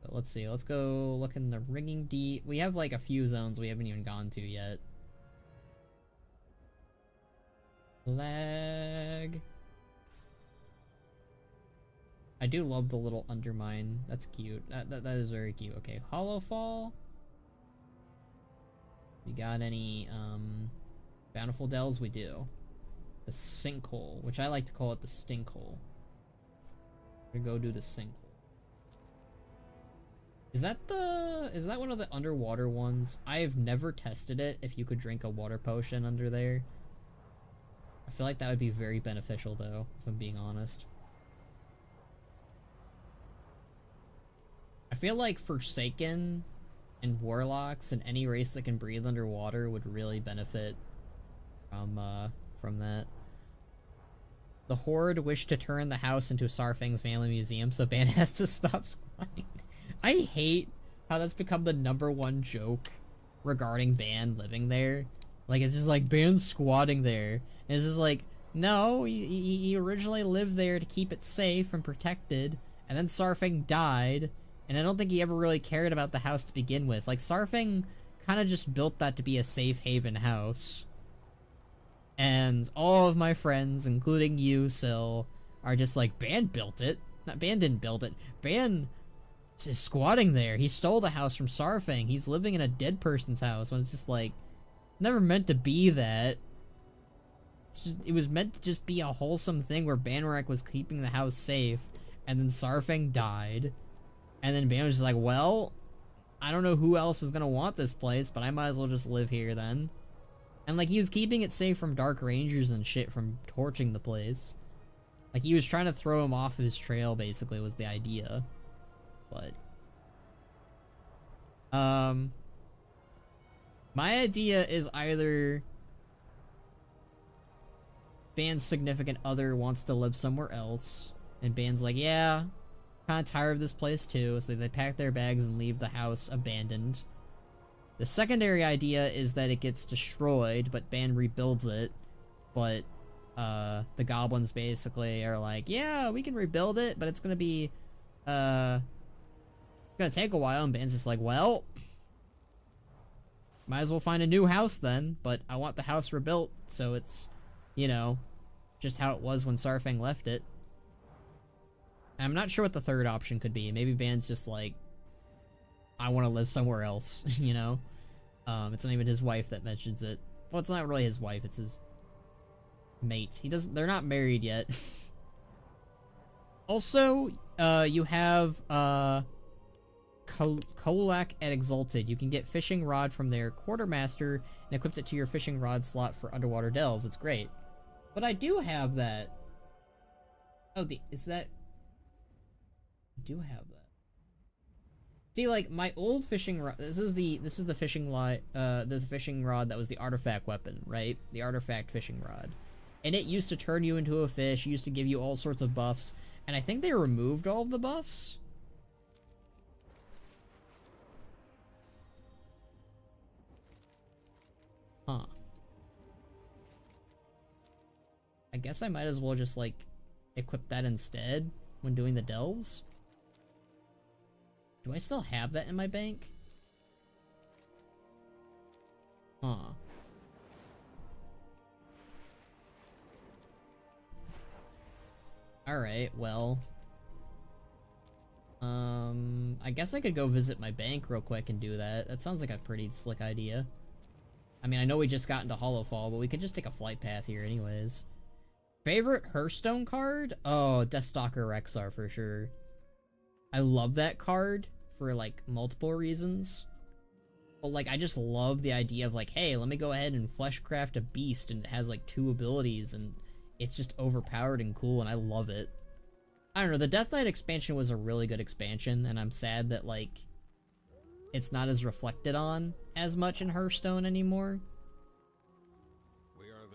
But let's see, let's go look in the Ringing Deep. We have like a few zones we haven't even gone to yet. Lag. I do love the little undermine. That's cute. That is very cute. Okay, Hollow Fall. We got any bountiful delves? We do. The Sinkhole, which I like to call it the Stinkhole. We're gonna go do the Sinkhole. Is that one of the underwater ones? I've never tested it if you could drink a water potion under there. I feel like that would be very beneficial though, if I'm being honest. I feel like Forsaken and Warlocks and any race that can breathe underwater would really benefit from that. The Horde wish to turn the house into Sarfang's family museum, so Ban has to stop squatting. I hate how that's become the #1 joke regarding Ban living there. Like, it's just like, Ban's squatting there. And it's just like, no, he originally lived there to keep it safe and protected, and then Sarfang died, and I don't think he ever really cared about the house to begin with. Like, Sarfang kind of just built that to be a safe haven house. And all of my friends, including you, Sil, are just like, Ban built it. Ban didn't build it. Ban is squatting there. He stole the house from Sarfang. He's living in a dead person's house, when it's just like, never meant to be that. It was meant to just be a wholesome thing where Bannerac was keeping the house safe, and then Sarfang died, and then Ban was just like, well, I don't know who else is gonna want this place, but I might as well just live here then. And like, he was keeping it safe from Dark Rangers and shit from torching the place. Like, he was trying to throw him off his trail, basically, was the idea. But my idea is either Ban's significant other wants to live somewhere else, and Ban's like, yeah, kind of tired of this place too, so they pack their bags and leave the house abandoned. The secondary idea is that it gets destroyed, but Ban rebuilds it, but the goblins basically are like, yeah, we can rebuild it, but it's gonna be gonna take a while, and Ban's just like, well, might as well find a new house then, but I want the house rebuilt, so it's, you know, just how it was when Sarfang left it. I'm not sure what the third option could be. Maybe Ban's just like, I want to live somewhere else, you know? It's not even his wife that mentions it. Well, it's not really his wife, it's his mate. They're not married yet. Also, you have, Kolak at Exalted. You can get fishing rod from their quartermaster and equip it to your fishing rod slot for underwater delves. It's great. But I do have that. Oh, is that? I do have that. See, like my old fishing rod. This is the fishing rod. The fishing rod that was the artifact weapon, right? The artifact fishing rod, and it used to turn you into a fish. Used to give you all sorts of buffs, and I think they removed all of the buffs. Huh. I guess I might as well just like equip that instead when doing the delves. Do I still have that in my bank? Huh. Alright, well. I guess I could go visit my bank real quick and do that. That sounds like a pretty slick idea. I mean, I know we just got into Hollowfall, but we could just take a flight path here anyways. Favorite Hearthstone card? Oh, Deathstalker Rexar for sure. I love that card for like multiple reasons. But like, I just love the idea of like, hey, let me go ahead and fleshcraft a beast and it has like 2 abilities and it's just overpowered and cool and I love it. I don't know, the Death Knight expansion was a really good expansion and I'm sad that like it's not as reflected on as much in Hearthstone anymore.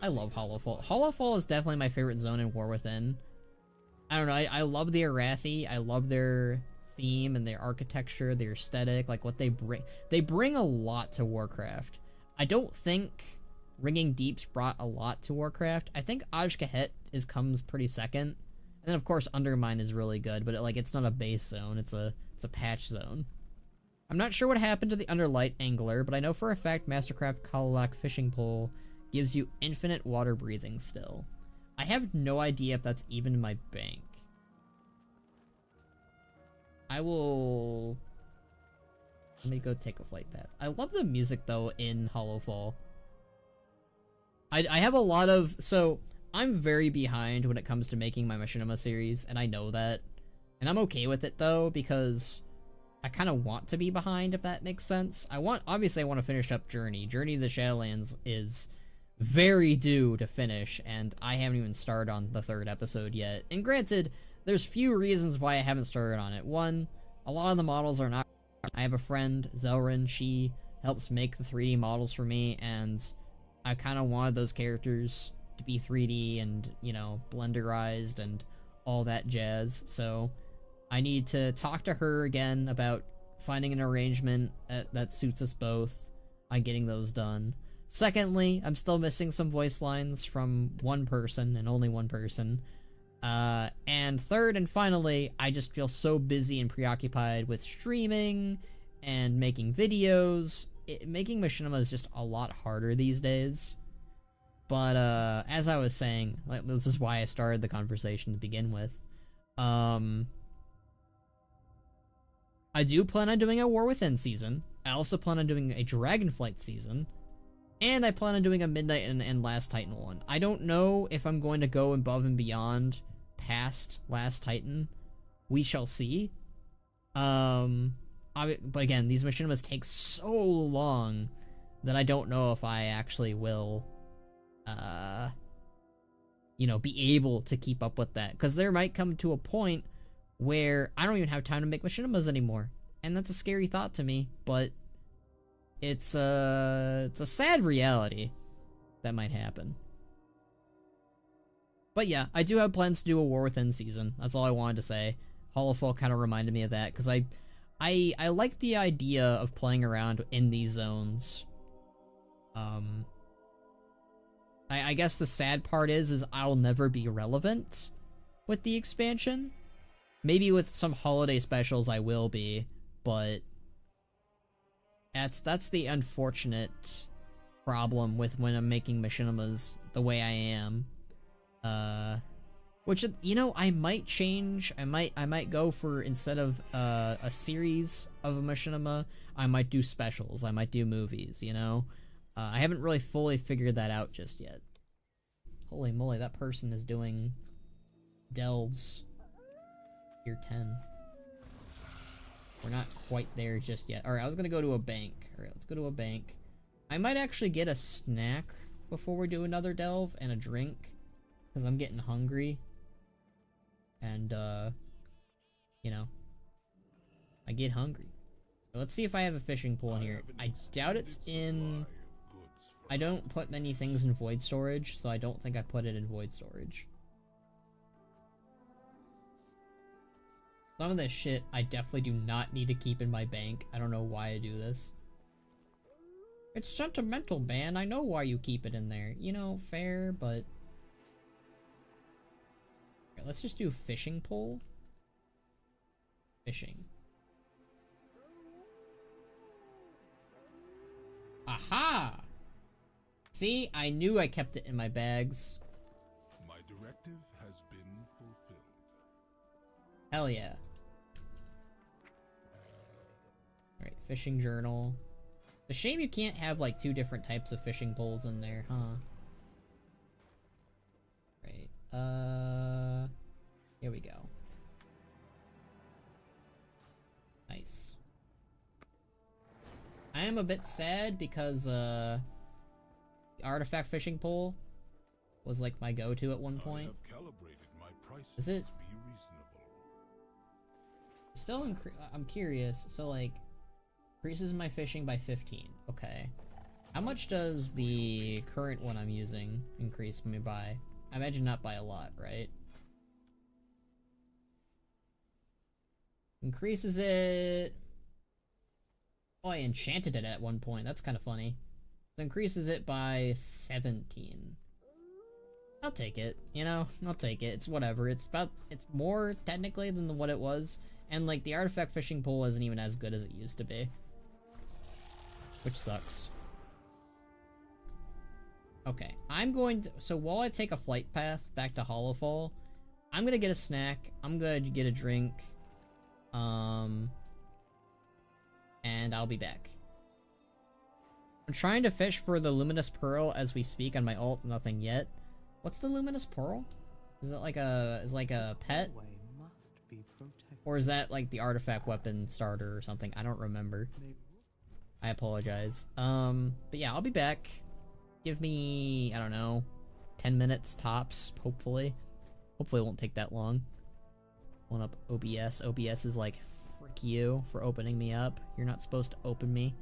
I love Hollowfall. Hollowfall is definitely my favorite zone in War Within. I don't know, I love the Arathi. I love their theme and their architecture, their aesthetic, like what they bring. They bring a lot to Warcraft. I don't think Ringing Deeps brought a lot to Warcraft. I think Aj-Kahet comes pretty second. And then of course Undermine is really good, but it's not a base zone, it's a patch zone. I'm not sure what happened to the Underlight Angler, but I know for a fact Mastercraft Kalak Fishing Pole gives you infinite water breathing still. I have no idea if that's even in my bank. Let me go take a flight path. I love the music though in Hollowfall. I have a lot of... So, I'm very behind when it comes to making my Machinima series, and I know that. And I'm okay with it though, because I kind of want to be behind, if that makes sense. Obviously I want to finish up Journey. Journey to the Shadowlands is very due to finish, and I haven't even started on the 3rd episode yet. And granted, there's few reasons why I haven't started on it. One, a lot of the models are not... I have a friend, Zelrin, she helps make the 3D models for me, and I kind of wanted those characters to be 3D and, you know, blenderized and all that jazz, so I need to talk to her again about finding an arrangement that suits us both on getting those done. Secondly, I'm still missing some voice lines from one person, and only one person. And third and finally, I just feel so busy and preoccupied with streaming and making videos. Making Machinima is just a lot harder these days. But, as I was saying, like, this is why I started the conversation to begin with. I do plan on doing a War Within season. I also plan on doing a Dragonflight season. And I plan on doing a Midnight and Last Titan one. I don't know if I'm going to go above and beyond past Last Titan. We shall see. But again, these Machinimas take so long that I don't know if I actually will, you know, be able to keep up with that. Because there might come to a point where I don't even have time to make Machinimas anymore. And that's a scary thought to me, but it's a sad reality that might happen. But yeah, I do have plans to do a War Within season. That's all I wanted to say. Hollowfall kind of reminded me of that, because I like the idea of playing around in these zones. I guess the sad part is I'll never be relevant with the expansion. Maybe with some holiday specials I will be, but that's the unfortunate problem with when I'm making Machinimas the way I am. Which, you know, I might change. I might go for, instead of a series of a Machinima, I might do specials. I might do movies, you know? I haven't really fully figured that out just yet. Holy moly, that person is doing delves. Tier 10. We're not quite there just yet. Alright, I was gonna go to a bank. Alright, let's go to a bank. I might actually get a snack before we do another delve and a drink. Because I'm getting hungry. And, you know, I get hungry. So let's see if I have a fishing pool in here. I doubt it's in... I don't put many things in void storage, so I don't think I put it in void storage. Some of this shit I definitely do not need to keep in my bank. I don't know why I do this. It's sentimental, man. I know why you keep it in there. You know, fair, but... Okay, let's just do fishing pole. Fishing. Aha! See, I knew I kept it in my bags. My directive has been fulfilled. Hell yeah. Alright, fishing journal. It's a shame you can't have like 2 different types of fishing poles in there, huh? Right, here we go. Nice. I am a bit sad because, the artifact fishing pole was like my go-to at one point. I have calibrated my prices Is it? to be reasonable. Still, I'm curious. So, like, increases my fishing by 15. Okay. How much does the current one I'm using increase me by? I imagine not by a lot, right? Increases it... Oh, I enchanted it at one point. That's kind of funny. Increases it by 17. I'll take it, you know? I'll take it. It's whatever. It's more, technically, than what it was. And, like, the artifact fishing pole isn't even as good as it used to be. Which sucks. Okay, I'm going to... So, while I take a flight path back to Hollowfall, I'm gonna get a snack. I'm gonna get a drink. And I'll be back. I'm trying to fish for the Luminous Pearl as we speak on my ult, nothing yet. What's the Luminous Pearl? Is it like a pet? Or is that like the artifact weapon starter or something? I don't remember. I apologize. But yeah, I'll be back. Give me, I don't know, 10 minutes tops, hopefully. Hopefully it won't take that long. One up OBS. OBS is like, frick you for opening me up. You're not supposed to open me.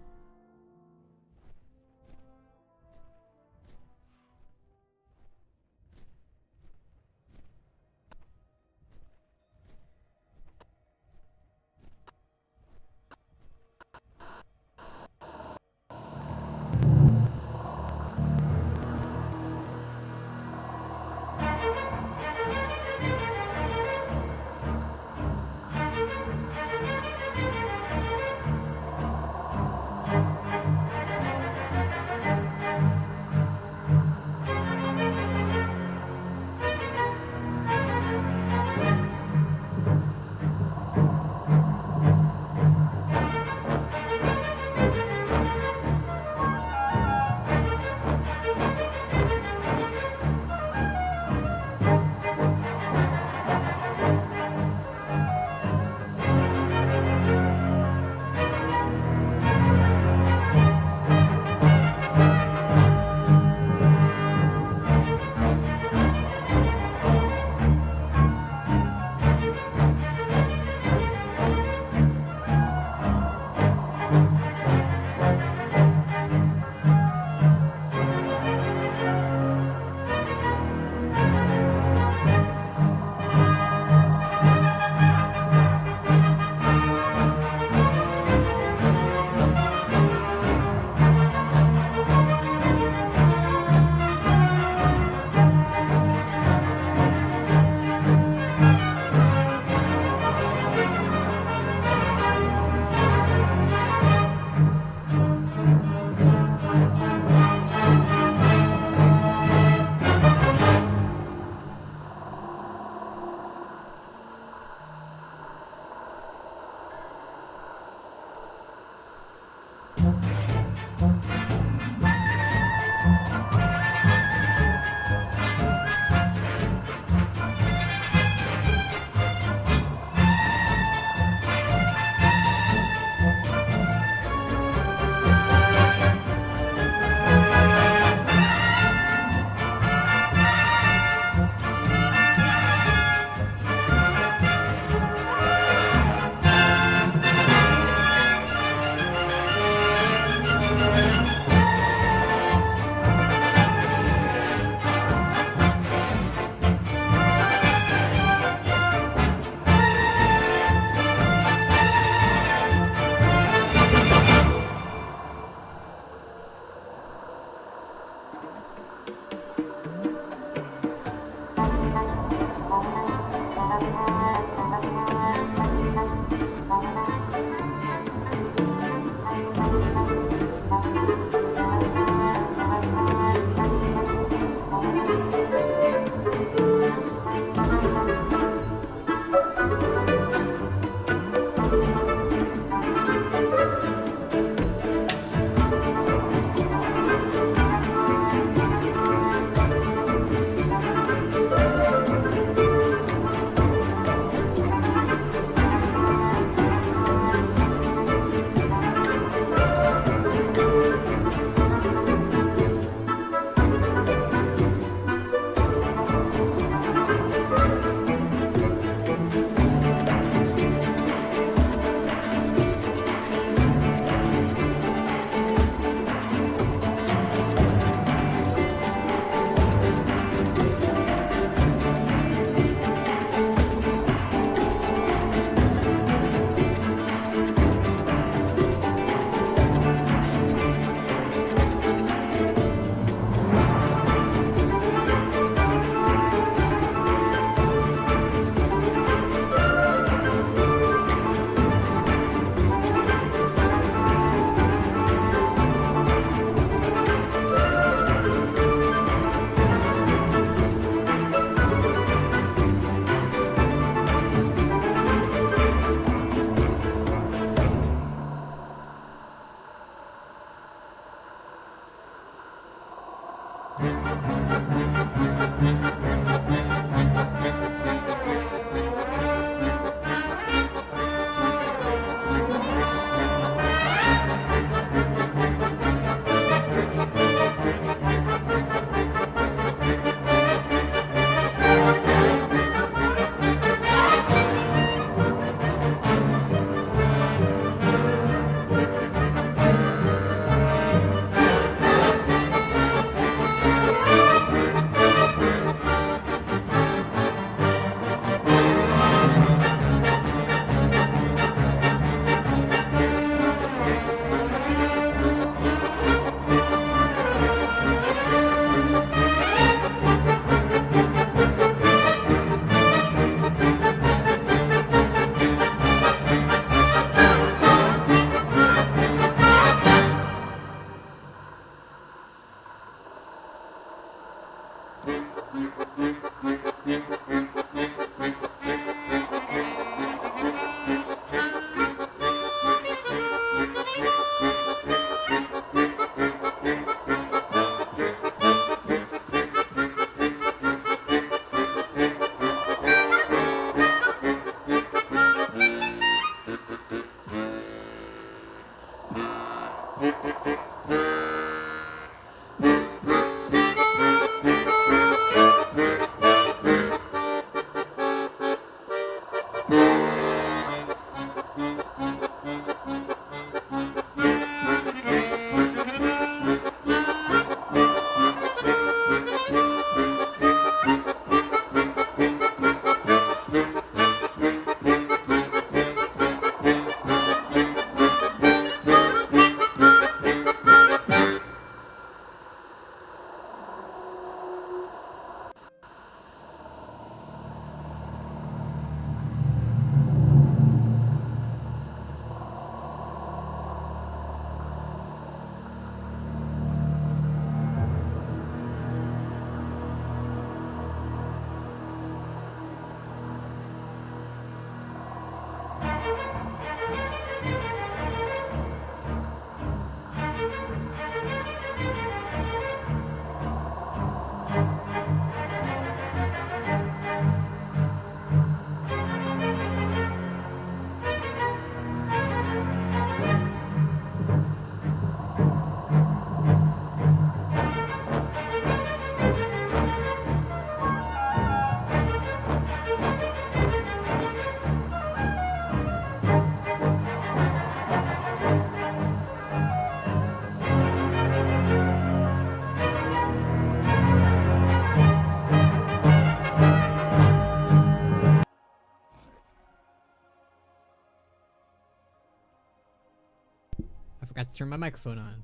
I forgot to turn my microphone on.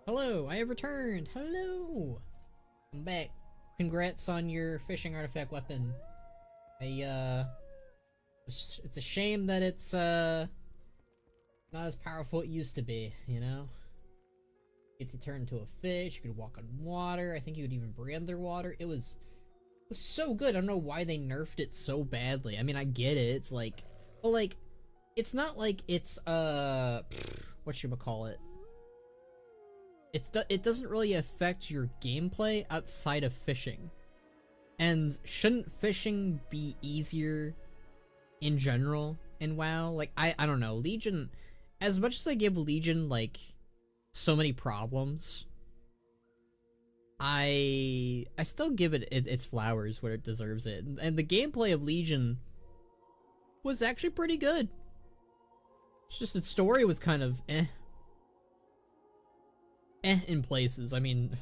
Hello, I have returned. Hello, I'm back. Congrats on your fishing artifact weapon. It's a shame that it's not as powerful as it used to be. You know, you get to turn into a fish. You could walk on water. I think you could even breathe underwater. It was so good. I don't know why they nerfed it so badly. I mean, I get it. It's like, well, like, it's not like it's whatchamacallit. It doesn't really affect your gameplay outside of fishing. And shouldn't fishing be easier in general in WoW? Like, I don't know. Legion, as much as I give Legion, like, so many problems, I still give it its flowers where it deserves it. And the gameplay of Legion was actually pretty good. It's just its story was kind of in places. I mean,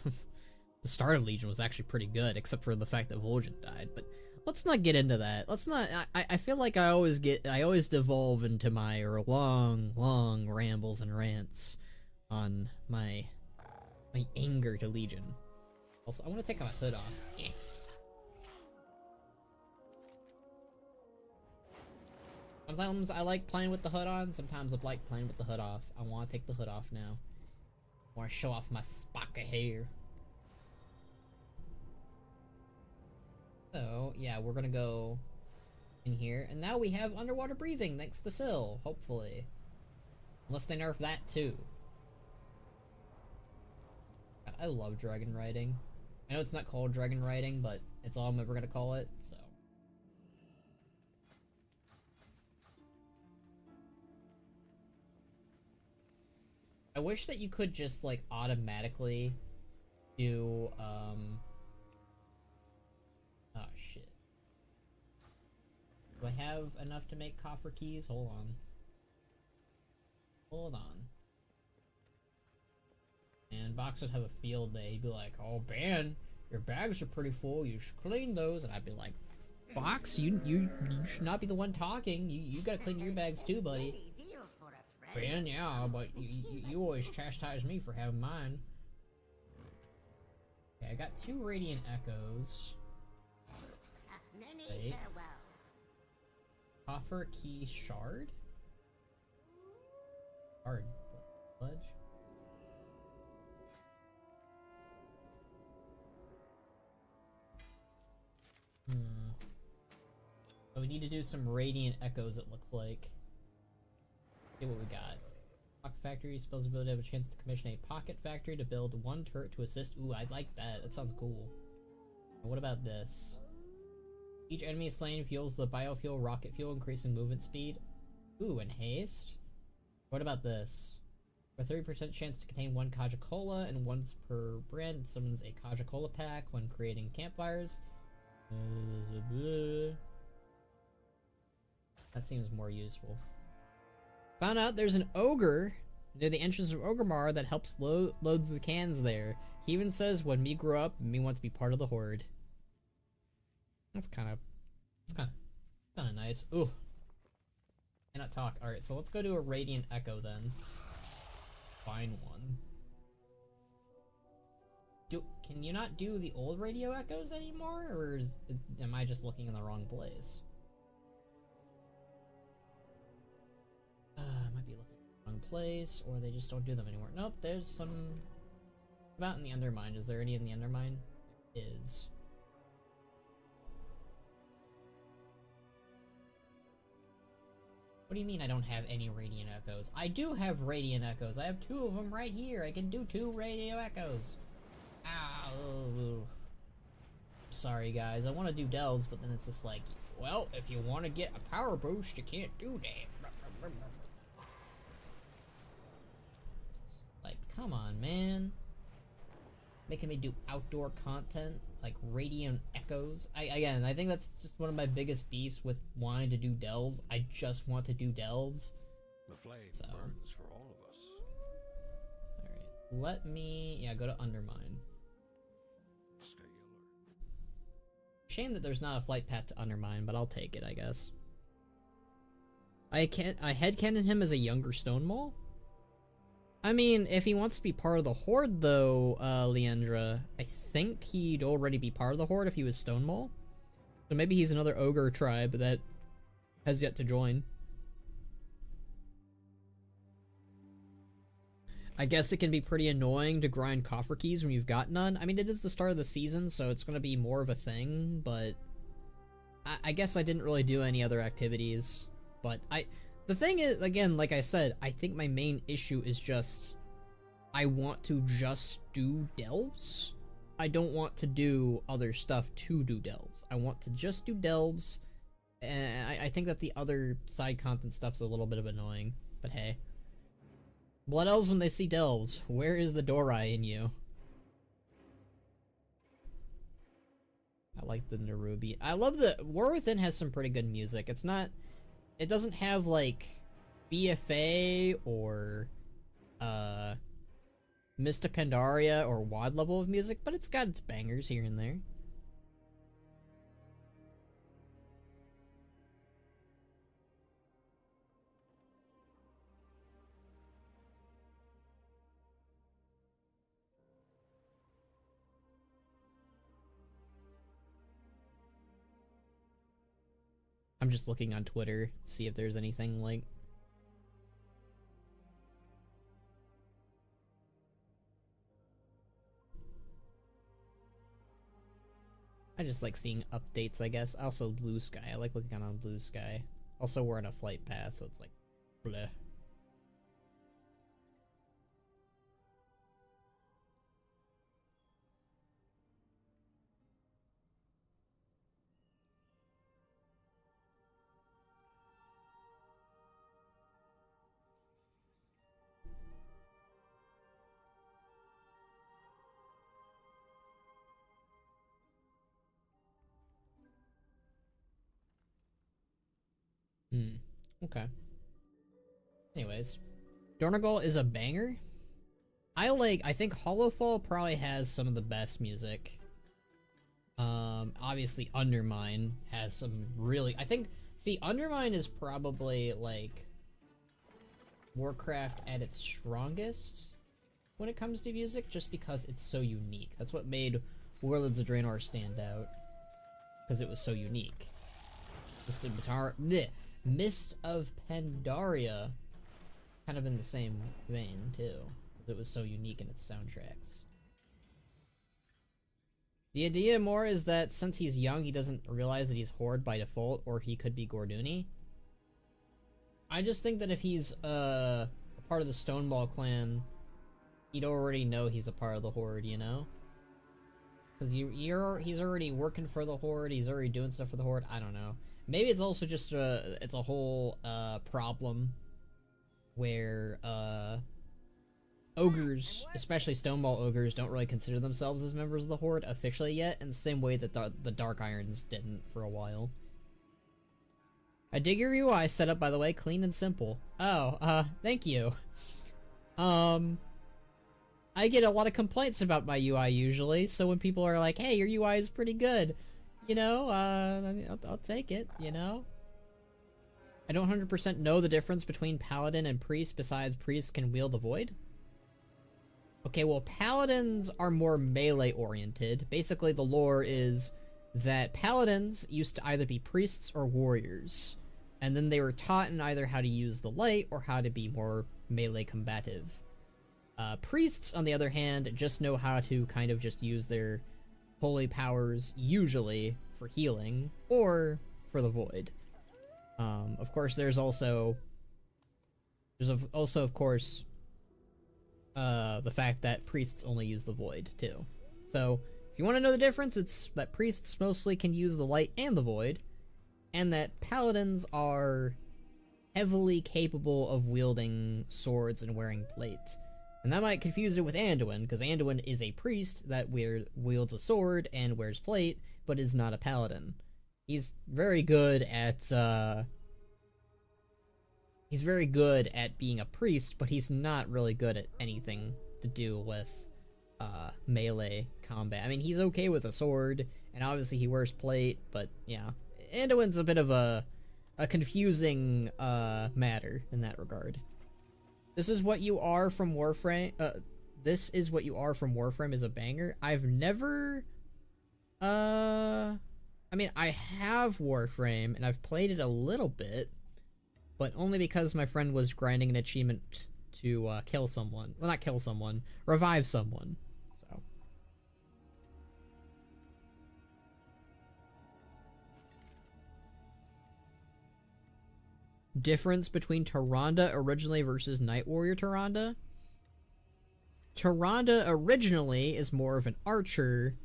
the start of Legion was actually pretty good, except for the fact that Vol'jin died. But let's not get into that. Let's not. I feel like I always devolve into my long rambles and rants on my anger to Legion. Also, I want to take my hood off. Sometimes I like playing with the hood on, sometimes I like playing with the hood off. I want to take the hood off now. I want to show off my spock of hair. So, yeah, we're gonna go in here, and now we have underwater breathing thanks to Syl, hopefully. Unless they nerf that too. God, I love dragon riding. I know it's not called dragon riding, but it's all I'm ever gonna call it, so. I wish that you could just, like, automatically do, oh, shit. Do I have enough to make coffer keys? Hold on. Hold on. And Box would have a field day. He'd be like, "Oh, Ben, your bags are pretty full. You should clean those." And I'd be like, "Box, you should not be the one talking. You gotta clean your bags too, buddy." Ben, yeah, but you always chastise me for having mine. Okay, I got 2 radiant echoes. Wait. Coffer key shard? Shard. Ledge? So we need to do some radiant echoes, it looks like. See what we got. Pocket Factory spells ability to have a chance to commission a Pocket Factory to build 1 turret to assist. Ooh, I like that. That sounds cool. And what about this? Each enemy slain fuels the biofuel rocket fuel, increasing movement speed. Ooh, and haste? What about this? For a 30% chance to contain 1 Kaja Cola, and once per brand summons a Kaja Cola pack when creating campfires. That seems more useful. Found out there's an ogre near the entrance of Orgrimmar that helps loads the cans there. He even says, "When me grow up, me want to be part of the horde." That's kind of nice. Ooh, cannot talk. All right, so let's go to a radiant echo then. Find one. Can you not do the old radio echoes anymore, or am I just looking in the wrong place? I might be looking in the wrong place, or they just don't do them anymore. Nope, there's some. About in the Undermine. Is there any in the Undermine? There is. What do you mean I don't have any radiant echoes? I do have radiant echoes. I have 2 of them right here. I can do 2 radio echoes. Ow. Sorry guys, I want to do delves, but then it's just like, well, if you want to get a power boost, you can't do that. Like, come on, man. Making me do outdoor content, like radiant echoes. I think that's just one of my biggest beefs with wanting to do delves. I just want to do delves. The flame burns for all of us. Alright, let me, go to Undermine. Stay alert. Shame that there's not a flight path to Undermine, but I'll take it, I guess. I headcanon him as a younger Stone Mole? I mean, if he wants to be part of the Horde, though, Leandra, I think he'd already be part of the Horde if he was Stone Mole. So maybe he's another ogre tribe that has yet to join. I guess it can be pretty annoying to grind coffer keys when you've got none. I mean, it is the start of the season, so it's going to be more of a thing, but I guess I didn't really do any other activities. But the thing is, again, like I said, I think my main issue is just I want to just do delves. I don't want to do other stuff to do delves. I want to just do delves, and I think that the other side content stuff's a little bit of annoying, but hey. Blood elves when they see delves. Where is the Dorai in you? I like the Nerubi. I love the War Within has some pretty good music. It's not, it doesn't have like BFA or Mista Pandaria or WoD level of music, but it's got its bangers here and there. I'm just looking on Twitter to see if there's anything like... I just like seeing updates, I guess. Also, Blue Sky. I like looking on Blue Sky. Also, we're on a flight path, so it's like... bleh. Hmm. Okay. Anyways, Dornagal is a banger. I think Hollowfall probably has some of the best music. Obviously Undermine has some really, Undermine is probably, like, Warcraft at its strongest when it comes to music, just because it's so unique. That's what made Warlords of Draenor stand out, because it was so unique. Mist of Pandaria, kind of in the same vein, too. It was so unique in its soundtracks. The idea more is that since he's young, he doesn't realize that he's Horde by default, or he could be Gorduni. I just think that if he's a part of the Stonewall clan, he'd already know he's a part of the Horde, you know? Because he's already working for the Horde, he's already doing stuff for the Horde, I don't know. Maybe it's also just it's a whole problem where ogres, especially Stonewall ogres, don't really consider themselves as members of the Horde officially yet, in the same way that the Dark Irons didn't for a while. I dig your UI setup, by the way, clean and simple. Oh, thank you. I get a lot of complaints about my UI usually, so when people are like, hey, your UI is pretty good, you know, I'll take it, you know? I don't 100% know the difference between Paladin and Priest, besides Priest can wield the Void. Okay, well, Paladins are more melee-oriented. Basically, the lore is that Paladins used to either be Priests or Warriors, and then they were taught in either how to use the light or how to be more melee combative. Priests, on the other hand, just know how to kind of just use their holy powers, usually for healing, or for the Void. Of course, there's also, of course, the fact that priests only use the Void, too. So, if you want to know the difference, it's that priests mostly can use the light and the Void, and that paladins are heavily capable of wielding swords and wearing plate. And that might confuse it with Anduin, because Anduin is a priest that wields a sword and wears plate, but is not a paladin. He's very good at, being a priest, but he's not really good at anything to do with, melee combat. I mean, he's okay with a sword, and obviously he wears plate, but, yeah. Anduin's a bit of a confusing, matter in that regard. This is what you are from Warframe, This is what you are from Warframe is a banger. I've never, I mean, I have Warframe, and I've played it a little bit, but only because my friend was grinding an achievement to, kill someone. Well, not kill someone, revive someone, so. Difference between Tyrande originally versus Night Warrior Tyrande? Tyrande originally is more of an archer,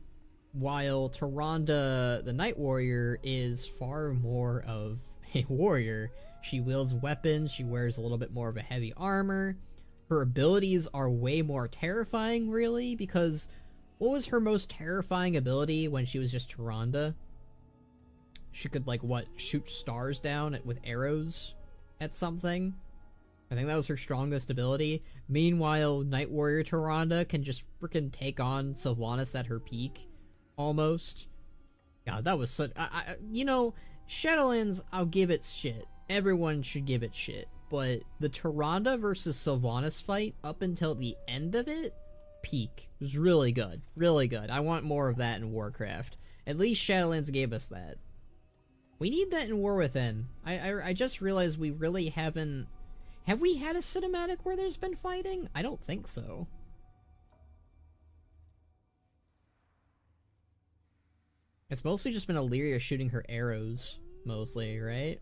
while Tyrande the Night Warrior is far more of a warrior. She wields weapons, she wears a little bit more of a heavy armor. Her abilities are way more terrifying, really, because what was her most terrifying ability when she was just Tyrande? She could, like, what, shoot stars down with arrows at something? I think that was her strongest ability. Meanwhile, Night Warrior Tyrande can just freaking take on Sylvanas at her peak, almost. God, that was such... you know, Shadowlands, I'll give it shit. Everyone should give it shit. But the Tyrande versus Sylvanas fight, up until the end of it, peak. It was really good. Really good. I want more of that in Warcraft. At least Shadowlands gave us that. We need that in War Within. I just realized we really haven't... Have we had a cinematic where there's been fighting? I don't think so. It's mostly just been Illyria shooting her arrows, mostly, right?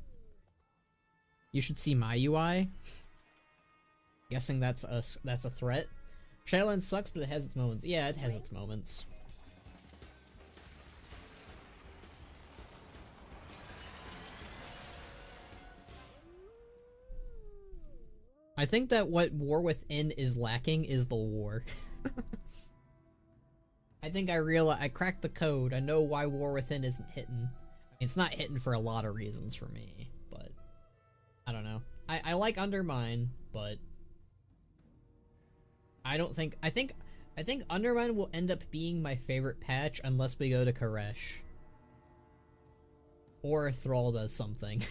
You should see my UI. Guessing that's a threat. Shadowlands sucks, but it has its moments. Yeah, it has its moments. I think that what War Within is lacking is the war. I think I cracked the code. I know why War Within isn't hitting. I mean, it's not hitting for a lot of reasons for me, but I don't know. I like Undermine, but I don't think I think Undermine will end up being my favorite patch unless we go to Koresh. Or Thrall does something.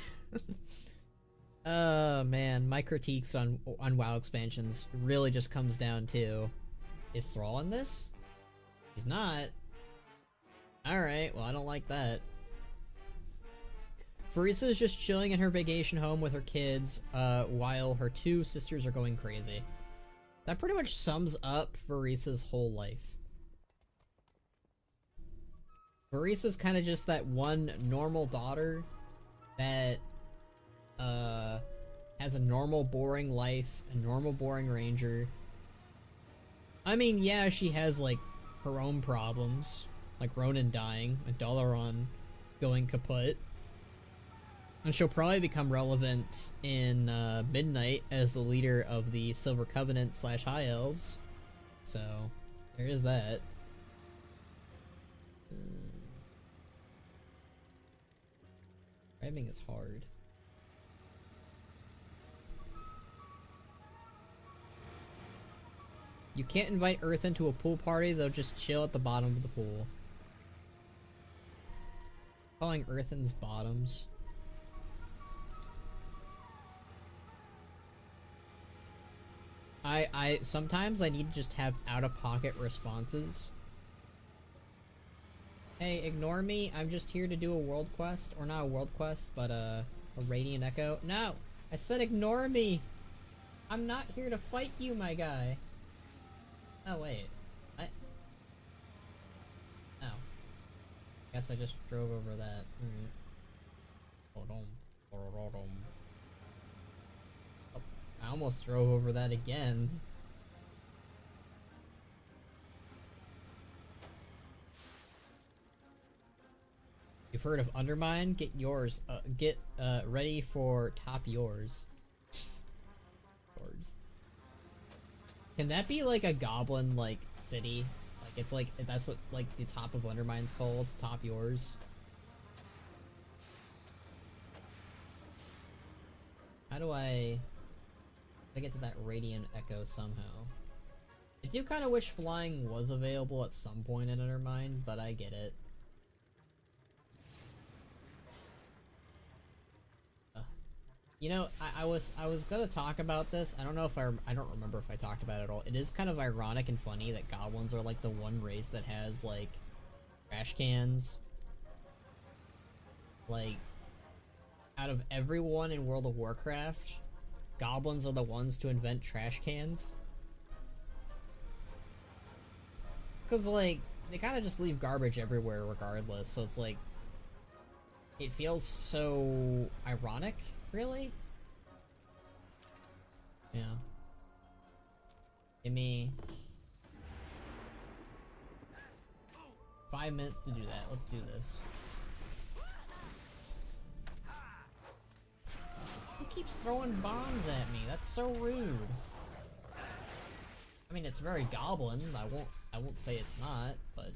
Man, my critiques on WoW expansions really just comes down to, is Thrall in this? He's not. Alright, well I don't like that. Farisa is just chilling in her vacation home with her kids, while her two sisters are going crazy. That pretty much sums up Varisa's whole life. Varisa's kind of just that one normal daughter that, has a normal boring life, a normal boring ranger. I mean, yeah, she has, like, her own problems, like Ronan dying, and Dalaran going kaput. And she'll probably become relevant in Midnight as the leader of the Silver Covenant / High Elves. So, there is that. Driving is hard. You can't invite Earth into a pool party, they'll just chill at the bottom of the pool. Calling Earthens bottoms. Sometimes I need to just have out-of-pocket responses. Hey, ignore me, I'm just here to do a world quest. Or not a world quest, but a Radiant Echo. No! I said ignore me! I'm not here to fight you, my guy. Oh, wait. Oh. Guess I just drove over that. Oh, I almost drove over that again. You've heard of Undermine? Get yours. Get ready for top yours. Can that be like a goblin like city? Like it's like that's what like the top of Undermine's called. Top yours. How do I get to that Radiant Echo somehow? I do kind of wish flying was available at some point in Undermine, but I get it. You know, I was gonna talk about this. I don't know if I don't remember if I talked about it at all. It is kind of ironic and funny that goblins are like the one race that has like trash cans. Like, out of everyone in World of Warcraft, goblins are the ones to invent trash cans. Cause like they kind of just leave garbage everywhere regardless. So it's like it feels so ironic. Really? Yeah. Give me 5 minutes to do that. Let's do this. Who keeps throwing bombs at me? That's so rude. I mean, it's very goblin. I won't say it's not, but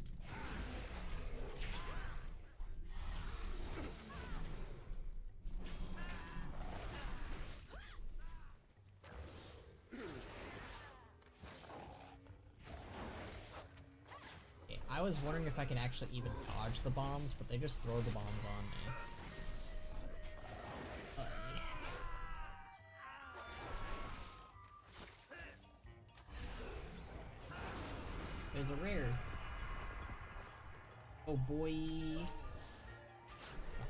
I was wondering if I can actually even dodge the bombs, but they just throw the bombs on me. There's a rare. Oh boy. It's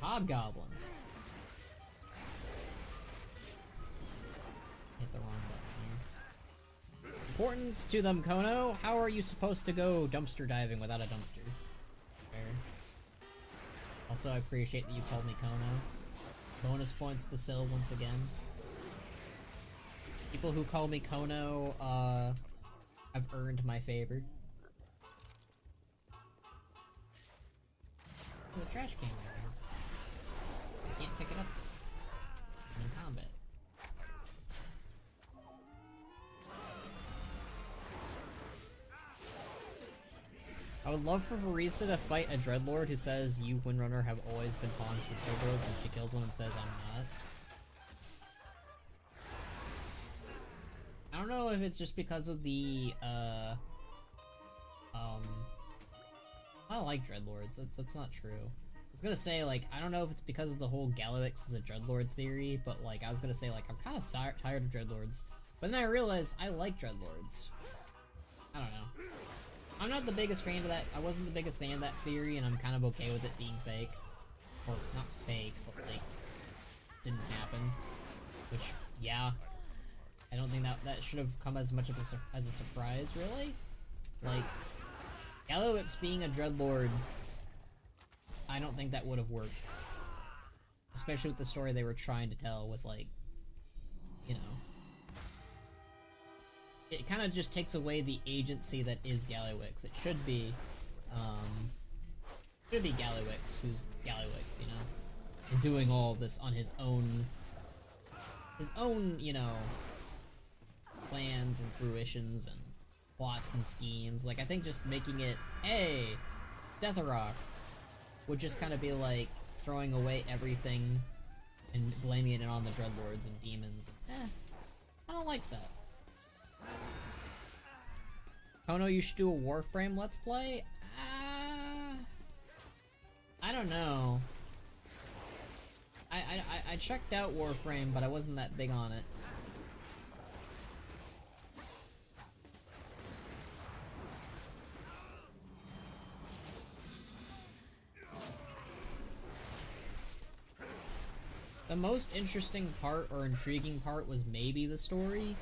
a hobgoblin. Hit the wrong button here. Important to them, Khono. How are you supposed to go dumpster diving without a dumpster? Fair. Also, I appreciate that you called me Khono. Bonus points to Syl once again. People who call me Khono, have earned my favor. There's a trash can right here. I can't pick it up. I'm in combat. I would love for Varisa to fight a Dreadlord who says you, Windrunner, have always been pawns for Dreadlords, and she kills one and says I'm not. if it's just because of the, I don't like Dreadlords. That's not true. I was gonna say, like, I don't know if it's because of the whole Galliwix as a Dreadlord theory, but, like, I was gonna say, like, I'm kind of tired of Dreadlords. But then I realized I like Dreadlords. I don't know. I'm not the biggest fan of that. I wasn't the biggest fan of that theory, and I'm kind of okay with it being fake. Or, not fake, but, like, didn't happen. Which, yeah. I don't think that should have come as much of as a surprise, really. Like, Galliwix being a Dreadlord, I don't think that would have worked. Especially with the story they were trying to tell with, like, you know. It kind of just takes away the agency that is Galliwix. It should be Galliwix who's Galliwix, you know? And doing all this on his own, you know, plans and fruitions and plots and schemes. Like, I think just making it, hey, Deathrok, would just kind of be like throwing away everything and blaming it on the Dreadlords and demons. I don't like that. Khono, you should do a Warframe Let's Play? I don't know. I checked out Warframe, but I wasn't that big on it. The most interesting part or intriguing part was maybe the story,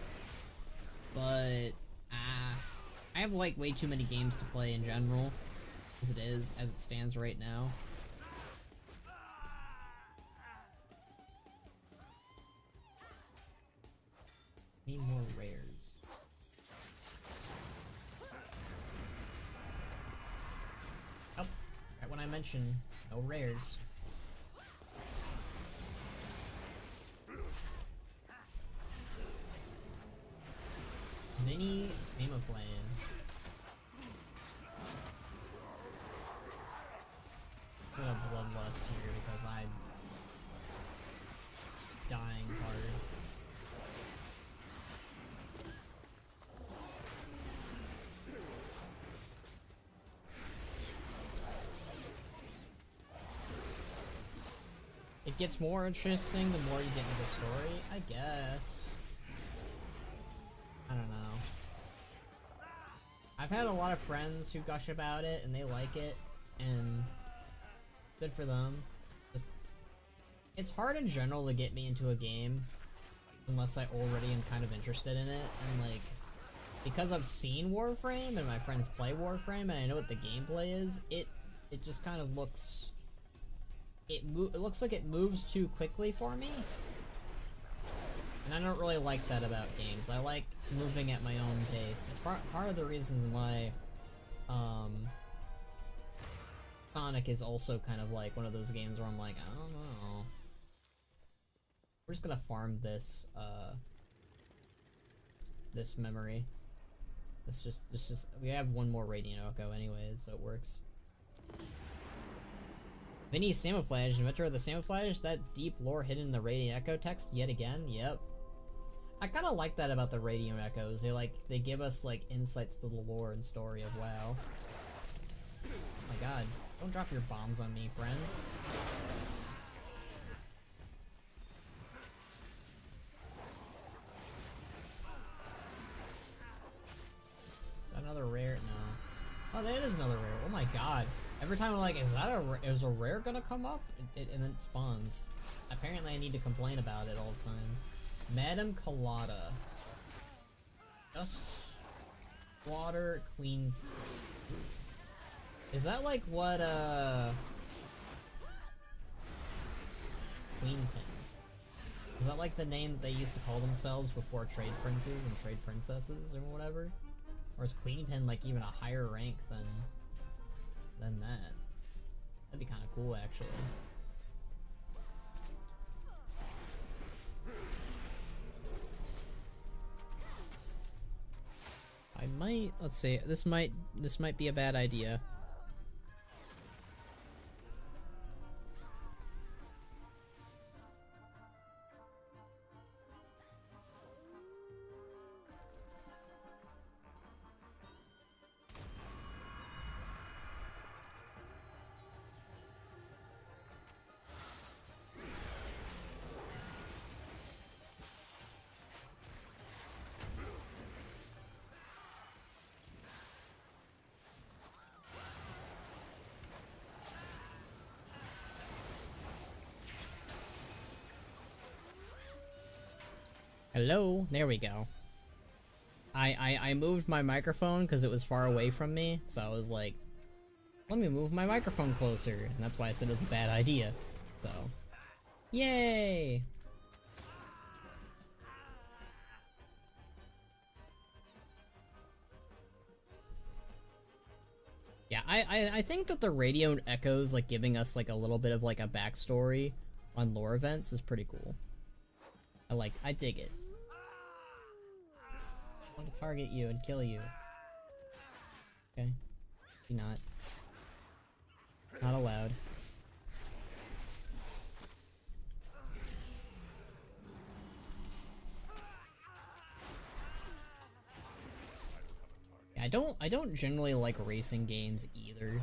but I have like way too many games to play in general, as it stands right now. Need more rares. Oh, right when I mentioned no rares. Mini Camouflage. I'm gonna bloodlust here because I'm dying hard. It gets more interesting the more you get into the story, I guess. I don't know. I've had a lot of friends who gush about it and they like it, and good for them. Just, it's hard in general to get me into a game unless I already am kind of interested in it, and like, because I've seen Warframe and my friends play Warframe and I know what the gameplay is, it just kind of looks, it looks like it moves too quickly for me. And I don't really like that about games. I like moving at my own pace. It's part of the reason why Sonic is also kind of like one of those games where I'm like, I don't know. We're just gonna farm this this memory. It's just we have one more Radiant Echo anyways, so it works. Mini Camouflage, Inventor of the Camouflage, that deep lore hidden in the Radiant Echo text yet again, yep. I kind of like that about the Radiant Echoes. They give us like insights to the lore and story of WoW. Oh my god, don't drop your bombs on me, friend. Is that another rare? No. Oh, that is another rare. Oh my god. Every time I'm like, is a rare gonna come up? And then it spawns. Apparently I need to complain about it all the time. Madam Colada. Just water clean. Is that like what Queen Pin? Is that like the name that they used to call themselves before trade princes and trade princesses or whatever? Or is Queen Pin like even a higher rank than that? That'd be kind of cool, actually. I might, let's see, this might be a bad idea. Hello? There we go. I moved my microphone because it was far away from me, so I was like, let me move my microphone closer, and that's why I said it was a bad idea. So, yay! Yeah, I think that the radio echoes, like, giving us, like, a little bit of, like, a backstory on lore events is pretty cool. I dig it. I want to target you and kill you. Okay. Maybe not. Not allowed. Yeah, I don't generally like racing games either.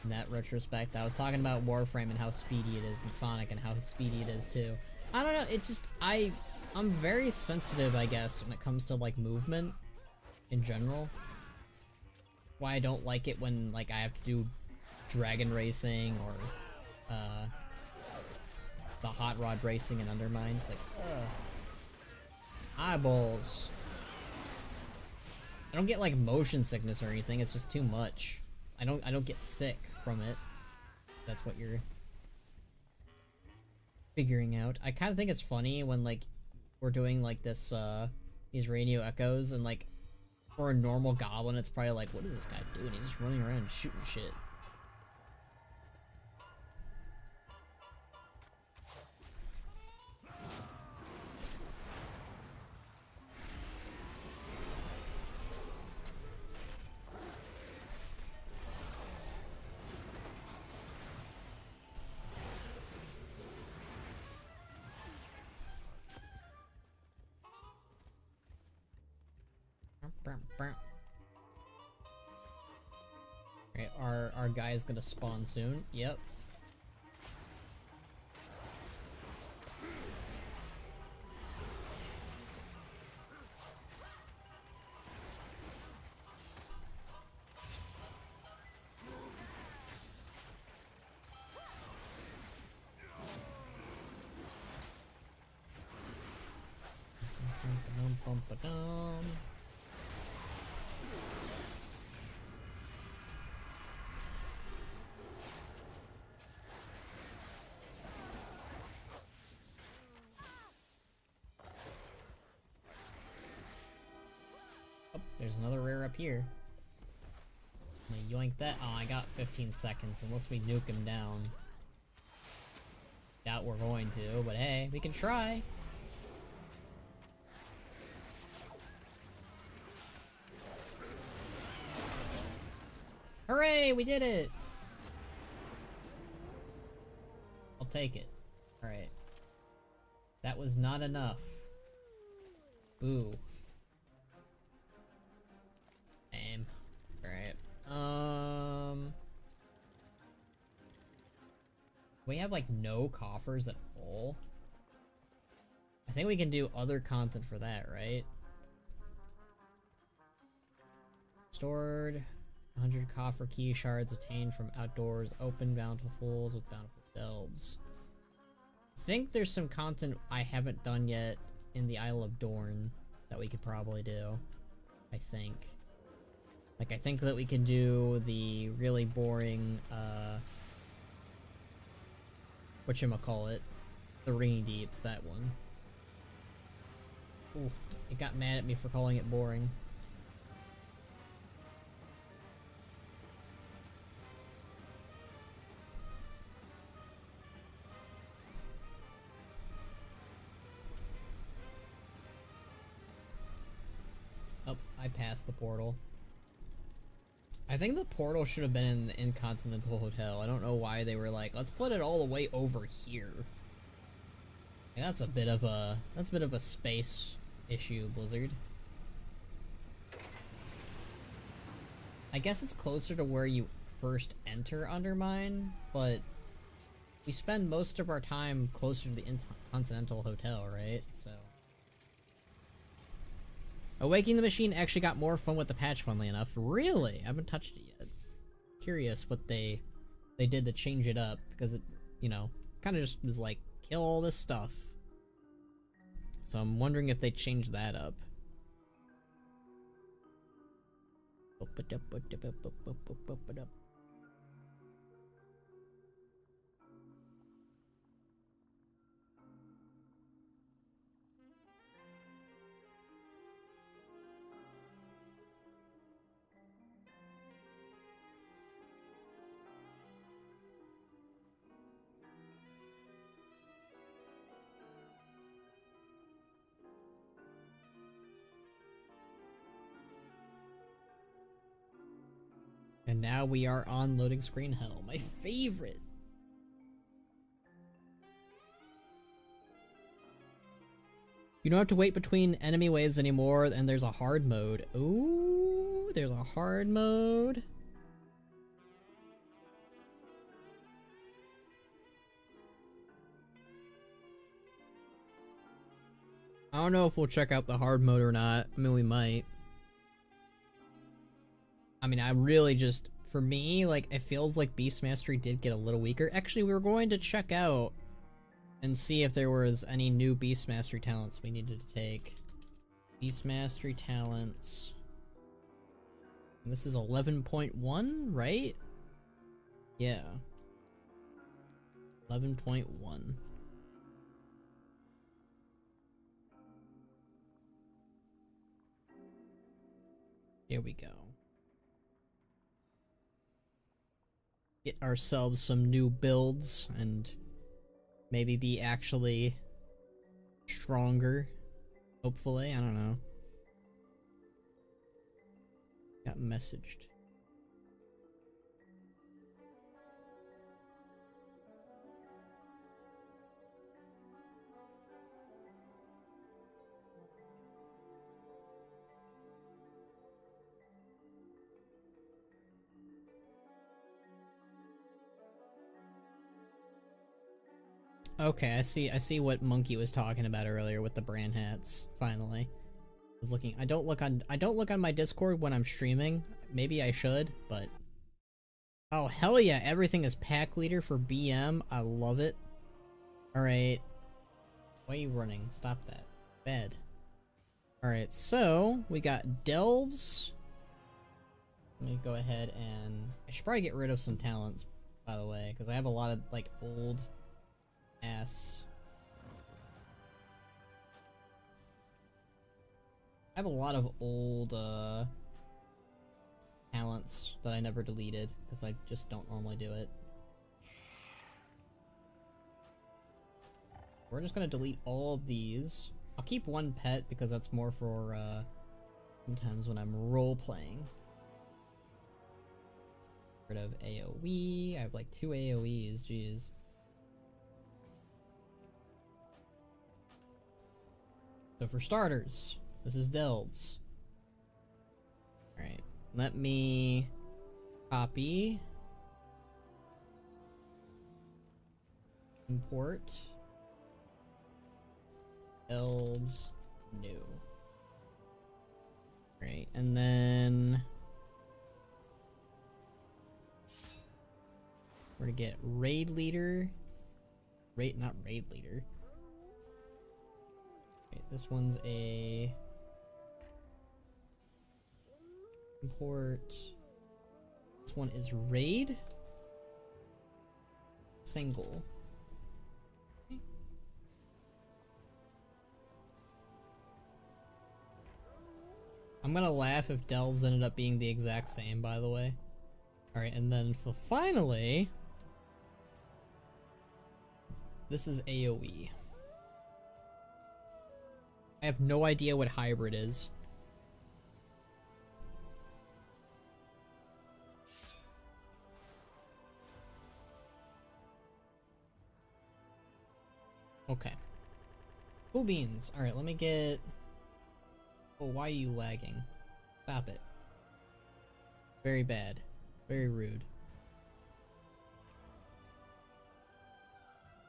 In that retrospect, I was talking about Warframe and how speedy it is, and Sonic and how speedy it is too. I don't know, it's just, I'm very sensitive, I guess, when it comes to, like, movement in general. Why I don't like it when, like, I have to do dragon racing or, the hot rod racing in Undermine. It's like, ugh. Eyeballs. I don't get, like, motion sickness or anything, it's just too much. I don't get sick from it. That's what you're figuring out. I kind of think it's funny when, like, we're doing, like, this, these radio echoes, and, like, for a normal goblin, it's probably like, what is this guy doing? He's just running around shooting shit. Alright, our guy is gonna spawn soon. Yep. Oh, there's another rare up here. I'm gonna yoink that. Oh, I got 15 seconds unless we nuke him down. Doubt we're going to, but hey, we can try. Hooray, we did it! I'll take it. Alright. That was not enough. Boo. Aim. Alright. We have, like, no coffers at all. I think we can do other content for that, right? Stored 100 coffer key shards obtained from outdoors, open bountifuls with bountiful delves. I think there's some content I haven't done yet in the Isle of Dorn that we could probably do. I think. Like, I think that we can do the really boring, whatchamacallit, the Ringy Deeps, that one. Ooh, it got mad at me for calling it boring. Oh, I passed the portal. I think the portal should have been in the Intercontinental Hotel. I don't know why they were like, let's put it all the way over here. And that's a bit of a space issue, Blizzard. I guess it's closer to where you first enter Undermine, but we spend most of our time closer to the Intercontinental Hotel, right? So Awakening the Machine actually got more fun with the patch, funnily enough. Really? I haven't touched it yet. Curious what they did to change it up, because it, you know, kind of just was like, kill all this stuff. So I'm wondering if they changed that up. And now we are on loading screen hell, my favorite. You don't have to wait between enemy waves anymore, and there's a hard mode. Ooh, there's a hard mode. I don't know if we'll check out the hard mode or not. I mean, we might. I mean, I really just, for me, like, it feels like Beast Mastery did get a little weaker. Actually, we were going to check out and see if there was any new Beast Mastery talents we needed to take. Beast Mastery talents. And this is 11.1, right? Yeah. 11.1. Here we go. Get ourselves some new builds and maybe be actually stronger. Hopefully, I don't know. Got messaged. Okay, I see what Monkey was talking about earlier with the brand hats, finally. I was looking, I don't look on my Discord when I'm streaming. Maybe I should, but oh hell yeah, everything is pack leader for BM. I love it. Alright. Why are you running? Stop that. Bad. Alright, so we got DELV-ish. Let me go ahead and I should probably get rid of some talents, by the way, because I have a lot of like old ass. I have a lot of old talents that I never deleted because I just don't normally do it. We're just gonna delete all of these. I'll keep one pet because that's more for sometimes when I'm role playing. Rid of AoE. I have like 2 AoEs, jeez. So for starters, this is DELV-ish. Alright, let me copy, import, DELV-ish new. Alright, and then we're gonna get raid leader, not raid leader. Okay, this one's a import. This one is raid single. Okay. I'm gonna laugh if DELV-ish ended up being the exact same, by the way. Alright, and then for finally, this is AoE. I have no idea what hybrid is. Okay. Cool beans. Alright, let me get... Oh, why are you lagging? Stop it. Very bad. Very rude.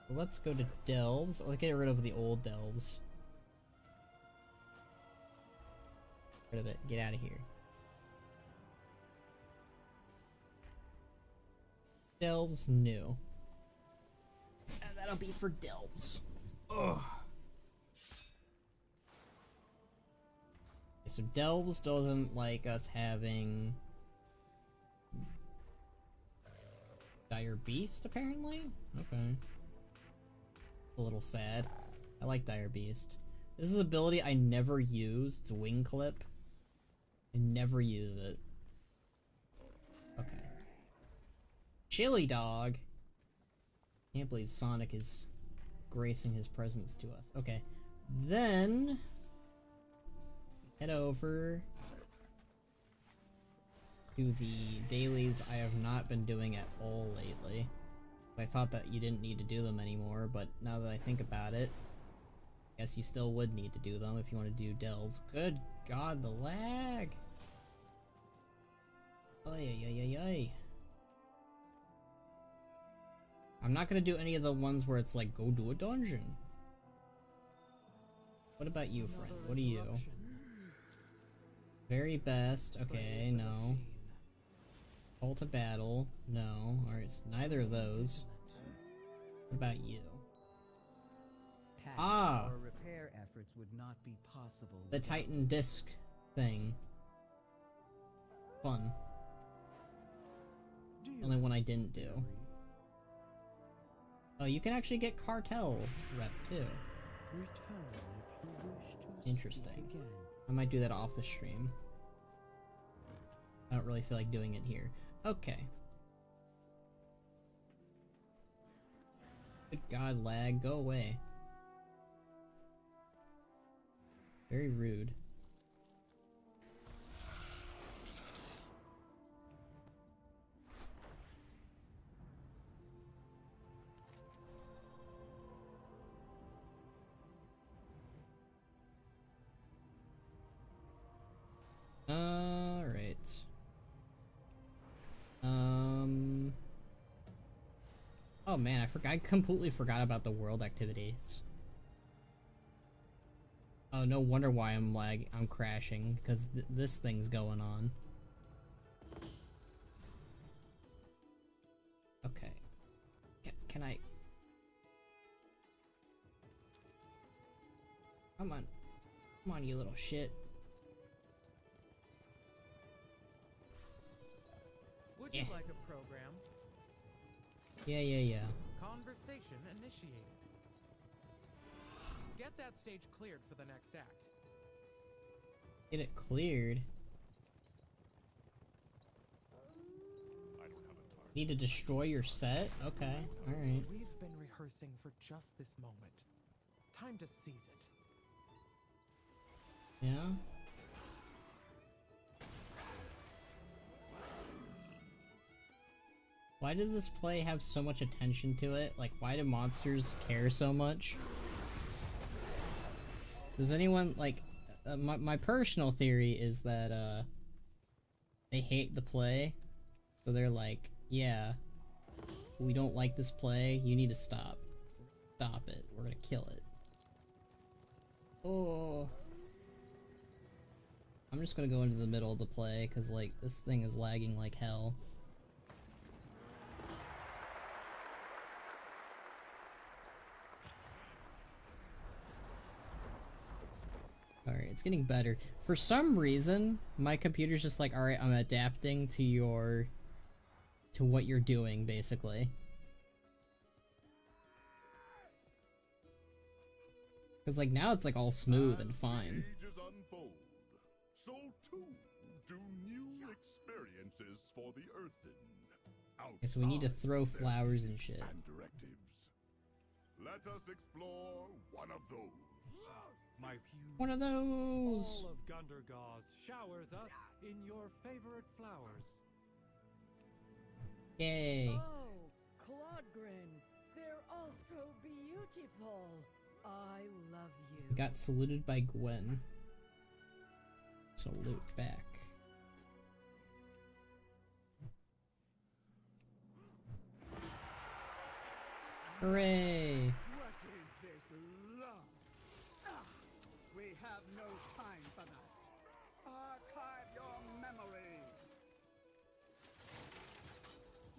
Let's go to DELV-ish. Let's get rid of the old DELV-ish. Rid of it. Get out of here. DELV-ish new. And that'll be for DELV-ish. Ugh. So Delves doesn't like us having Dire Beast, apparently? Okay. A little sad. I like Dire Beast. This is an ability I never use. It's Wing Clip. I never use it. Okay. Chili Dog! Can't believe Sonic is gracing his presence to us. Okay. Then head over to the dailies I have not been doing at all lately. I thought that you didn't need to do them anymore, but now that I think about it, I guess you still would need to do them if you want to do delves. Good God, the lag! Ay, ay, ay, ay. I'm not gonna do any of the ones where it's like, go do a dungeon. What about you, friend? What are you? Very best. Okay, no. Call to battle. No. Alright, so neither of those. What about you? Ah! Our repair efforts would not be possible. The Titan disc thing. Fun. Only one I didn't do. Oh, you can actually get cartel rep too. Interesting. I might do that off the stream. I don't really feel like doing it here. Okay. Good God, lag, go away. Very rude. Alright. Oh man, I completely forgot about the world activities. Oh, no wonder why I'm crashing, because this thing's going on. Okay. Can I... Come on. Come on, you little shit. Would you like a program? Yeah. Conversation initiated. Get that stage cleared for the next act. Get it cleared? I don't have a target. Need to destroy your set? Okay, alright. We've been rehearsing for just this moment. Time to seize it. Yeah? Why does this play have so much attention to it? Like, why do monsters care so much? Does anyone, like... my personal theory is that, they hate the play. So they're like, yeah, we don't like this play, you need to stop. Stop it. We're gonna kill it. Oh. I'm just gonna go into the middle of the play, cause, like, this thing is lagging like hell. Alright, it's getting better. For some reason, my computer's just like, alright, I'm adapting to what you're doing, basically. Cause like now it's like all smooth and fine. Ages unfold, so too do new experiences for the Earthen. Okay, so we need to throw flowers and shit. And directives. Let us explore one of those. My view. One of those! All of Gundergauze showers us in your favorite flowers. Yay! Oh, Claudgrin, they're all so beautiful. I love you. We got saluted by Gwen. Salute back. Hooray! What is this love? We have no time for that. Archive your memories.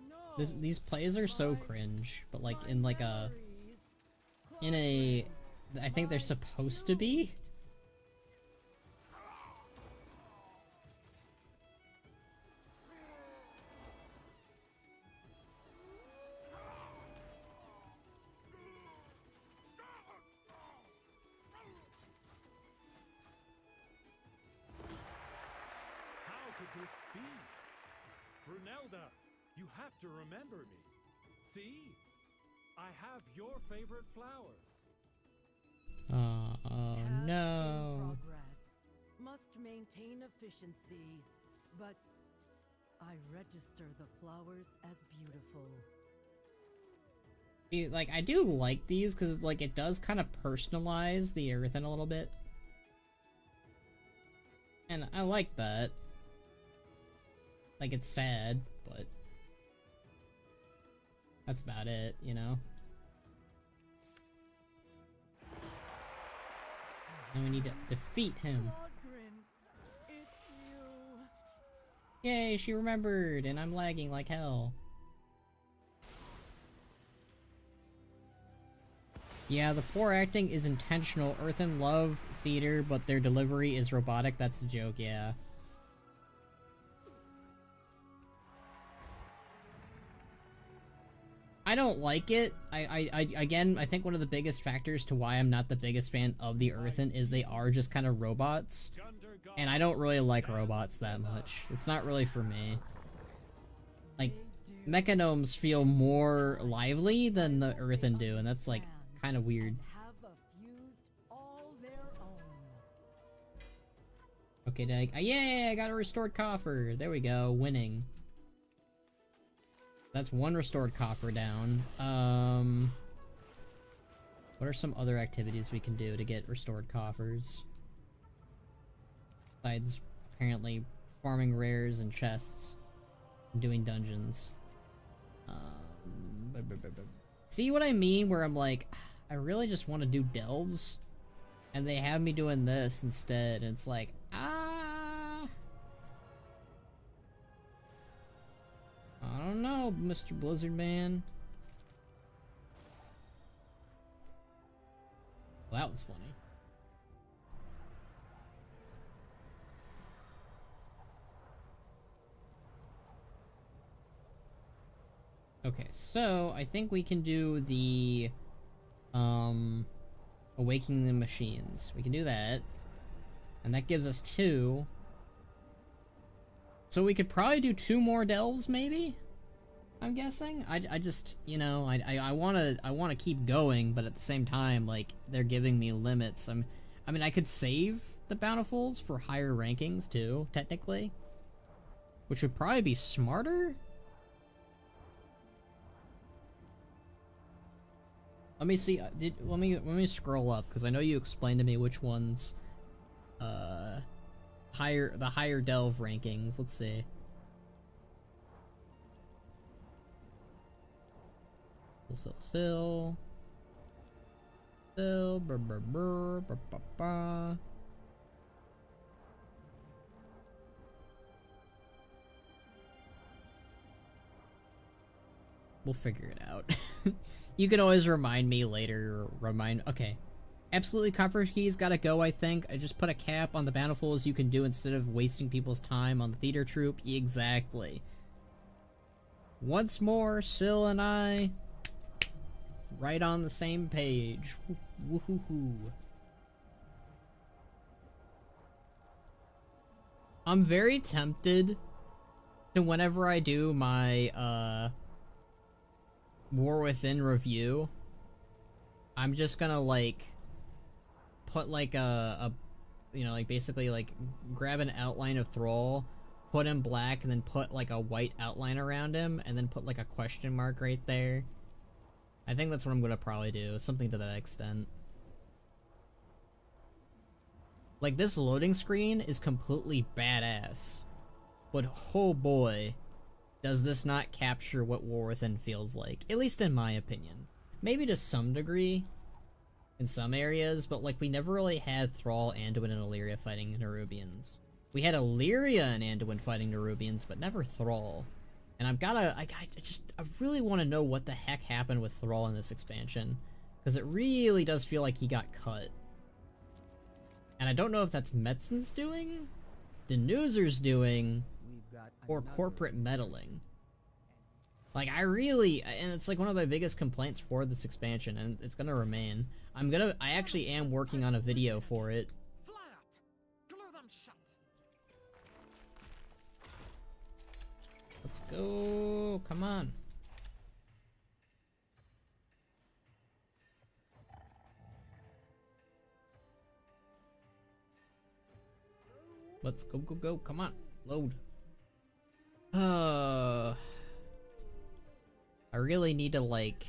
No. These plays are so cringe, but like in like a... I think they're supposed to be? You have to remember me. See? I have your favorite flowers. Oh, Task no. in progress. Must maintain efficiency, but I register the flowers as beautiful. Like, I do like these because, like, it does kind of personalize the earthen a little bit. And I like that. Like, it's sad, but that's about it, you know? And we need to defeat him. Lodgren, it's you. Yay, she remembered, and I'm lagging like hell. Yeah, the poor acting is intentional. Earthen love theater, but their delivery is robotic. That's a joke, yeah. I don't like it. Again, I think one of the biggest factors to why I'm not the biggest fan of the Earthen is they are just kind of robots. And I don't really like robots that much. It's not really for me. Like, mechanomes feel more lively than the Earthen do, and that's, like, kind of weird. Have a fused all their own. Okay, Dag. Yay! I got a restored coffer. There we go. Winning. That's one restored coffer down. What are some other activities we can do to get restored coffers? Besides, apparently, farming rares and chests. And doing dungeons. See what I mean? Where I'm like, I really just want to do delves. And they have me doing this instead. And it's like, I don't know, Mr. Blizzard Man. Well, that was funny. Okay, so I think we can do the Awakening the Machines. We can do that. And that gives us 2. So we could probably do 2 more delves, maybe? I'm guessing. I just, you know, I wanna keep going, but at the same time, like, they're giving me limits. I mean, I could save the bountifuls for higher rankings too, technically, which would probably be smarter. Let me see. Let me scroll up because I know you explained to me which ones. The higher delve rankings. Let's see. Still. Brr, brr, brr, brr, brr, brr. We'll figure it out. You can always remind me later. Okay. Absolutely, Copper Key's gotta go, I think. I just put a cap on the bountifuls you can do instead of wasting people's time on the theater troupe. Exactly. Once more, Syl and I, right on the same page. Woohoo. I'm very tempted to, whenever I do my, War Within review, I'm just gonna, like, put, like, you know, like, basically, like, grab an outline of Thrall, put him black, and then put, like, a white outline around him, and then put, like, a question mark right there. I think that's what I'm gonna probably do, something to that extent. Like, this loading screen is completely badass, but oh boy, does this not capture what War Within feels like, at least in my opinion. Maybe to some degree, in some areas, but like we never really had Thrall, Anduin, and Illyria fighting Nerubians. We had Illyria and Anduin fighting Nerubians, but never Thrall. And I really want to know what the heck happened with Thrall in this expansion, because it really does feel like he got cut. And I don't know if that's Metzen's doing, Denuzer's doing, or corporate meddling. Like, and it's like one of my biggest complaints for this expansion, and it's gonna remain. I actually am working on a video for it. Fly up! Glue them shut! Let's go. come on. Let's go, go, go. Come on. Load. I really need to, like...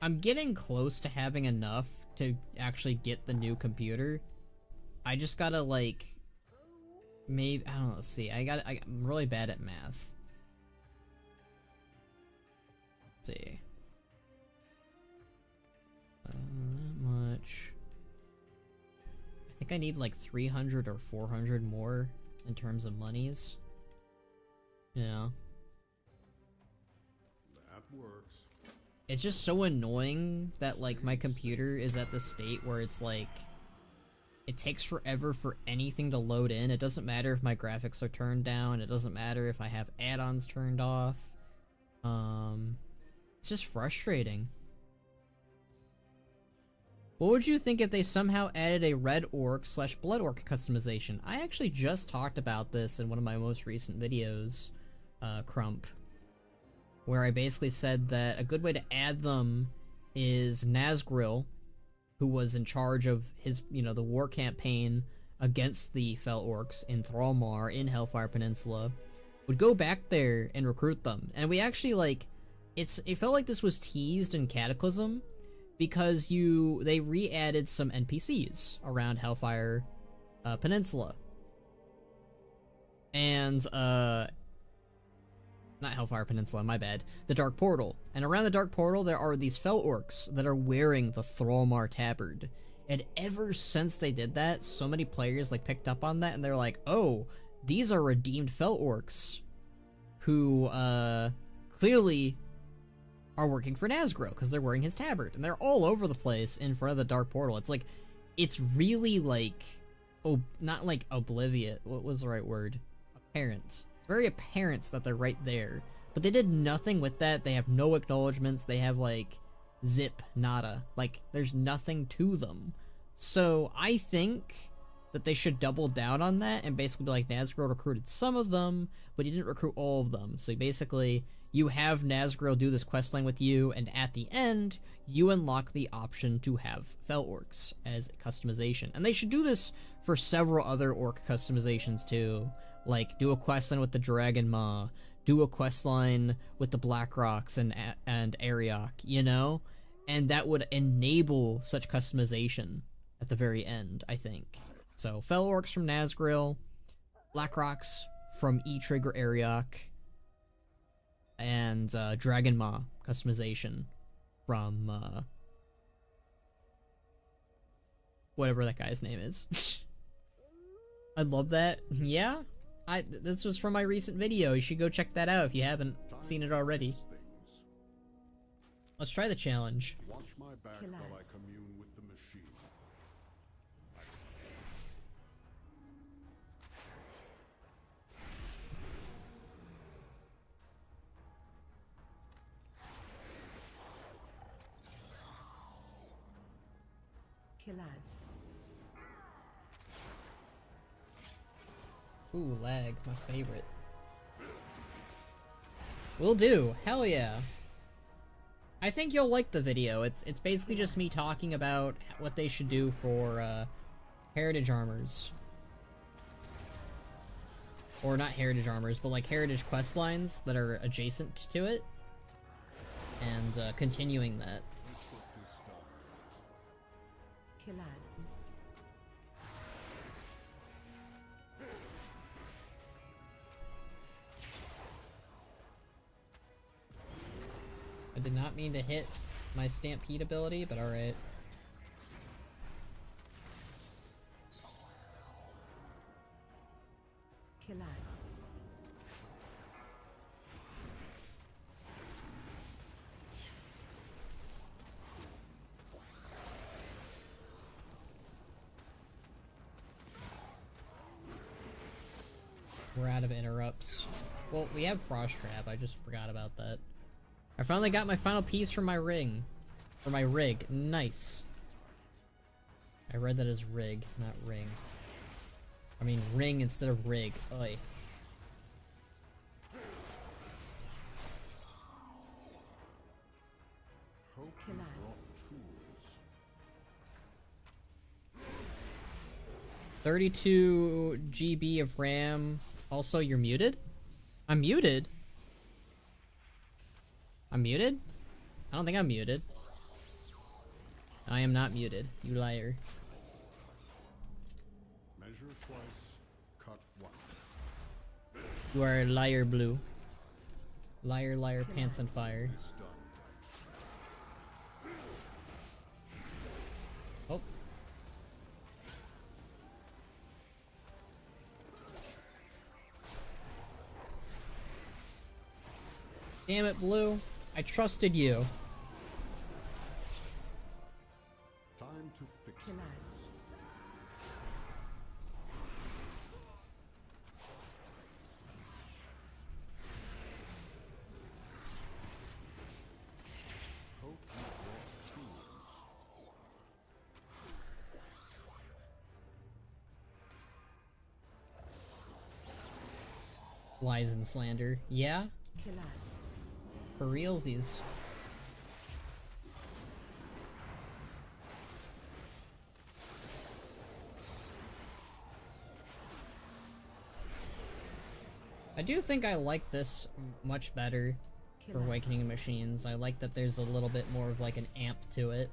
I'm getting close to having enough to actually get the new computer. I just gotta, like... Maybe... I don't know, let's see. I'm really bad at math. Let's see. That much... I think I need like 300 or 400 more in terms of monies. Yeah. That works. It's just so annoying that like my computer is at the state where it's like it takes forever for anything to load in. It doesn't matter if my graphics are turned down. It doesn't matter if I have add-ons turned off. It's just frustrating. What would you think if they somehow added a red orc / blood orc customization? I actually just talked about this in one of my most recent videos, Crump, where I basically said that a good way to add them is Nazgul, who was in charge of his, the war campaign against the Fel Orcs in Thrallmar in Hellfire Peninsula, would go back there and recruit them. And we actually, like, it felt like this was teased in Cataclysm, because they re-added some NPCs around Hellfire Peninsula. And, not Hellfire Peninsula, my bad. The Dark Portal. And around the Dark Portal, there are these Fel Orcs that are wearing the Thrallmar tabard. And ever since they did that, so many players, like, picked up on that, and they're like, oh, these are redeemed Fel Orcs who, clearly are working for Nazgul because they're wearing his tabard, and they're all over the place in front of the Dark Portal. It's like, it's really like, not like oblivious. What was the right word? Apparent. It's very apparent that they're right there, but they did nothing with that. They have no acknowledgements. They have like zip, nada. Like there's nothing to them. So I think that they should double down on that and basically be like, Nazgul recruited some of them, but he didn't recruit all of them. So basically, you have Nazgul do this questline with you, and at the end, you unlock the option to have Fel Orcs as a customization. And they should do this for several other orc customizations too. Like, do a questline with the Dragon Maw, do a questline with the Black Rocks and Ariok, And that would enable such customization at the very end, I think. So, Fel Orcs from Nazgul, Black Rocks from E-Trigger Ariok, and Dragon Maw customization from whatever that guy's name is. I love that. Yeah, this was from my recent video. You should go check that out if you haven't seen it already. Let's try the challenge. Watch my back while I commune with the machine. Killads. Ooh, lag, my favorite. Will do. Hell yeah. I think you'll like the video. It's basically just me talking about what they should do for heritage armors. Or not heritage armors, but like heritage quest lines that are adjacent to it. And continuing that. Killads. I did not mean to hit my Stampede ability, but alright. Killads. We're out of interrupts. Well, we have Frost Trap, I just forgot about that. I finally got my final piece for my ring. For my rig. Nice. I read that as rig, not ring. I mean ring instead of rig. Oy. Commands. 32 GB of RAM. Also, you're muted? I'm muted? I'm muted? I don't think I'm muted. I am not muted, you liar. Measure twice, cut once. You are a liar, Blue. Liar, liar, pants on fire. Oh. Damn it, Blue. I trusted you. Time to fix it. Commands. Hope you brought tools. Lies and slander. Yeah? Commands. For realsies. I do think I like this much better for Awakening Machines. I like that there's a little bit more of like an amp to it.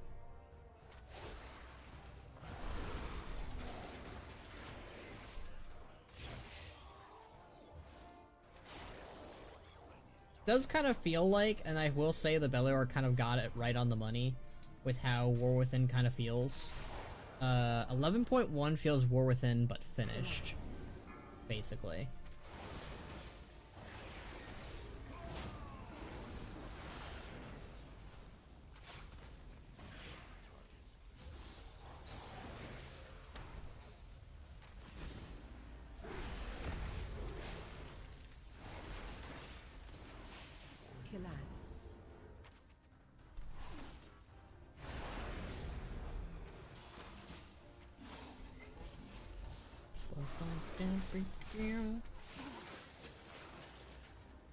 Does kind of feel like, and I will say the Belluar kind of got it right on the money with how War Within kind of feels. 11.1 feels War Within but finished, basically. Commands.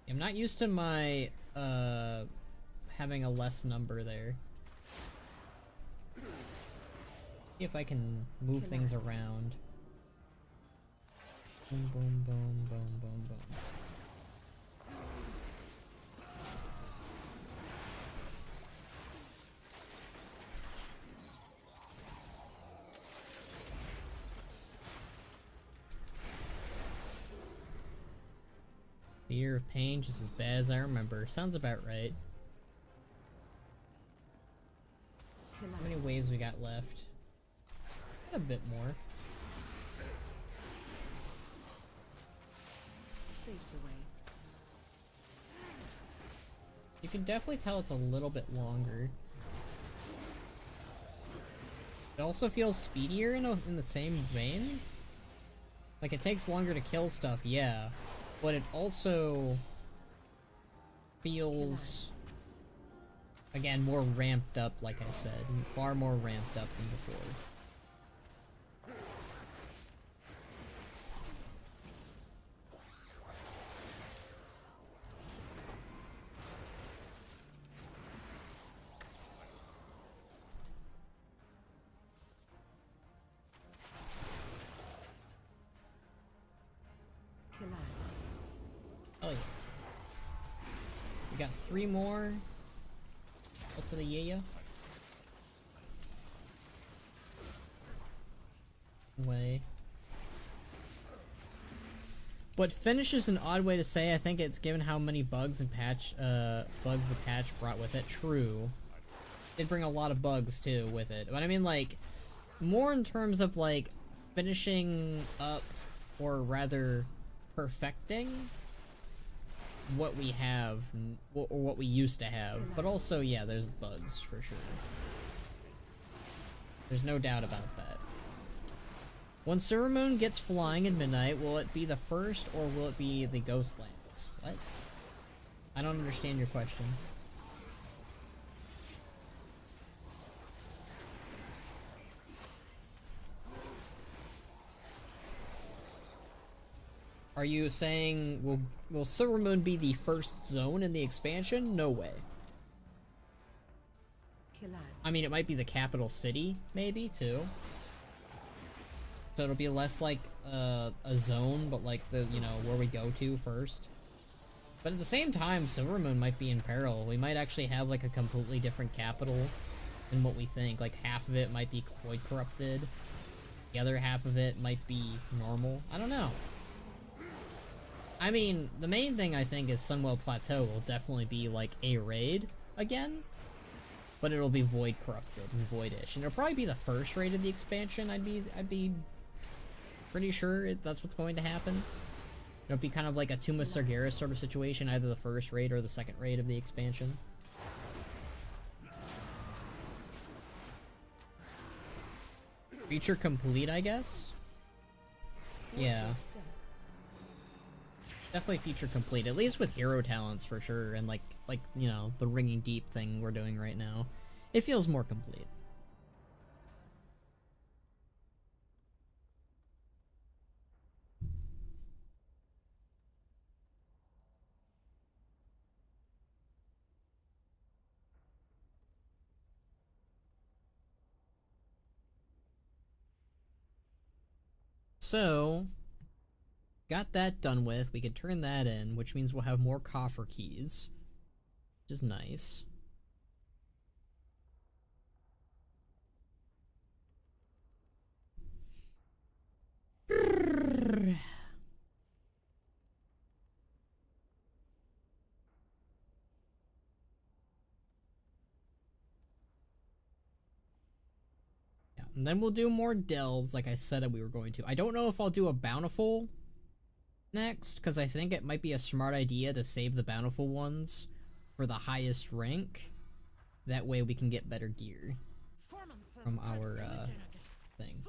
I'm not used to my having a less number there. See if I can move things around. Boom, boom, boom, boom, boom, boom. Theater of Pain, just as bad as I remember. Sounds about right. How many waves we got left? Got a bit more. Face away. You can definitely tell it's a little bit longer. It also feels speedier in the same vein. Like, it takes longer to kill stuff, yeah. But it also feels, again, more ramped up, like I said. Far more ramped up than before. Commands. Oh yeah. We got 3 more. Up to the yeah. Way. But finish is an odd way to say. I think it's given how many bugs and bugs the patch brought with it. True. Did bring a lot of bugs too with it. But I mean, like, more in terms of like finishing up, or rather perfecting what we have, or what we used to have. But also, yeah, there's bugs for sure. There's no doubt about that. When Silver Moon gets flying in midnight, will it be the first, or will it be the Ghostlands? What? I don't understand your question. Are you saying, will Silver Moon be the first zone in the expansion? No way. I mean, it might be the capital city, maybe, too. So it'll be less like a zone, but like the, you know, where we go to first. But at the same time, Silvermoon might be in peril. We might actually have like a completely different capital than what we think. Like half of it might be Void Corrupted. The other half of it might be normal. I don't know. I mean, the main thing I think is Sunwell Plateau will definitely be like a raid again. But it'll be Void Corrupted and Void-ish. And it'll probably be the first raid of the expansion, I'd be pretty sure that's what's going to happen. It'll be kind of like a Tomb of Sargeras sort of situation, either the first raid or the second raid of the expansion. Feature complete, I guess? Yeah. Definitely feature complete, at least with hero talents for sure, and like, you know, the Ringing Deep thing we're doing right now. It feels more complete. So, got that done with. We can turn that in, which means we'll have more coffer keys, which is nice. And then we'll do more delves, like I said that we were going to. I don't know if I'll do a bountiful next, because I think it might be a smart idea to save the bountiful ones for the highest rank. That way we can get better gear from our thing.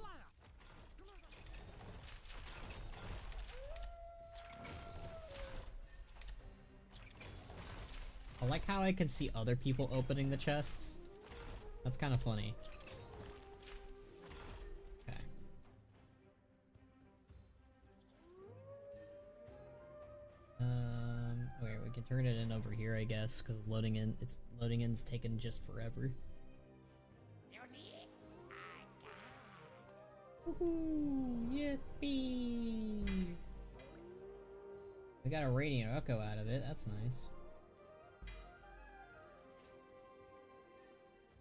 I like how I can see other people opening the chests. That's kind of funny. Okay, we can turn it in over here, I guess, because loading in's taking just forever. Woohoo! Yippee! We got a Radiant Echo out of it, that's nice.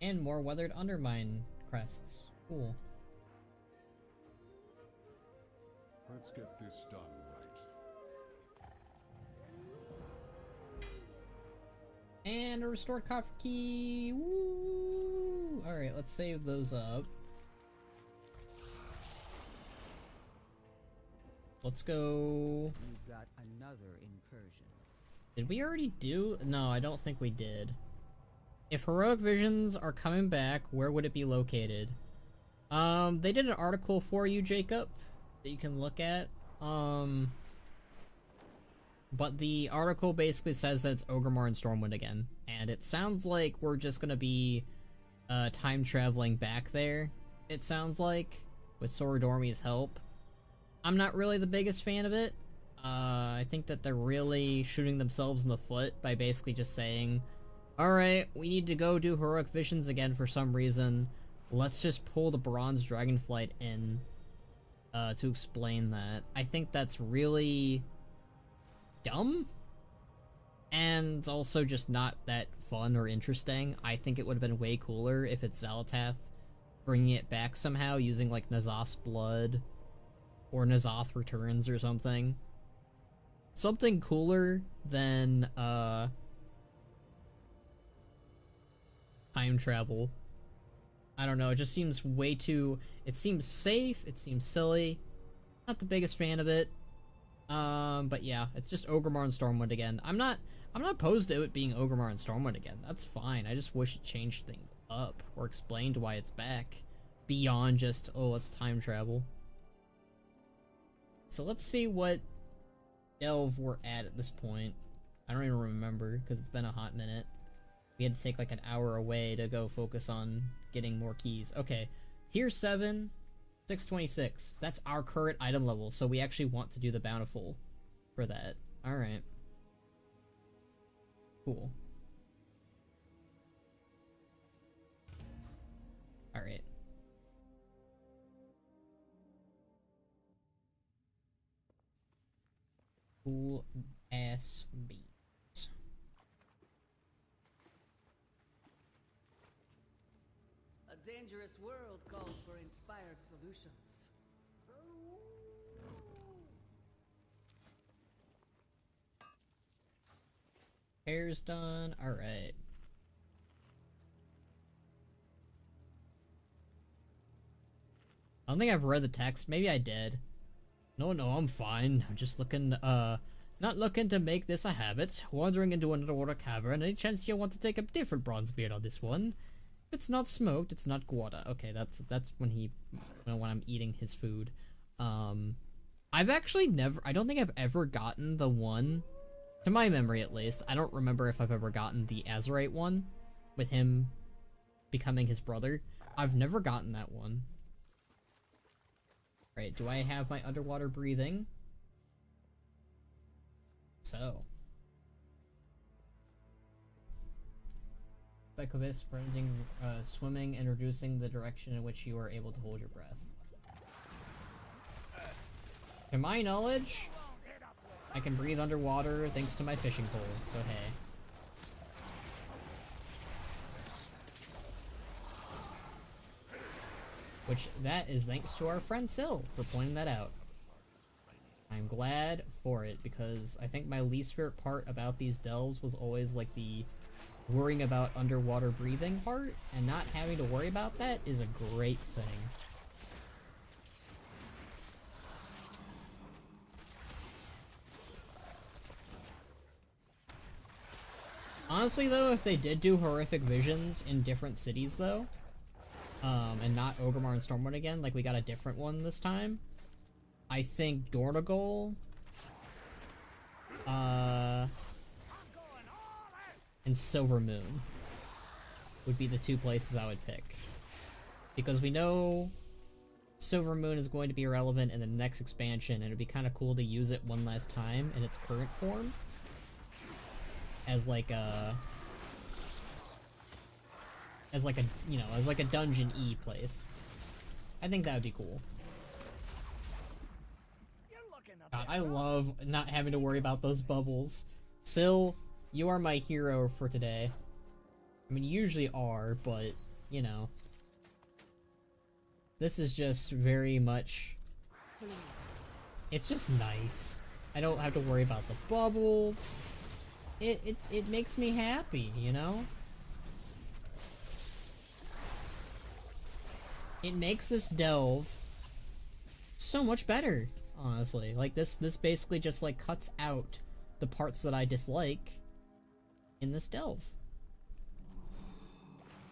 And more Weathered Undermine crests. Cool. Let's get this done right. And a restored coffer key. Woo! Alright, let's save those up. Let's go. We've got another incursion. Did we already do? No, I don't think we did. If heroic visions are coming back, where would it be located? They did an article for you, Jacob, that you can look at. But the article basically says that it's Orgrimmar and Stormwind again, and it sounds like we're just gonna be time traveling back there. It sounds like, with Sorodormi's help. I'm not really the biggest fan of it. I think that they're really shooting themselves in the foot by basically just saying, alright, we need to go do heroic visions again for some reason. Let's just pull the Bronze Dragonflight in to explain that. I think that's really dumb, and also just not that fun or interesting. I think it would have been way cooler if it's Xalatath bringing it back somehow using like N'Zoth's blood or N'Zoth Returns or something. Something cooler than time travel. I don't know, it just seems way too... It seems safe, it seems silly. Not the biggest fan of it. But yeah, it's just Orgrimmar and Stormwind again. I'm not opposed to it being Orgrimmar and Stormwind again. That's fine. I just wish it changed things up or explained why it's back beyond just, oh, let's time travel. So let's see what delve we're at this point. I don't even remember because it's been a hot minute. We had to take like an hour away to go focus on getting more keys. Okay, tier 7, 626. That's our current item level, so we actually want to do the bountiful for that. Alright. Cool. Cool ass beat. A dangerous world calls for inspired solutions. Hair's done. Alright. I don't think I've read the text. Maybe I did. No, I'm fine. I'm just looking, not looking to make this a habit. Wandering into an underwater cavern. Any chance you want to take a different bronze beard on this one? If it's not smoked, it's not guada. Okay, that's when I'm eating his food. I've actually I don't think I've ever gotten the one, to my memory at least. I don't remember if I've ever gotten the Azurite one, with him becoming his brother. I've never gotten that one. Right, do I have my underwater breathing? So. Psychovis, branding, swimming, and reducing the direction in which you are able to hold your breath. To my knowledge, I can breathe underwater thanks to my fishing pole, so hey. Which, that is thanks to our friend Syl for pointing that out. I'm glad for it, because I think my least favorite part about these delves was always like the worrying about underwater breathing part, and not having to worry about that is a great thing. Honestly though, if they did do horrific visions in different cities though, and not Orgrimmar and Stormwind again, like we got a different one this time, I think Dornogold, and Silvermoon would be the two places I would pick. Because we know Silvermoon is going to be irrelevant in the next expansion, and it'd be kind of cool to use it one last time in its current form. As like a, you know, as like a dungeon E place. I think that would be cool. God, I love not having to worry about those bubbles. Syl, you are my hero for today. I mean, you usually are, but, you know. This is just very much... It's just nice. I don't have to worry about the bubbles. It makes me happy, you know? It makes this delve so much better, honestly. Like, this basically just, like, cuts out the parts that I dislike in this delve.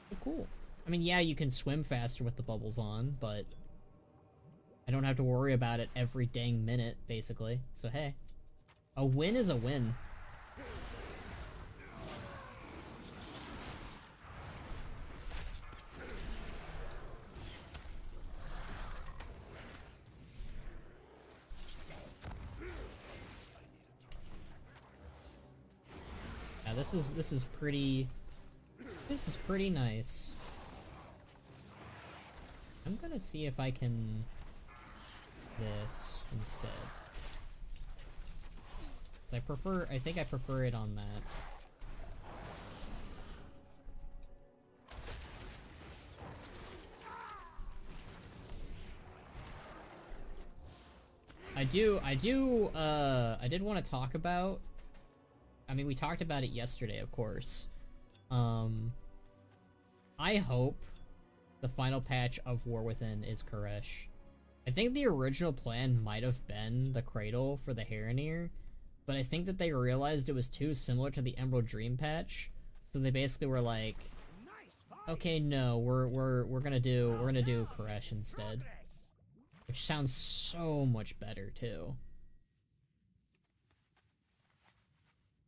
So cool. I mean, yeah, you can swim faster with the bubbles on, but I don't have to worry about it every dang minute, basically. So, hey. A win is a win. Yeah, this is pretty nice. I'm gonna see if I can this instead. 'Cause I think I prefer it on that. I did want to talk about, I mean, we talked about it yesterday, of course. I hope the final patch of War Within is Koresh. I think the original plan might have been the Cradle for the Heronir, but I think that they realized it was too similar to the Emerald Dream patch, so they basically were like, okay, no, we're gonna do Koresh instead, which sounds so much better too.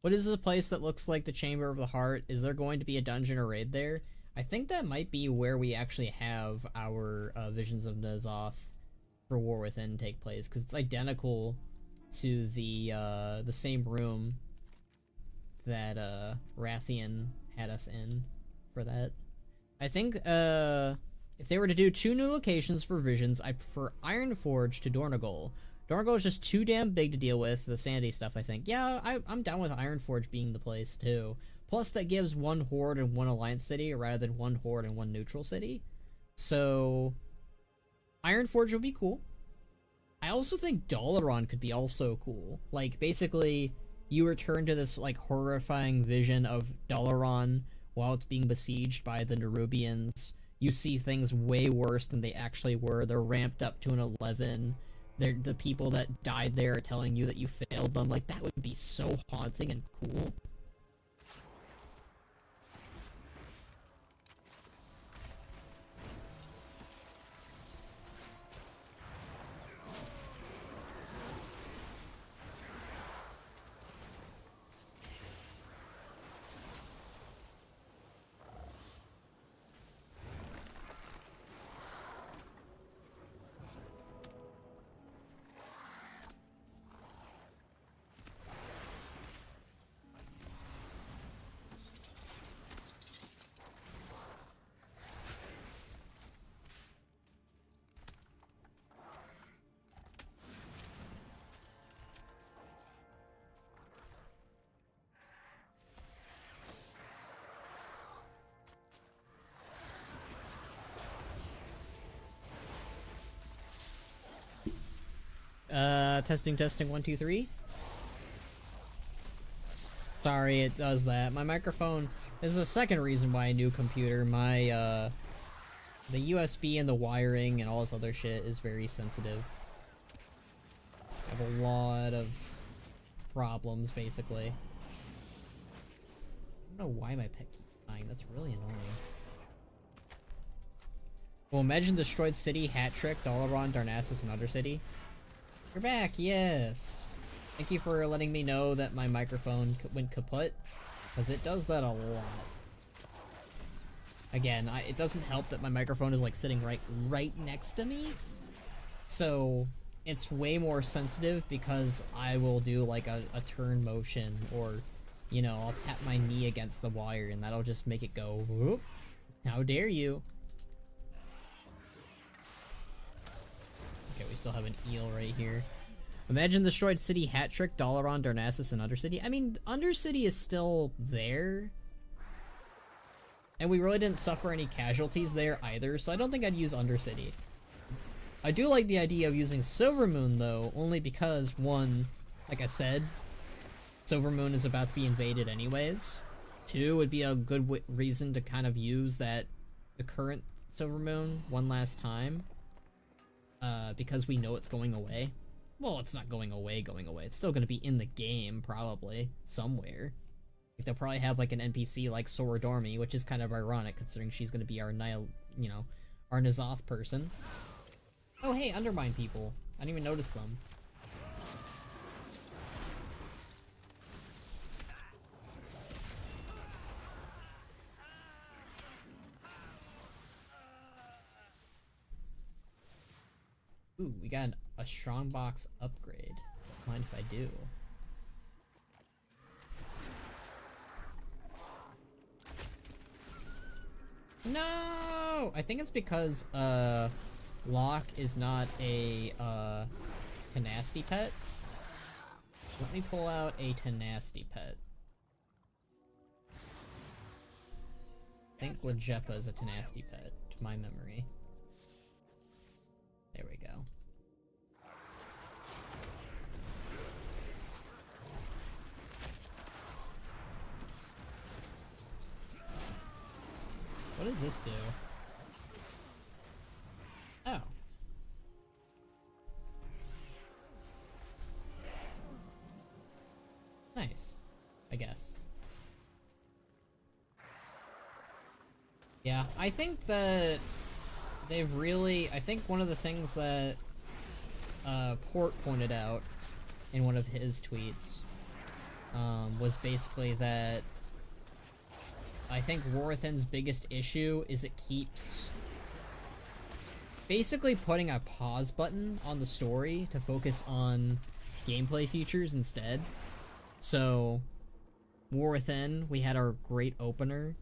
What is the place that looks like the Chamber of the Heart? Is there going to be a dungeon or raid there? I think that might be where we actually have our Visions of N'Zoth for War Within take place, because it's identical to the same room that Rathian had us in for that. I think if they were to do 2 new locations for Visions, I prefer Ironforge to Dornogold. Dorgo is just too damn big to deal with. The sanity stuff, I think. Yeah, I'm down with Ironforge being the place, too. Plus, that gives one Horde and one Alliance city, rather than one Horde and one neutral city. So, Ironforge would be cool. I also think Dalaran could be also cool. Like, basically, you return to this, like, horrifying vision of Dalaran while it's being besieged by the Nerubians. You see things way worse than they actually were. They're ramped up to an 11. The people that died there are telling you that you failed them. Like, that would be so haunting and cool. Testing 1 2 3. Sorry, it does that. My microphone is the second reason why a new computer. My the USB and the wiring and all this other shit is very sensitive. I have a lot of problems, basically. I don't know why my pet keeps dying. That's really annoying. Well, imagine destroyed city, hat trick, Dalaran, Darnassus, and Undercity. You're back, yes. Thank you for letting me know that my microphone went kaput, because it does that a lot. Again, it doesn't help that my microphone is like sitting right next to me, so it's way more sensitive because I will do like a turn motion, or you know, I'll tap my knee against the wire and that'll just make it go, whoop, how dare you. Okay, we still have an eel right here. Imagine destroyed city, hat trick, Dalaran, Darnassus, and Undercity. I mean, Undercity is still there. And we really didn't suffer any casualties there either, so I don't think I'd use Undercity. I do like the idea of using Silvermoon, though, only because, one, like I said, Silvermoon is about to be invaded anyways. Two, would be a good reason to kind of use the current Silvermoon one last time. Because we know it's going away. Well, it's not going away. It's still going to be in the game, probably, somewhere. Like, they'll probably have, like, an NPC like Sora Dormi, which is kind of ironic, considering she's going to be our our N'Zoth person. Oh, hey, Undermine people. I didn't even notice them. Ooh, we got a strongbox upgrade. Mind if I do? No! I think it's because, Locke is not a, Tenacity pet. Let me pull out a Tenacity pet. I think Legepa is a Tenacity pet, to my memory. There we go. What does this do? Oh. Nice, I guess. Yeah, I think that they've really, I think one of the things that Port pointed out in one of his tweets was basically that I think Warathan's biggest issue is it keeps basically putting a pause button on the story to focus on gameplay features instead. So, War Within, we had our great opener,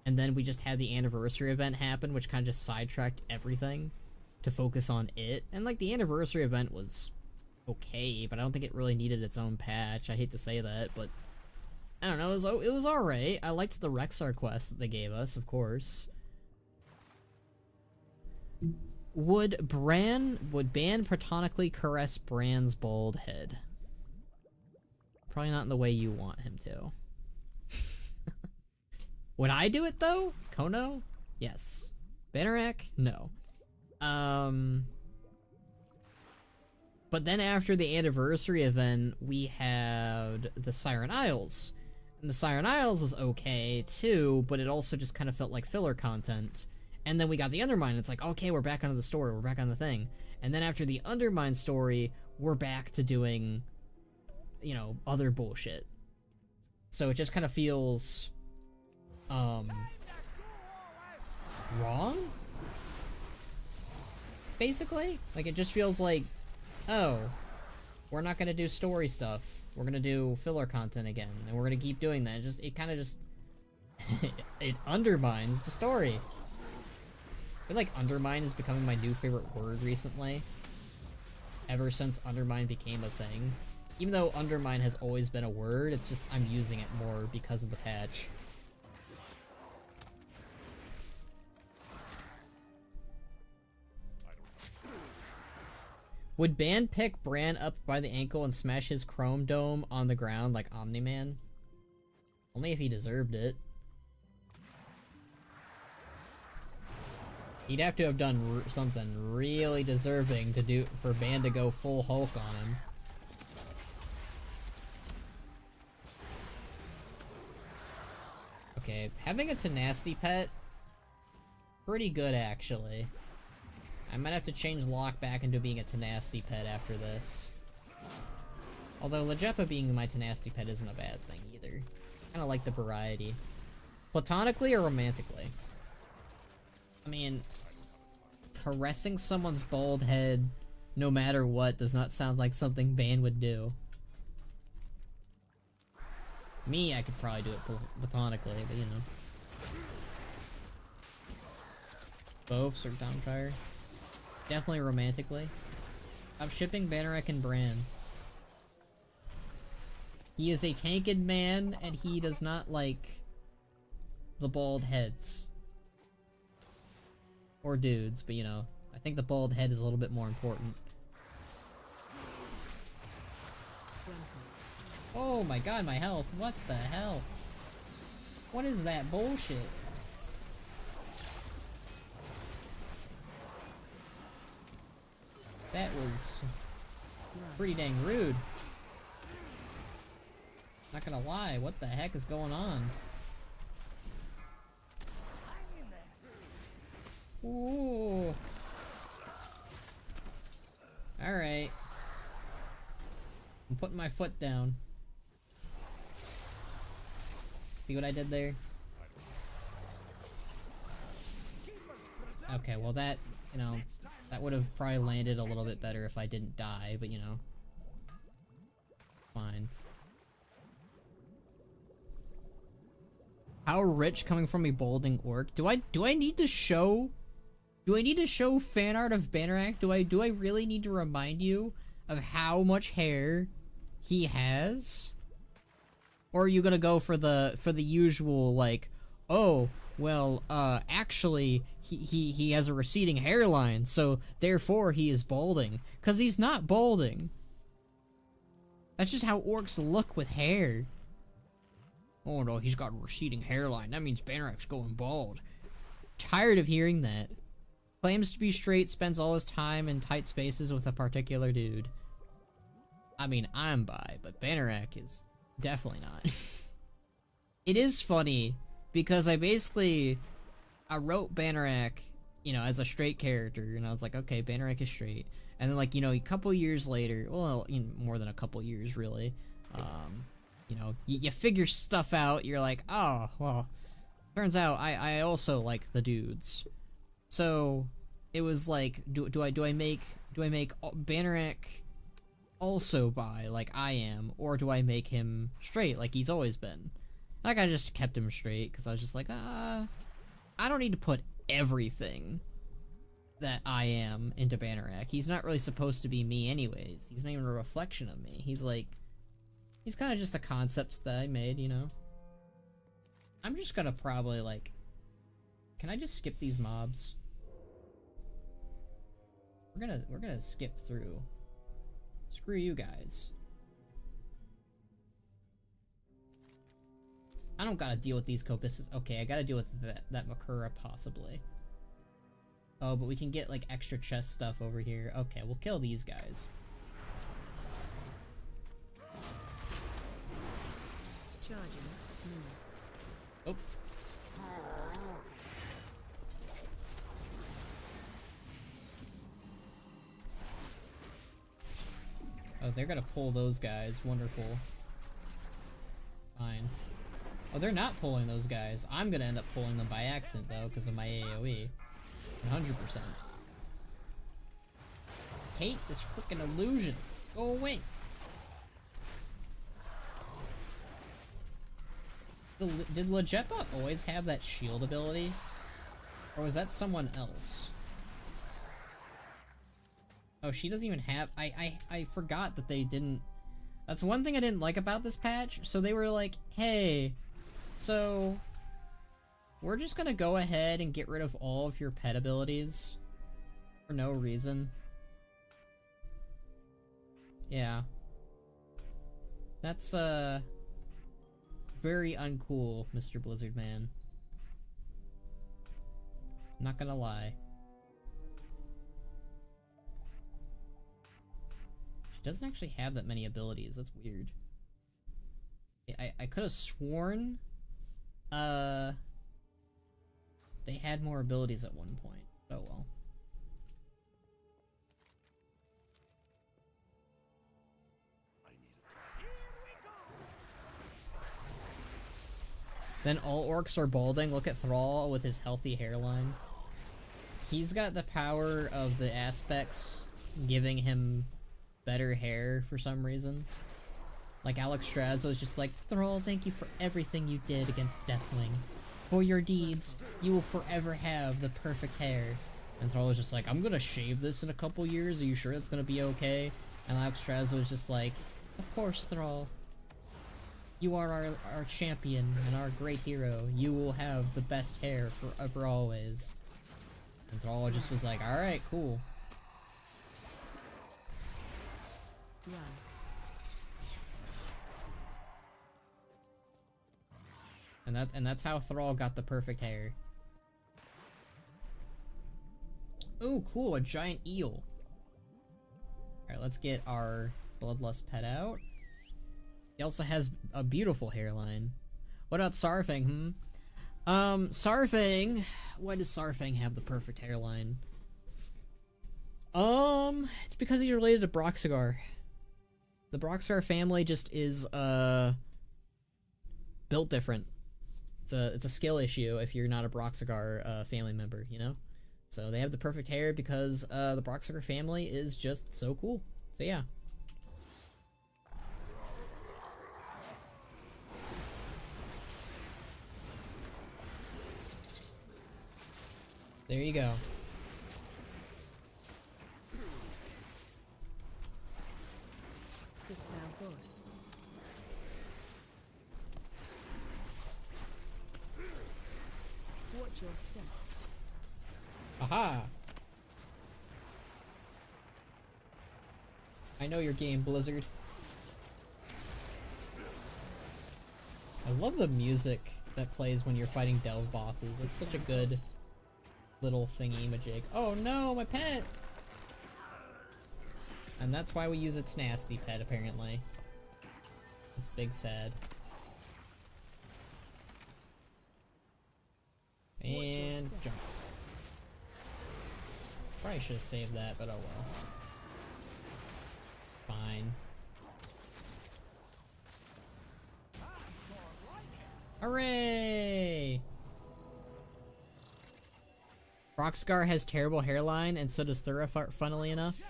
and then we just had the anniversary event happen, which kind of just sidetracked everything to focus on it. And, like, the anniversary event was okay, but I don't think it really needed its own patch. I hate to say that, but I don't know, it was alright. I liked the Rexar quest that they gave us, of course. Would Ban platonically caress Bran's bald head? Probably not in the way you want him to. Would I do it though? Khono? Yes. Bannerac? No. But then after the anniversary event, we had the Siren Isles. And the Siren Isles was okay too, but it also just kind of felt like filler content. And then we got the Undermine, it's like, okay, we're back onto the story, we're back on the thing. And then after the Undermine story, we're back to doing, you know, other bullshit. So it just kind of feels, wrong? Basically? Like, it just feels like, oh, we're not gonna do story stuff. We're gonna do filler content again, and we're gonna keep doing that. It kind of just, it undermines the story. I feel like undermine is becoming my new favorite word recently. Ever since undermine became a thing. Even though undermine has always been a word, it's just I'm using it more because of the patch. Would Ban pick Bran up by the ankle and smash his chrome dome on the ground like Omni-Man? Only if he deserved it. He'd have to have done something really deserving to do for Ban to go full Hulk on him. Okay, having a tenacity pet, pretty good actually. I might have to change Locke back into being a tenacity pet after this. Although Legepa being my tenacity pet isn't a bad thing either. Kinda like the variety. Platonically or romantically? I mean, caressing someone's bald head, no matter what, does not sound like something Ban would do. Me, I could probably do it platonically, but you know. Both, Sir Domshire. Definitely romantically. I'm shipping Bannerac and Bran. He is a tanked man, and he does not like the bald heads. Or dudes, but you know, I think the bald head is a little bit more important. Oh my god, my health. What the hell? What is that bullshit? That was pretty dang rude. Not gonna lie, what the heck is going on? Ooh. Alright. I'm putting my foot down. See what I did there? Okay, well that, you know, that would have probably landed a little bit better if I didn't die, but you know. Fine. How rich coming from a balding orc? Do I need to show fan art of Bannerac? Do I really need to remind you of how much hair he has? Or are you gonna go for the usual, like, oh, well, actually, he has a receding hairline, so therefore he is balding. 'Cause he's not balding. That's just how orcs look with hair. Oh no, he's got a receding hairline. That means Bannerac's going bald. Tired of hearing that. Claims to be straight, spends all his time in tight spaces with a particular dude. I mean, I'm bi, but Bannerac is definitely not. It is funny, because I wrote Bannerac, you know, as a straight character, and I was like, okay, Bannerac is straight. And then, like, you know, a couple years later, well, you know, more than a couple years, really, you know, you figure stuff out, you're like, oh, well, turns out I also like the dudes. So, it was like, do I make Bannerac also bi, like I am, or do I make him straight, like he's always been? Like, I just kept him straight, because I was just like, I don't need to put everything that I am into Bannerac. He's not really supposed to be me anyways. He's not even a reflection of me. He's like... He's kind of just a concept that I made, you know? I'm just gonna probably, like... Can I just skip these mobs? We're gonna skip through. Screw you guys. I don't gotta deal with these Coppices. Okay, I gotta deal with that Makura, possibly. Oh, but we can get, like, extra chest stuff over here. Okay, we'll kill these guys. Charging. Oh. Oh, they're gonna pull those guys. Wonderful. Fine. Oh, they're not pulling those guys. I'm gonna end up pulling them by accident, though, because of my AoE. 100%. Hate this freaking illusion. Go away. Did Legepa always have that shield ability? Or was that someone else? Oh, she doesn't even have... I forgot that they didn't... That's one thing I didn't like about this patch. So they were like, hey, so... we're just gonna go ahead and get rid of all of your pet abilities. For no reason. Yeah. That's, very uncool, Mr. Blizzard Man. Not gonna lie. She doesn't actually have that many abilities. That's weird. I could have sworn they had more abilities at one point. Oh well. Then all orcs are balding. Look at Thrall with his healthy hairline. He's got the power of the aspects giving him better hair for some reason. Like Alex Strazo is just like, Thrall, thank you for everything you did against Deathwing. For your deeds, you will forever have the perfect hair. And Thrall is just like, I'm gonna shave this in a couple years. Are you sure that's gonna be okay? And Alex Strazo is just like, of course, Thrall. You are our champion and our great hero. You will have the best hair forever always. And Thrall just was like, alright, cool. Yeah. And that's how Thrall got the perfect hair. Ooh, cool, a giant eel. Alright, let's get our Bloodlust pet out. He also has a beautiful hairline. What about Sarfang, Sarfang... Why does Sarfang have the perfect hairline? It's because he's related to Broxigar. The Broxigar family just is, built different. It's a skill issue if you're not a Broxigar, family member, you know? So they have the perfect hair because, the Broxigar family is just so cool. So yeah. There you go. Dispel force. Watch your step. Aha! I know your game, Blizzard. I love the music that plays when you're fighting Delve bosses. It's such a good little thingy-majig. Oh no, my pet! And that's why we use its nasty pet, apparently. It's big sad. And jump. Probably should have saved that, but oh well. Fine. Hooray! Broxigar has terrible hairline, and so does Thura, funnily enough.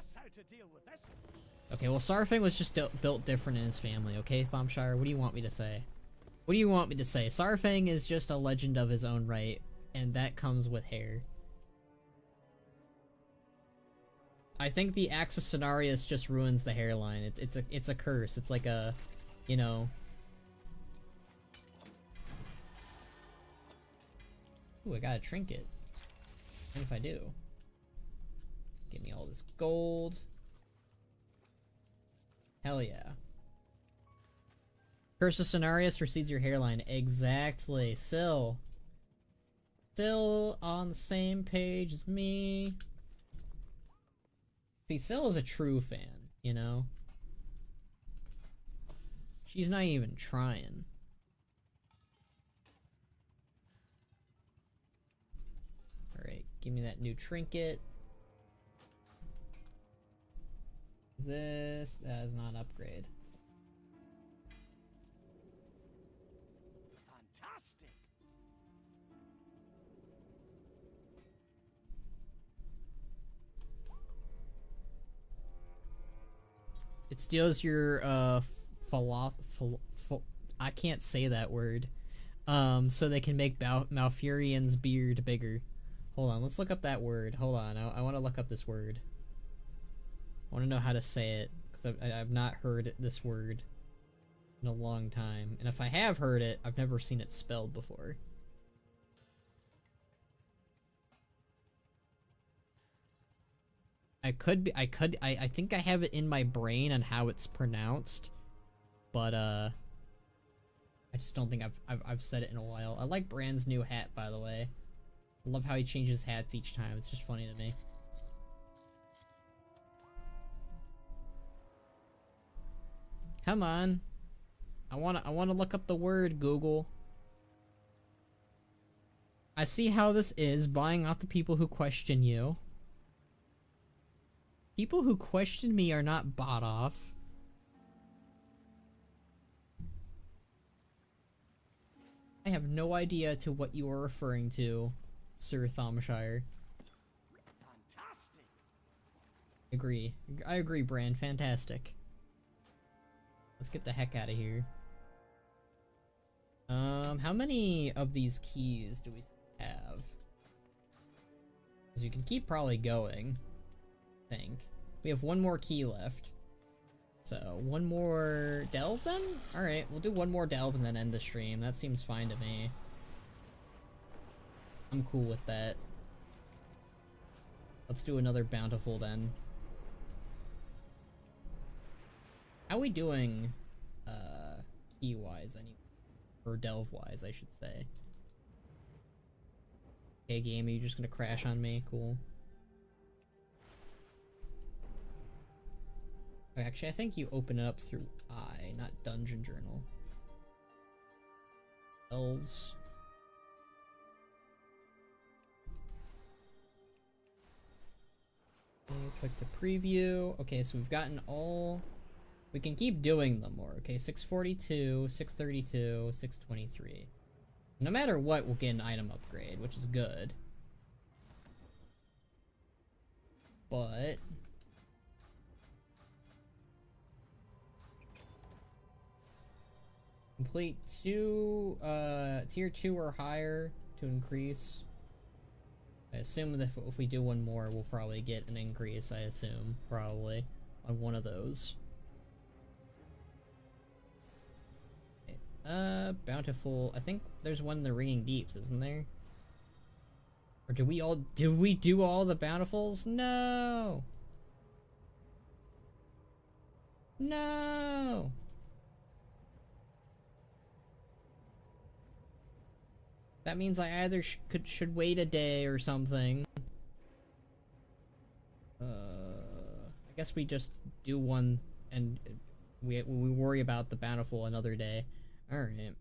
Okay, well, Sarfang was just built different in his family, okay, Thomshire? What do you want me to say? What do you want me to say? Sarfang is just a legend of his own right, and that comes with hair. I think the Axis Scenarius just ruins the hairline. It's a curse. It's like a, you know. Ooh, I got a trinket. And if I do, give me all this gold. Hell yeah. Curse of Scenarius recedes your hairline. Exactly. Still on the same page as me. See, Syl is a true fan, you know? She's not even trying. Alright, give me that new trinket. That is not an upgrade. Fantastic. It steals your I can't say that word. So they can make Malfurion's beard bigger. Hold on, let's look up that word. Hold on, I want to look up this word. I want to know how to say it, because I've not heard this word in a long time. And if I have heard it, I've never seen it spelled before. I think I have it in my brain on how it's pronounced, but I just don't think I've said it in a while. I like Brand's new hat, by the way. I love how he changes hats each time. It's just funny to me. Come on. I wanna look up the word, Google. I see how this is, buying out the people who question you. People who question me are not bought off. I have no idea to what you are referring to, Sir Thomshire. Fantastic. I agree, Brand. Fantastic. Let's get the heck out of here. How many of these keys do we have? Because you can keep probably going. I think. We have one more key left. So, one more delve then? Alright, we'll do one more delve and then end the stream. That seems fine to me. I'm cool with that. Let's do another bountiful then. How are we doing, key-wise, or delve-wise, I should say. Hey game, are you just gonna crash on me? Cool. Actually, I think you open it up through I, not Dungeon Journal. Elves. Okay, click to preview. Okay, so we've gotten all... We can keep doing them more. Okay, 642, 632, 623. No matter what, we'll get an item upgrade, which is good. But... Complete tier 2 or higher to increase. I assume that if we do one more, we'll probably get an increase, I assume, probably, on one of those. Okay. Bountiful. I think there's one in the Ringing Deeps, isn't there? Or did we do all the bountifuls? No! No! That means I either should wait a day or something. I guess we just do one and we worry about the bountiful another day. Alright.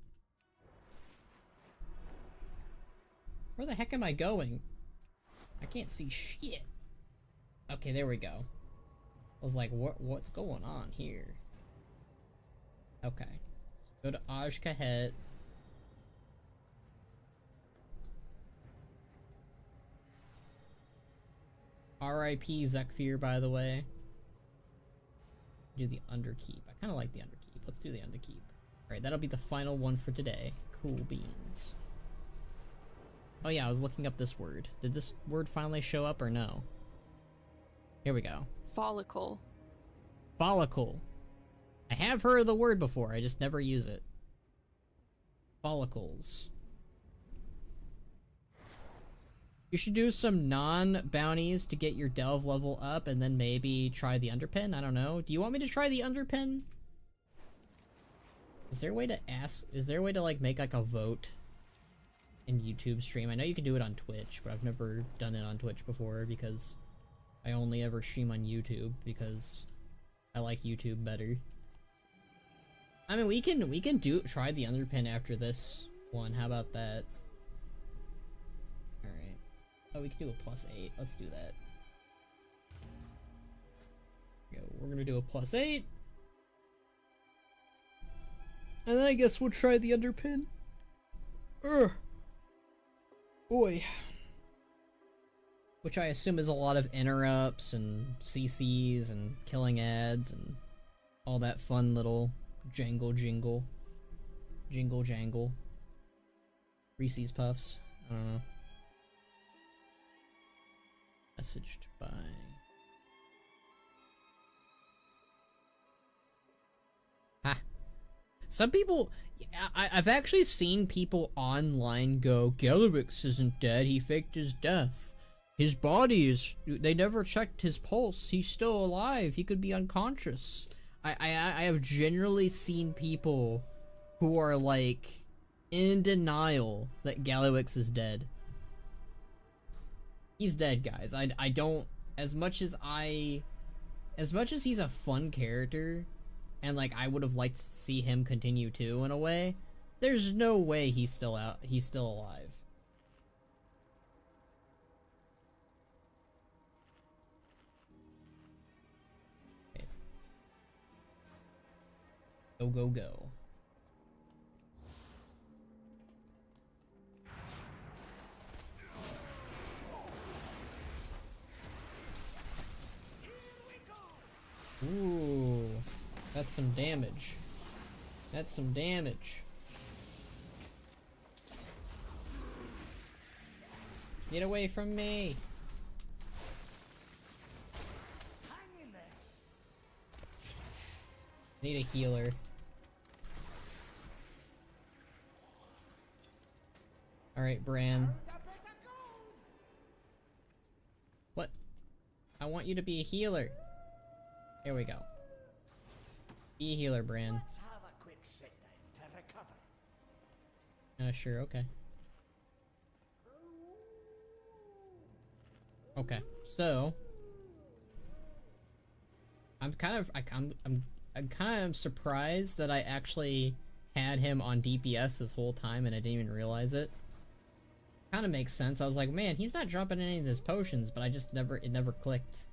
Where the heck am I going? I can't see shit. Okay, there we go. I was like, what's going on here? Okay. So go to Ajkahet. R.I.P. Zekfir, by the way. Do the Underkeep. I kind of like the Underkeep. Let's do the Underkeep. Alright, that'll be the final one for today. Cool beans. Oh yeah, I was looking up this word. Did this word finally show up or no? Here we go. Follicle. Follicle. I have heard of the word before, I just never use it. Follicles. You should do some non-bounties to get your delve level up and then maybe try the underpin? I don't know. Do you want me to try the underpin? Is there a way to ask? Is there a way to like make like a vote in YouTube stream? I know you can do it on Twitch, but I've never done it on Twitch before because I only ever stream on YouTube because I like YouTube better. I mean, we can try the underpin after this one. How about that? All right. Oh, we can do a +8. Let's do that. We're gonna do a +8. And then I guess we'll try the underpin. Ugh. Boy. Which I assume is a lot of interrupts and CCs and killing ads and all that fun little jangle. Jingle jangle. Reese's Puffs. I don't know. Messaged by... Ha! Some people... I've actually seen people online go, Galliwix isn't dead, he faked his death. His body is... They never checked his pulse, he's still alive, he could be unconscious. I have generally seen people who are like in denial that Galliwix is dead. He's dead, guys. I don't... As much as he's a fun character, and like I would have liked to see him continue too in a way, there's no way he's still alive. Okay. Go. Ooh, that's some damage. That's some damage. Get away from me. Need a healer. Alright, Bran. What? I want you to be a healer. Here we go. Be a healer, Bran. Let's have a quick sit down to recover. Sure, okay. Okay, so I'm kind of surprised that I actually had him on DPS this whole time and I didn't even realize it. Kind of makes sense. I was like, man, he's not dropping any of his potions, but it never clicked.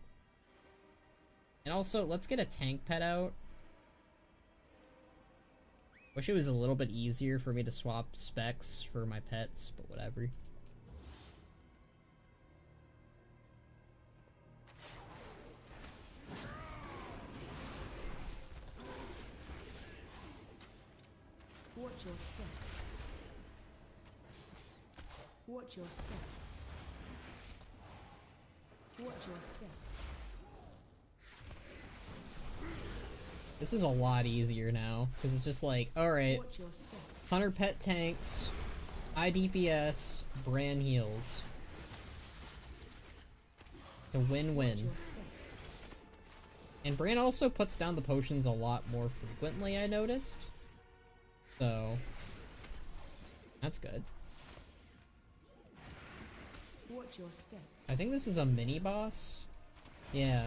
And also, let's get a tank pet out. Wish it was a little bit easier for me to swap specs for my pets, but whatever. Watch your step. Watch your step. Watch your step. This is a lot easier now, because it's just like, alright, Watch your step. 100 pet tanks, IDPS, Bran heals. It's a Watch win-win. your step. And Bran also puts down the potions a lot more frequently, I noticed. So, that's good. Watch your step. I think this is a mini-boss. Yeah.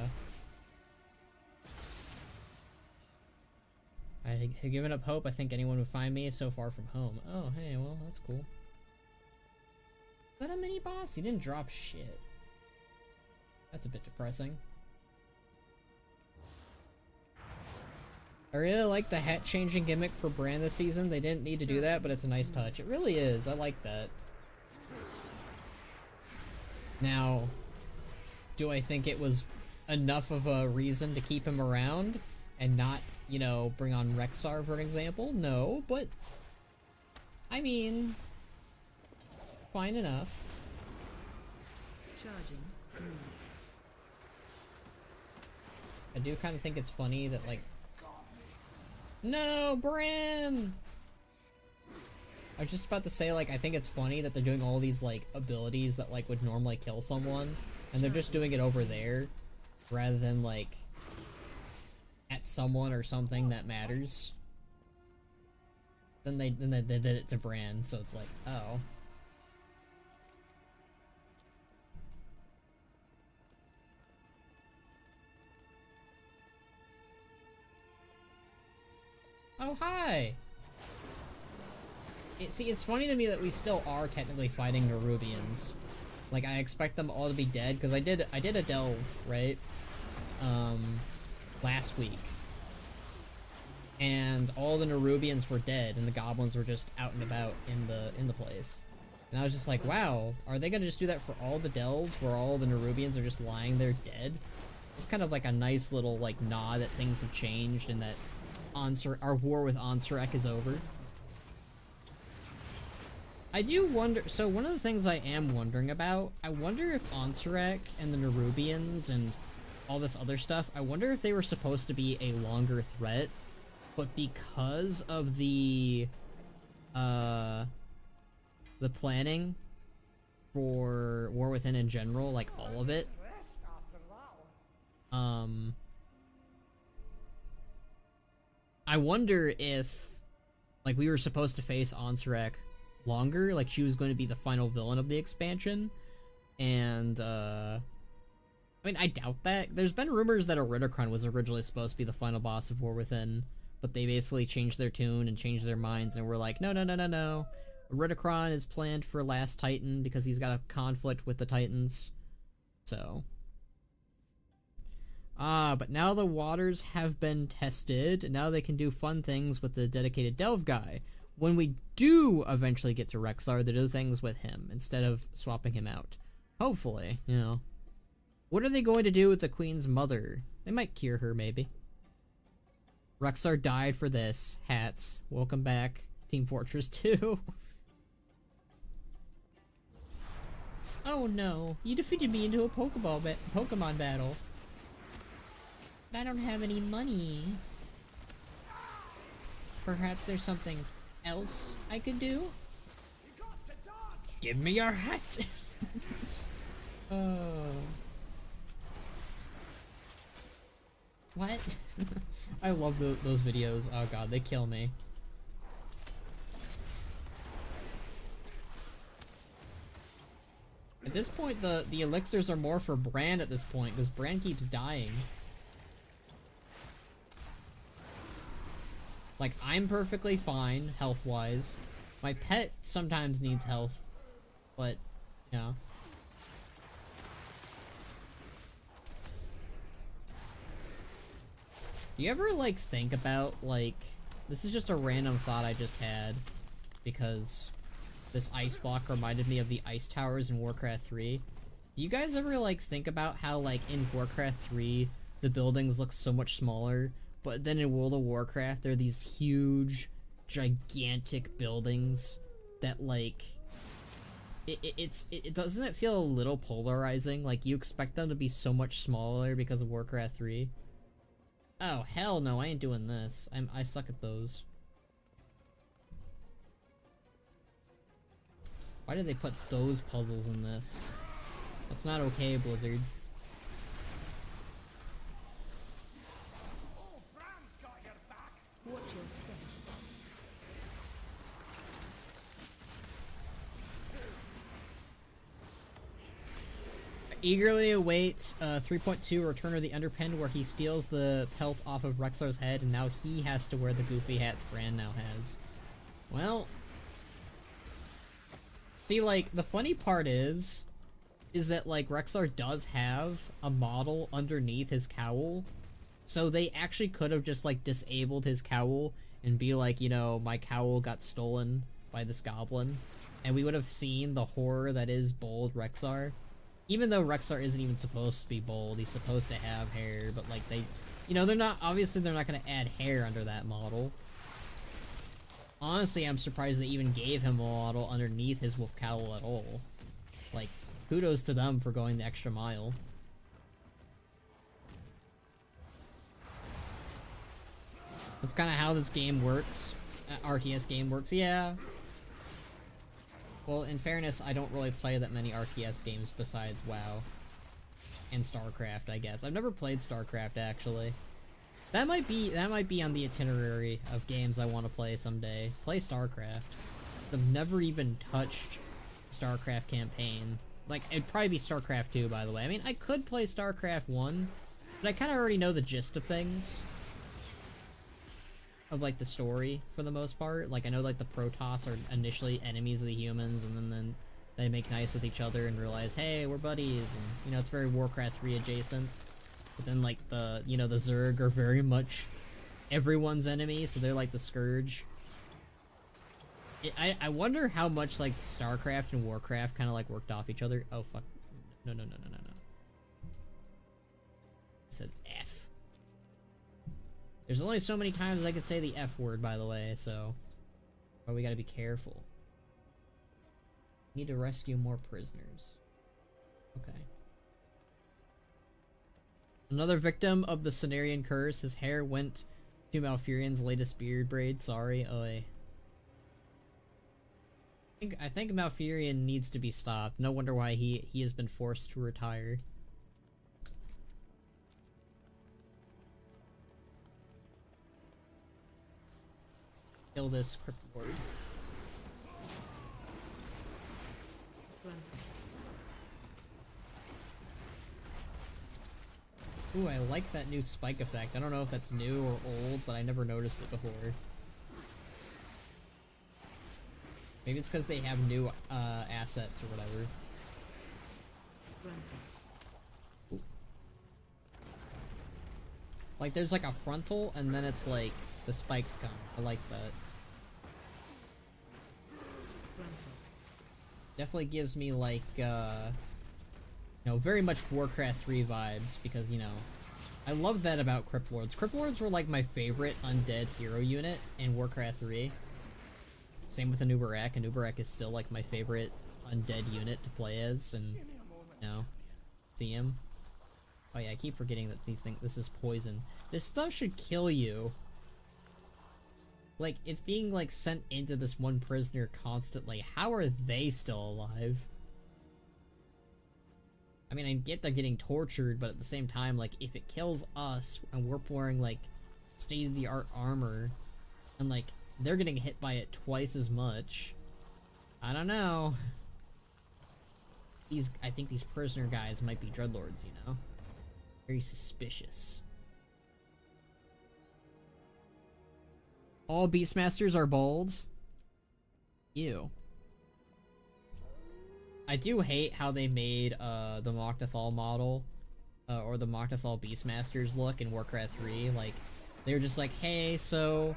I have given up hope. I think anyone would find me so far from home. Oh, hey, well, that's cool. Is that a mini-boss? He didn't drop shit. That's a bit depressing. I really like the hat changing gimmick for Bran this season. They didn't need to do that, but it's a nice touch. It really is. I like that. Now, do I think it was enough of a reason to keep him around and not, you know, bring on Rexar for an example? No, but I mean, fine enough. Charging. I do kind of think it's funny that, like... No, Bran! I was just about to say, like, I think it's funny that they're doing all these, like, abilities that, like, would normally kill someone, and they're just doing it over there, rather than, like, at someone or something that matters. Then they did it to Bran, so it's like, oh. Oh, hi! See, it's funny to me that we still are technically fighting Nerubians. Like, I expect them all to be dead, because I did a delve, right? Last week. And all the Nerubians were dead, and the goblins were just out and about in the place. And I was just like, wow, are they gonna just do that for all the delves, where all the Nerubians are just lying there dead? It's kind of like a nice little, like, nod that things have changed, and that our war with Ansarek is over. I do wonder, so one of the things I am wondering about, I wonder if Ansarek and the Nerubians and all this other stuff, I wonder if they were supposed to be a longer threat, but because of the planning for War Within in general, like all of it, I wonder if, like, we were supposed to face Ansarek longer, like she was going to be the final villain of the expansion, and I mean, I doubt that. There's been rumors that Oridikron was originally supposed to be the final boss of War Within, but they basically changed their tune and changed their minds and were like, no, Oridikron is planned for Last Titan because he's got a conflict with the Titans. So but now the waters have been tested, and now they can do fun things with the dedicated Delve guy. When we do eventually get to Rexxar, they do things with him instead of swapping him out. Hopefully, you know. What are they going to do with the Queen's mother? They might cure her, maybe. Rexxar died for this. Hats. Welcome back, Team Fortress 2. Oh no, you defeated me into a Pokemon battle. But I don't have any money. Perhaps there's something else I could do? Give me your hat! Oh. What? I love those videos. Oh god, they kill me. At this point, the elixirs are more for Bran at this point, because Bran keeps dying. Like, I'm perfectly fine, health-wise. My pet sometimes needs health, but, you know. Do you ever, like, think about, like... This is just a random thought I just had, because this ice block reminded me of the ice towers in Warcraft 3. Do you guys ever, like, think about how, like, in Warcraft 3, the buildings look so much smaller, but then in World of Warcraft, there are these huge, gigantic buildings that, like... Doesn't it feel a little polarizing? Like, you expect them to be so much smaller because of Warcraft 3? Oh, hell no, I ain't doing this. I suck at those. Why did they put those puzzles in this? That's not okay, Blizzard. Watch your step. Eagerly await 3.2 Return of the Underpen, where he steals the pelt off of Rexxar's head, and now he has to wear the goofy hats Bran now has. Well... See, like, the funny part is that, like, Rexxar does have a model underneath his cowl, so they actually could have just, like, disabled his cowl and be like, you know, my cowl got stolen by this goblin, and we would have seen the horror that is bold Rexxar. Even though Rexxar isn't even supposed to be bold, he's supposed to have hair, but, like, they... You know, they're not... Obviously, they're not gonna add hair under that model. Honestly, I'm surprised they even gave him a model underneath his wolf cowl at all. Like, kudos to them for going the extra mile. That's kind of how this game works. RTS game works, yeah. Well, in fairness, I don't really play that many RTS games besides WoW. And StarCraft, I guess. I've never played StarCraft, actually. That might be on the itinerary of games I want to play someday. Play StarCraft. I've never even touched StarCraft campaign. Like, it'd probably be StarCraft 2, by the way. I mean, I could play StarCraft 1, but I kind of already know the gist of things. Of, like, the story, for the most part. Like, I know, like, the Protoss are initially enemies of the humans, and then they make nice with each other and realize, hey, we're buddies, and, you know, it's very Warcraft 3 adjacent. But then, like, the, you know, the Zerg are very much everyone's enemy, so they're, like, the Scourge. I wonder how much, like, StarCraft and Warcraft kind of, like, worked off each other. Oh, fuck. No. I said F. There's only so many times I could say the F word, by the way, so... Oh, we gotta be careful. Need to rescue more prisoners. Okay. Another victim of the Cenarian curse. His hair went to Malfurion's latest beard braid. Sorry. Oi. I think Malfurion needs to be stopped. No wonder why he has been forced to retire. Kill this Crypt Lord. Ooh, I like that new spike effect. I don't know if that's new or old, but I never noticed it before. Maybe it's because they have new assets or whatever. Ooh. Like, there's like a frontal, and then it's like the spikes come. I like that. Definitely gives me like, you know, very much Warcraft 3 vibes, because, you know, I love that about Crypt Lords. Crypt Lords were like my favorite undead hero unit in Warcraft 3. Same with Anubarak. Anubarak is still like my favorite undead unit to play as, and, you know, see him. Oh yeah, I keep forgetting that this is poison. This stuff should kill you. Like, it's being, like, sent into this one prisoner constantly. How are they still alive? I mean, I get they're getting tortured, but at the same time, like, if it kills us, and we're wearing, like, state-of-the-art armor, and, like, they're getting hit by it twice as much, I don't know. I think these prisoner guys might be Dreadlords, you know? Very suspicious. All Beastmasters are bald? Ew. I do hate how they made the Mok'Nathal model, or the Mok'Nathal Beastmasters look in Warcraft 3. Like, they were just like, hey, so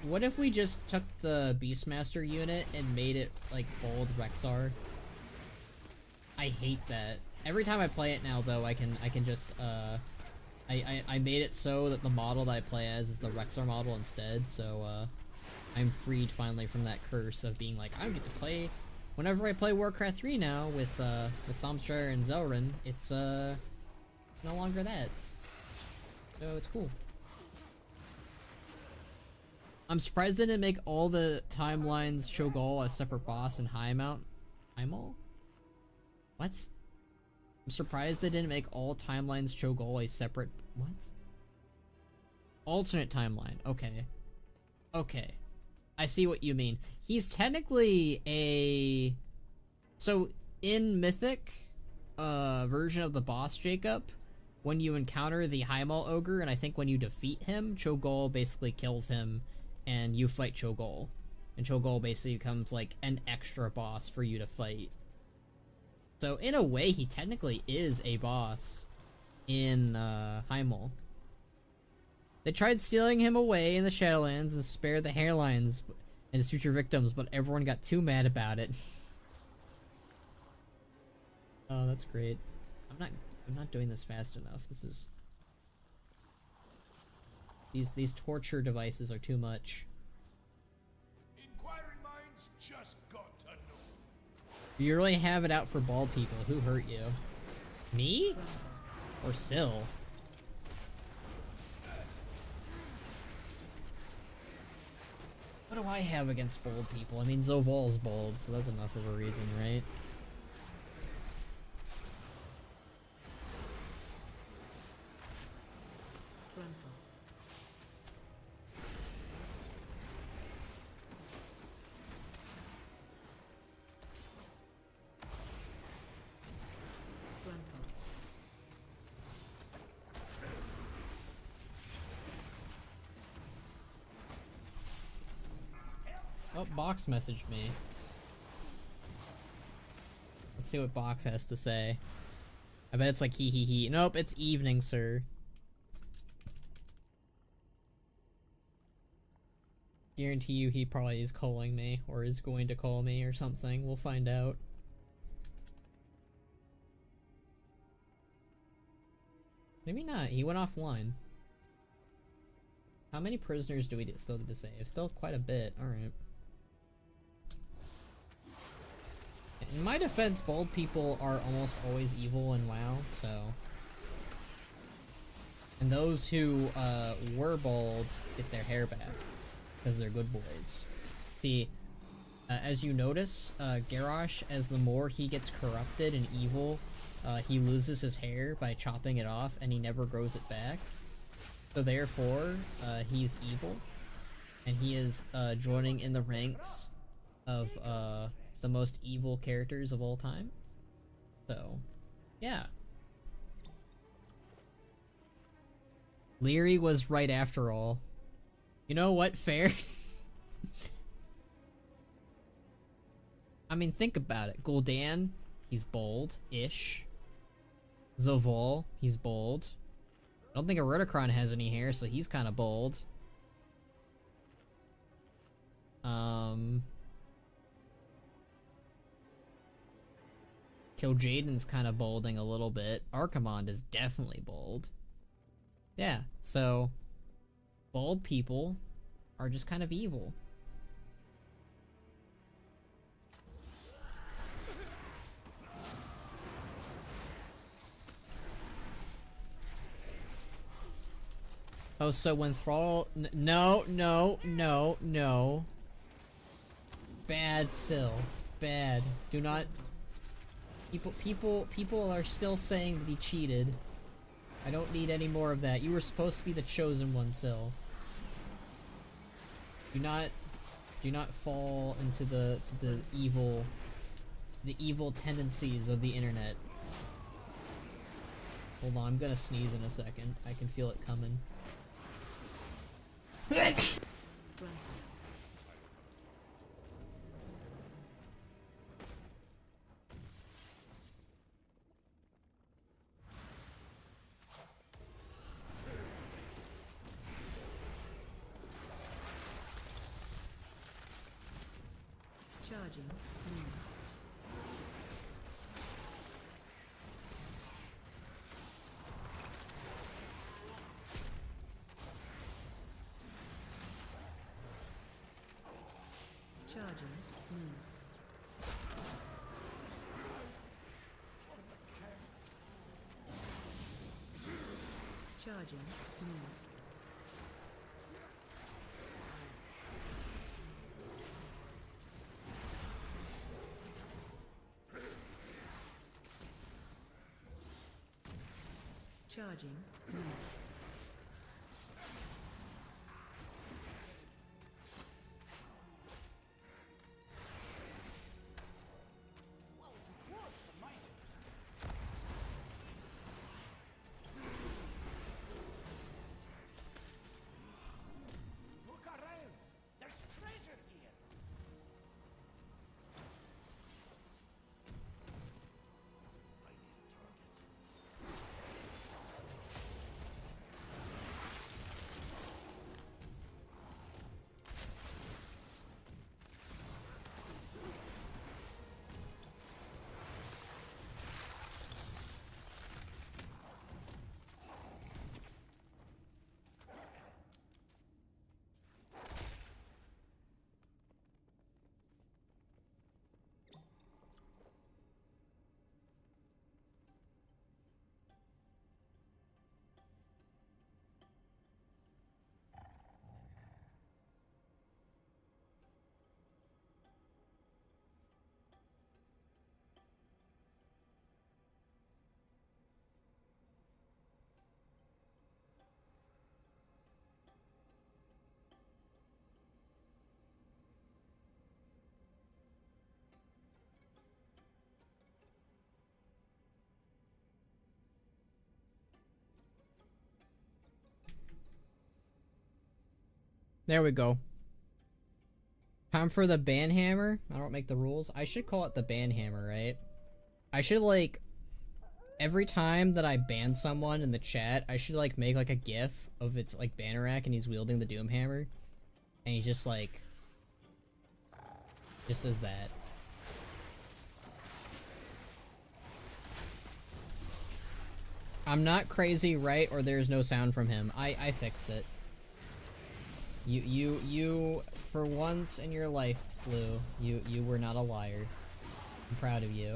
what if we just took the Beastmaster unit and made it like bald Rexar? I hate that. Every time I play it now, though, I can just I made it so that the model that I play as is the Rexar model instead, so I'm freed finally from that curse of being like, I get to play whenever I play Warcraft 3 now with Thomshire and Zelrin. It's no longer that, so it's cool. I'm surprised they didn't make all the timelines Cho'Gall a separate boss in Highmount. Highmall? What? I'm surprised they didn't make all timelines Cho'Gall a separate... What? Alternate timeline. Okay. Okay. I see what you mean. He's technically a... So, in Mythic, version of the boss, Jacob, when you encounter the Highmall Ogre, and I think when you defeat him, Cho'Gall basically kills him, and you fight Cho'Gall. And Cho'Gall basically becomes, like, an extra boss for you to fight. So, in a way, he technically is a boss in Highmall. They tried sealing him away in the Shadowlands and spared the hairlines and his future victims, but everyone got too mad about it. Oh, that's great. I'm not doing this fast enough. This is... These torture devices are too much. Inquiring minds just got to know. You really have it out for bald people. Who hurt you? Me? Or Syl? What do I have against bold people? I mean, Zovol's bold, so that's enough of a reason, right? Gruntle. Gruntle. Oh, Box messaged me. Let's see what Box has to say. I bet it's like hee hee hee. Nope, it's evening, sir. Guarantee you he probably is calling me, or is going to call me, or something. We'll find out. Maybe not. He went offline. How many prisoners do we still need to save? Still quite a bit. Alright. In my defense, bald people are almost always evil in WoW, so... And those who were bald get their hair back, because they're good boys. See, as you notice, Garrosh, as the more he gets corrupted and evil, he loses his hair by chopping it off, and he never grows it back. So therefore, he's evil, and he is joining in the ranks of the most evil characters of all time. So, yeah. Leary was right after all. You know what? Fair. I mean, think about it. Gul'dan, he's bold-ish. Zovol, he's bold. I don't think Eridicron has any hair, so he's kind of bold. Kil'jaeden's kind of bolding a little bit. Archimonde is definitely bold. Yeah, so bold people are just kind of evil. Oh, so when Thrall... No. Bad, Syl. Bad. Do not... People are still saying that he cheated. I don't need any more of that. You were supposed to be the chosen one, Syl. Do not fall into the evil tendencies of the internet. Hold on, I'm gonna sneeze in a second. I can feel it coming. Charging. Charging. Charging. Charging. Look around! There's treasure here! I need a target. There we go. Time for the ban hammer. I don't make the rules. I should call it the ban hammer, right? I should, like, every time that I ban someone in the chat, I should, like, make, like, a gif of its, like, banner rack and he's wielding the doom hammer. And he just, like, just does that. I'm not crazy, right? Or there's no sound from him. I fixed it. You, for once in your life, Blue, you were not a liar. I'm proud of you.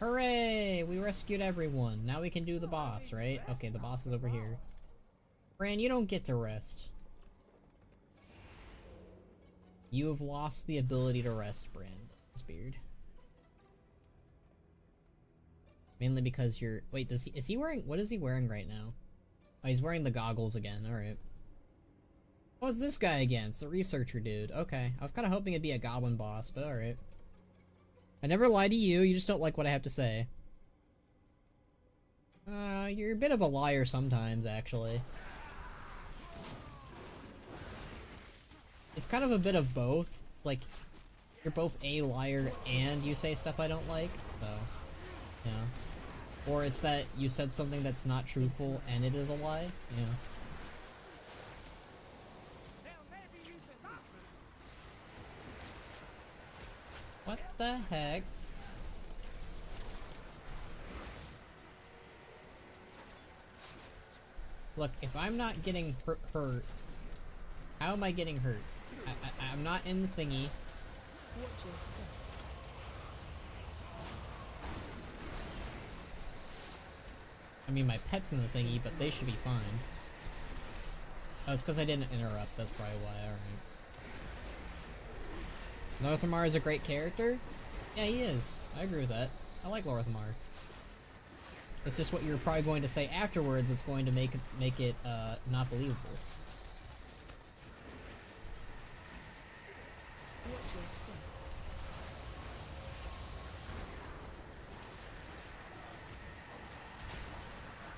Hooray! We rescued everyone. Now we can do the boss, right? Okay, the boss is over here. Bran, you don't get to rest. You have lost the ability to rest, Bran. Beard. Mainly because you're... Wait, is he wearing... What is he wearing right now? Oh, he's wearing the goggles again. Alright. What's this guy again? It's the researcher dude. Okay. I was kind of hoping it'd be a goblin boss, but alright. I never lie to you. You just don't like what I have to say. You're a bit of a liar sometimes, actually. It's kind of a bit of both. It's like, you're both a liar and you say stuff I don't like, so, yeah. Or it's that you said something that's not truthful and it is a lie, yeah. What the heck? Look, if I'm not getting hurt, how am I getting hurt? I'm not in the thingy. I mean, my pet's in the thingy, but they should be fine. Oh, it's because I didn't interrupt. That's probably why. Alright. Lorthamar is a great character? Yeah, he is. I agree with that. I like Lorthamar. It's just what you're probably going to say afterwards that's going to make it not believable.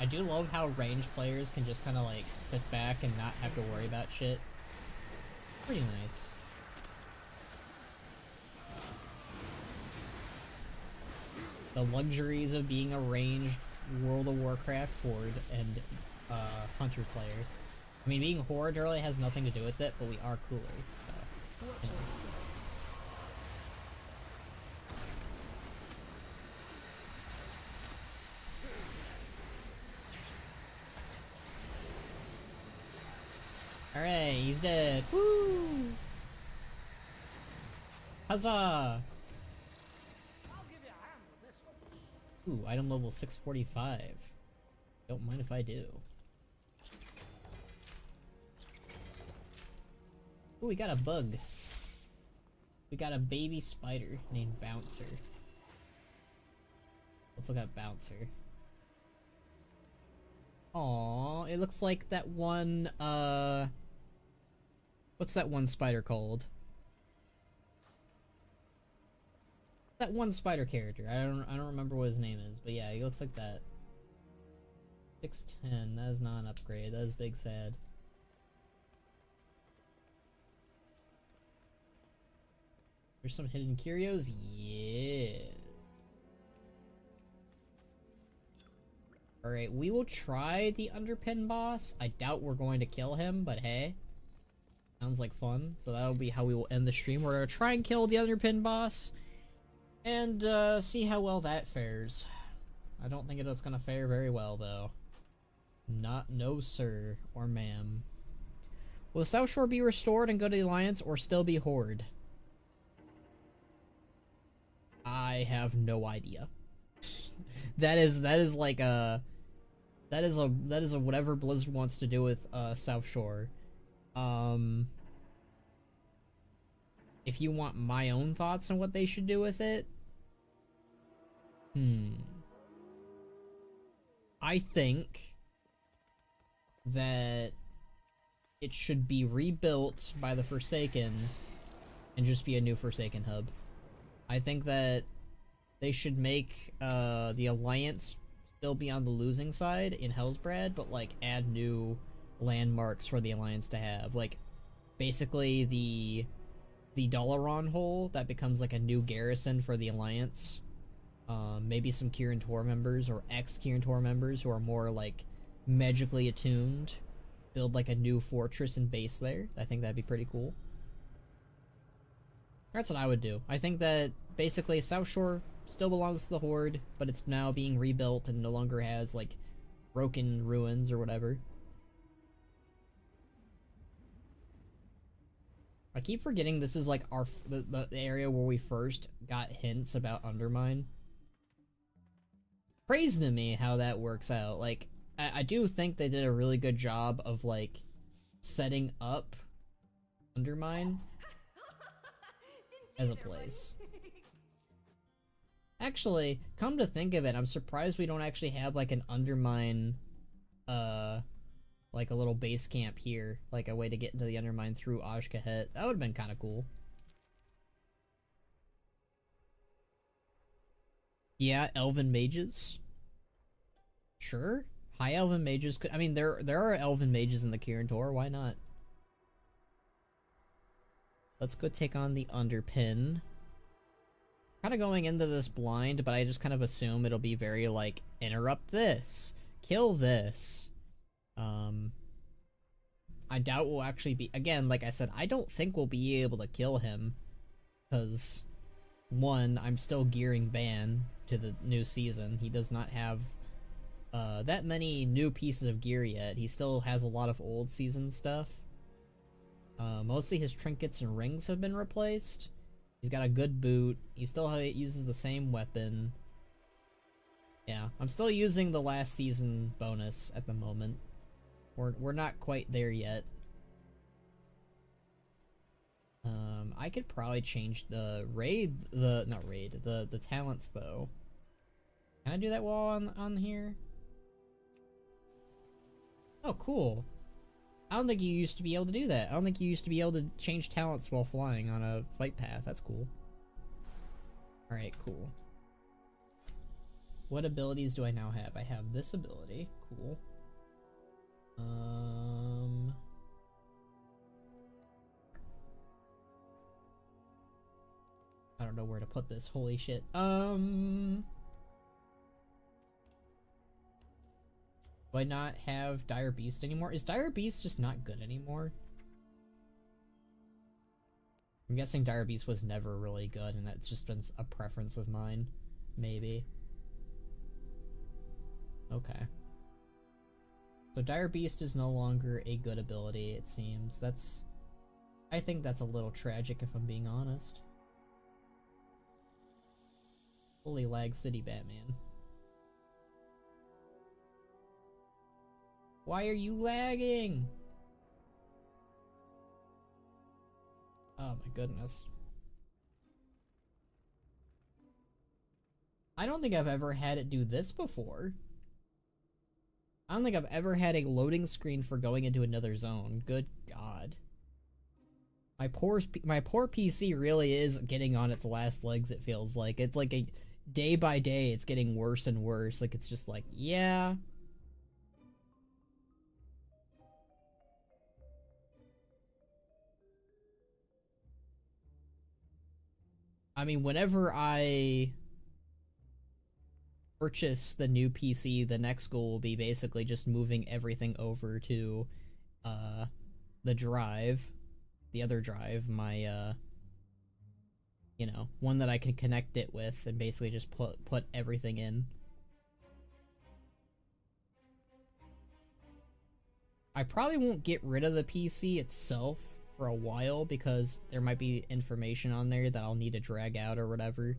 I do love how ranged players can just kind of like sit back and not have to worry about shit. Pretty nice. The luxuries of being a ranged World of Warcraft horde and hunter player. I mean, being horde really has nothing to do with it, but we are cooler, so. You know. Alright, he's dead. Woo! Huzzah! Ooh, item level 645. Don't mind if I do. Ooh, we got a bug. We got a baby spider named Bouncer. Let's look at Bouncer. Aww, it looks like that one, what's that one spider called? That one spider character. I don't remember what his name is, but yeah, he looks like that. 610. That is not an upgrade. That is big sad. There's some hidden curios. Yeah. All right, we will try the underpin boss. I doubt we're going to kill him, but hey, sounds like fun. So that'll be how we will end the stream. We're gonna try and kill the underpin boss. And, see how well that fares. I don't think it's gonna fare very well, though. No sir, or ma'am. Will South Shore be restored and go to the Alliance, or still be Horde? I have no idea. that is like a... That is a whatever Blizzard wants to do with, South Shore. If you want my own thoughts on what they should do with it, I think that it should be rebuilt by the Forsaken and just be a new Forsaken hub. I think that they should make the Alliance still be on the losing side in Hellsbrad, but like add new landmarks for the Alliance to have. Like basically the Dalaran hole that becomes like a new garrison for the Alliance. Maybe some Kirin Tor members or ex-Kirin Tor members who are more like magically attuned build like a new fortress and base there. I think that'd be pretty cool. That's what I would do. I think that basically South Shore still belongs to the Horde, but it's now being rebuilt and no longer has like broken ruins or whatever. I keep forgetting this is like the area where we first got hints about Undermine. Praise to me how that works out. Like, I do think they did a really good job of like setting up Undermine as a place. Actually, come to think of it, I'm surprised we don't actually have like an Undermine, like a little base camp here, like a way to get into the Undermine through Ashkahet. That would've been kind of cool. Yeah, Elven Mages. Sure. High Elven Mages could, I mean, there are Elven Mages in the Kirin Tor, why not? Let's go take on the Underpin. Kind of going into this blind, but I just kind of assume it'll be very like, interrupt this, kill this. I doubt we'll actually be, again, like I said, I don't think we'll be able to kill him, because, one, I'm still gearing Ban to the new season. He does not have that many new pieces of gear yet. He still has a lot of old season stuff. Mostly his trinkets and rings have been replaced. He's got a good boot. He still uses the same weapon. Yeah, I'm still using the last season bonus at the moment. We're not quite there yet. I could probably change the the talents though. Can I do that while on here? Oh, cool. I don't think you used to be able to do that. I don't think you used to be able to change talents while flying on a fight path. That's cool. Alright, cool. What abilities do I now have? I have this ability. Cool. I don't know where to put this. Holy shit. Do I not have Dire Beast anymore? Is Dire Beast just not good anymore? I'm guessing Dire Beast was never really good, and that's just been a preference of mine. Maybe. Okay. So Dire Beast is no longer a good ability, it seems. I think that's a little tragic if I'm being honest. Holy lag city, Batman. Why are you lagging? Oh my goodness. I don't think I've ever had it do this before. I don't think I've ever had a loading screen for going into another zone. Good God. My poor PC really is getting on its last legs, it feels like. It's like a day by day, it's getting worse and worse. Like, it's just like, yeah. I mean, whenever I purchase the new PC, the next goal will be basically just moving everything over to the drive, the other drive, my you know, one that I can connect it with, and basically just put everything in. I probably won't get rid of the PC itself for a while, because there might be information on there that I'll need to drag out or whatever.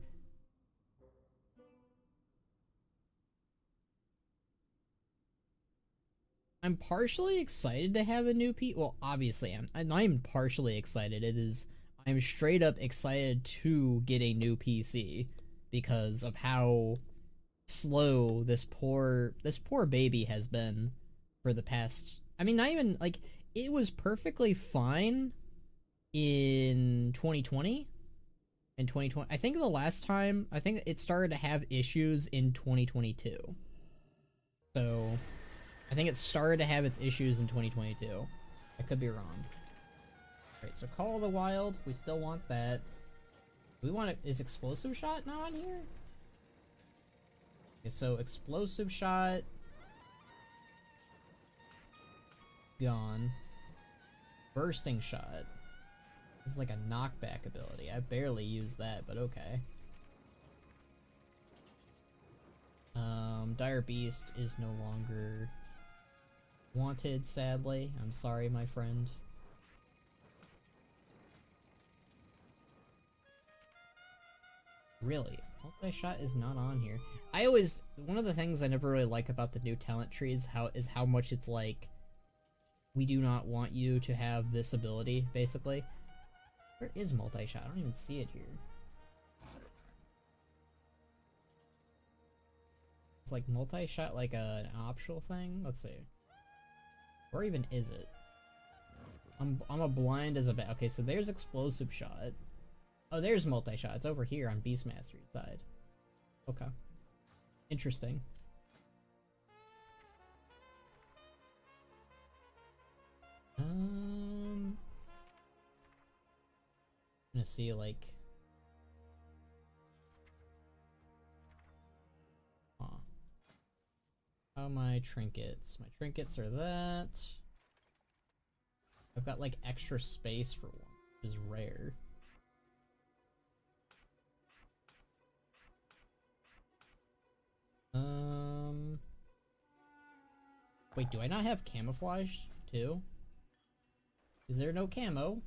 I'm partially excited to have a new PC. Well, obviously, I'm partially excited. I'm straight up excited to get a new PC because of how slow this poor baby has been for the past. I mean, not even like, it was perfectly fine in 2020, in 2020. I think the last time, I think it started to have issues in 2022. So, I think it started to have its issues in 2022. I could be wrong. Alright, so Call of the Wild, we still want that. We want it, is Explosive Shot not on here? Okay, so Explosive Shot. Gone. Bursting Shot. This is like a knockback ability. I barely use that, but okay. Dire Beast is no longer wanted, sadly. I'm sorry, my friend. Really? Multi-shot is not on here. One of the things I never really like about the new talent tree is how much it's like, we do not want you to have this ability, basically. Where is multi-shot? I don't even see it here. It's like multi-shot like an optional thing? Let's see. Where even is it? I'm a blind as a bat. Okay, so there's Explosive Shot. Oh, there's multi-shot. It's over here on Beastmaster's side. Okay. Interesting. I'm gonna see, like... Huh. How are my trinkets? My trinkets are that. I've got, like, extra space for one, which is rare. Wait, do I not have camouflage, too? Is there no camo?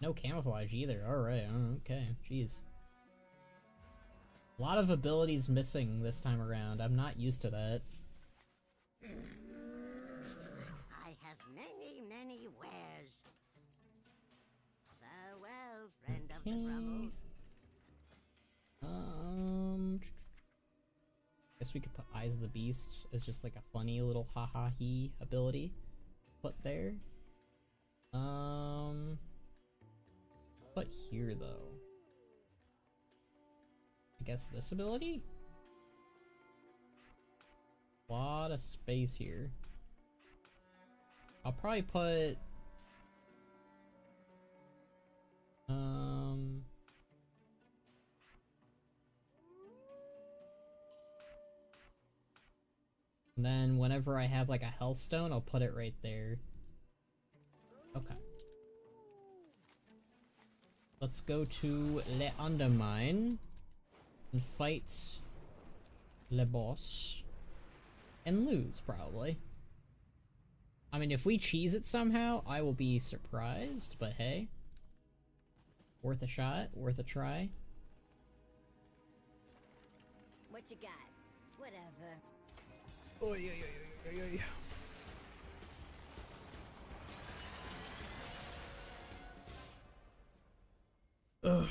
No camouflage either, alright, okay, jeez. A lot of abilities missing this time around, I'm not used to that. I have many wares. Farewell, friend of the Brummels. Guess we could put Eyes of the Beast as just like a funny little ha-ha-he ability. Put there. Put here though. I guess this ability? A lot of space here. I'll probably put and then whenever I have like a health stone, I'll put it right there. Okay. Let's go to Le Undermine and fight Le Boss and lose, probably. I mean, if we cheese it somehow, I will be surprised, but hey. Worth a shot, worth a try. What you got? Whatever. Oh, yeah. Ugh.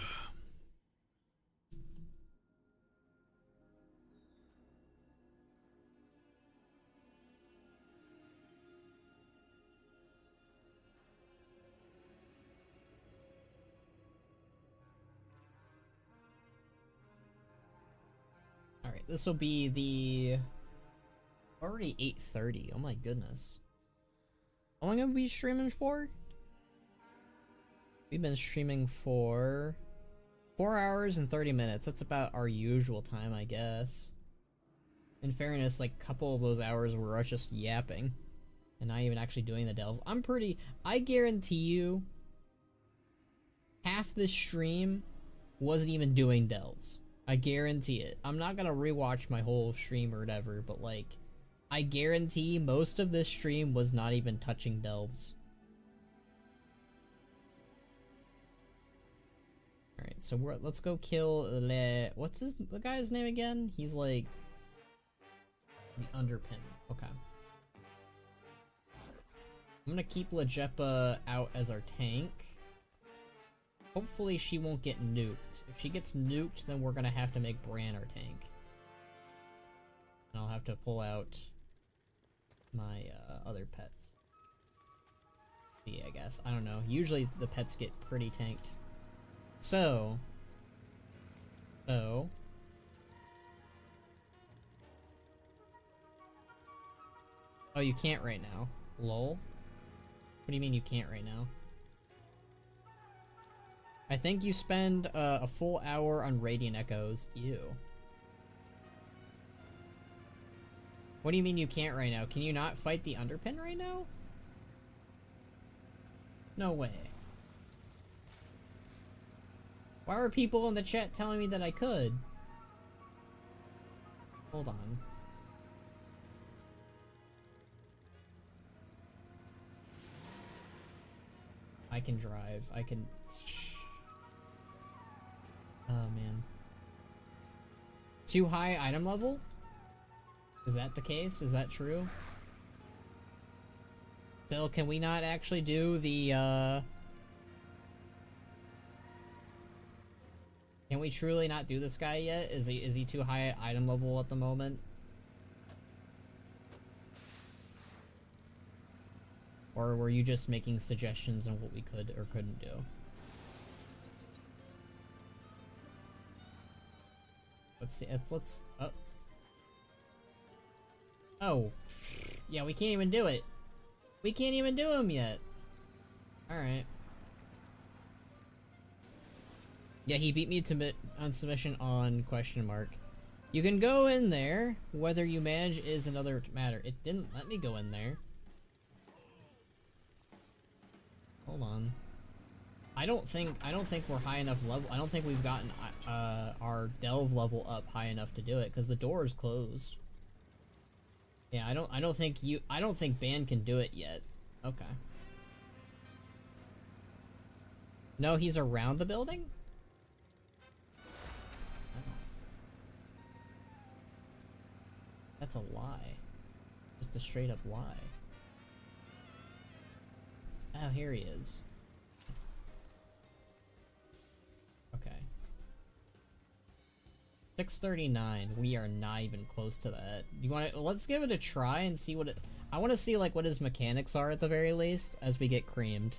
Alright, this will be the... Already 8:30, oh my goodness. How long have we been streaming for? We've been streaming for 4 hours and 30 minutes. That's about our usual time, I guess. In fairness, like a couple of those hours were us just yapping and not even actually doing the delves. I guarantee you half this stream wasn't even doing delves. I guarantee it. I'm not gonna rewatch my whole stream or whatever, but like, I guarantee most of this stream was not even touching delves. Alright, so let's go kill what's the guy's name again? He's like the underpin. Okay. I'm gonna keep Lejepa out as our tank. Hopefully she won't get nuked. If she gets nuked, then we're gonna have to make Bran our tank. And I'll have to pull out my other pets. Yeah, I guess. I don't know. Usually the pets get pretty tanked. So. Oh, you can't right now. Lol. What do you mean you can't right now? I think you spend a full hour on Radiant Echoes. Ew. What do you mean you can't right now? Can you not fight the Underpin right now? No way. Why were people in the chat telling me that I could? Hold on. I can drive. I can... Oh, man. Too high item level? Is that the case? Is that true? Still, can we not actually do the, Can we truly not do this guy yet? Is he too high item level at the moment? Or were you just making suggestions on what we could or couldn't do? Let's see, let's... Oh. Oh. Yeah, we can't even do it. We can't even do him yet. Alright. Yeah, he beat me on submission on question mark. You can go in there. Whether you manage is another matter. It didn't let me go in there. Hold on. I don't think we're high enough level. I don't think we've gotten our delve level up high enough to do it because the door is closed. Yeah, I don't think Ban can do it yet. Okay. No, he's around the building? That's a lie. Just a straight up lie. Oh, here he is. Okay. 639. We are not even close to that. You want to? Let's give it a try and see what it. I want to see like what his mechanics are at the very least as we get creamed.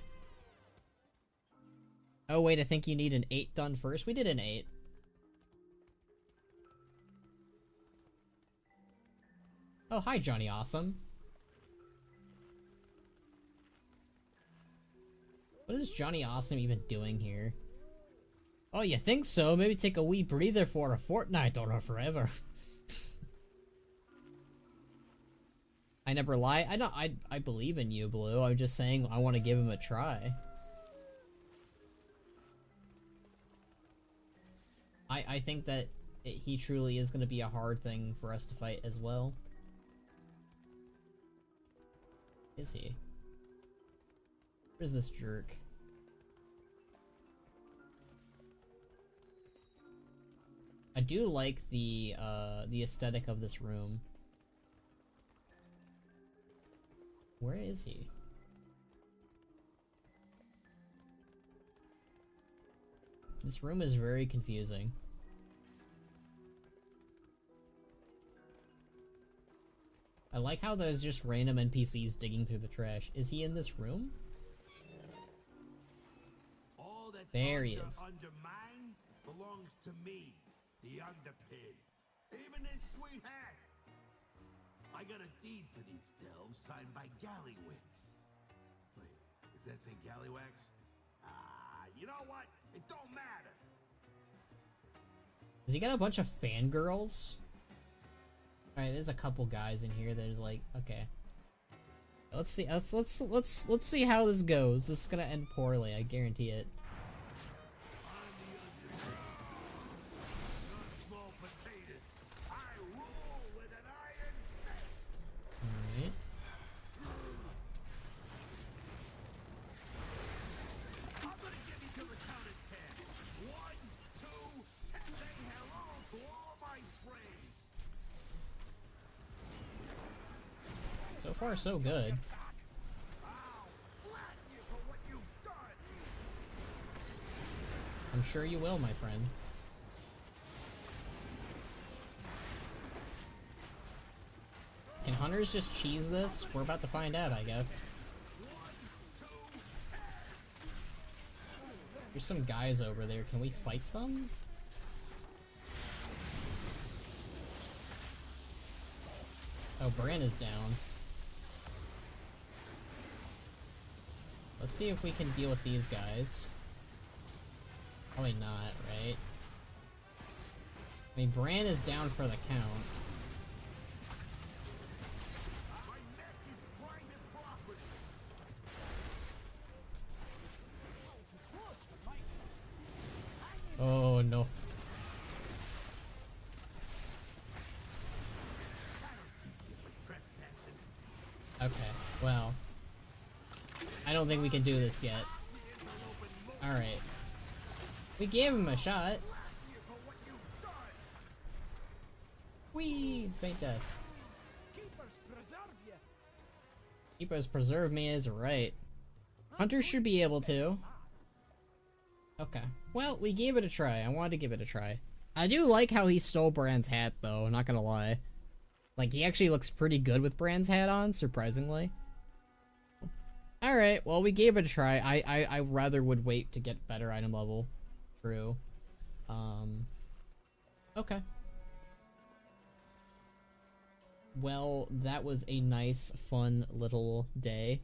Oh wait, I think you need an 8 done first. We did an 8. Oh, hi, Johnny Awesome. What is Johnny Awesome even doing here? Oh, you think so? Maybe take a wee breather for a fortnight or forever. I never lie. I believe in you, Blue. I'm just saying I want to give him a try. I think that he truly is going to be a hard thing for us to fight as well. Is he? Where's this jerk? I do like the aesthetic of this room. Where is he? This room is very confusing. I like how there's just random NPCs digging through the trash. Is he in this room? All that There he is. under mine belongs to me, the Underpin. Even his sweet hat. I got a deed for these delves signed by Gallywix. Wait, does that say Gallywax? You know what? It don't matter. Does he got a bunch of fangirls? Alright, there's a couple guys in here that is like, okay. Let's see, let's see how this goes. This is gonna end poorly, I guarantee it. Alright. So far, so good. I'm sure you will, my friend. Can hunters just cheese this? We're about to find out, I guess. There's some guys over there. Can we fight them? Oh, Bran is down. Let's see if we can deal with these guys. Probably not, right? I mean, Bran is down for the count. Oh no. Okay, well. I don't think we can do this yet. Alright. We gave him a shot. Whee! Fake death. Keepers preserve me is right. Hunters should be able to. Okay. Well, we gave it a try. I wanted to give it a try. I do like how he stole Bran's hat, though. Not gonna lie. Like, he actually looks pretty good with Bran's hat on, surprisingly. Alright, well, we gave it a try. I rather would wait to get better item level. True. Okay. Well, that was a nice, fun little day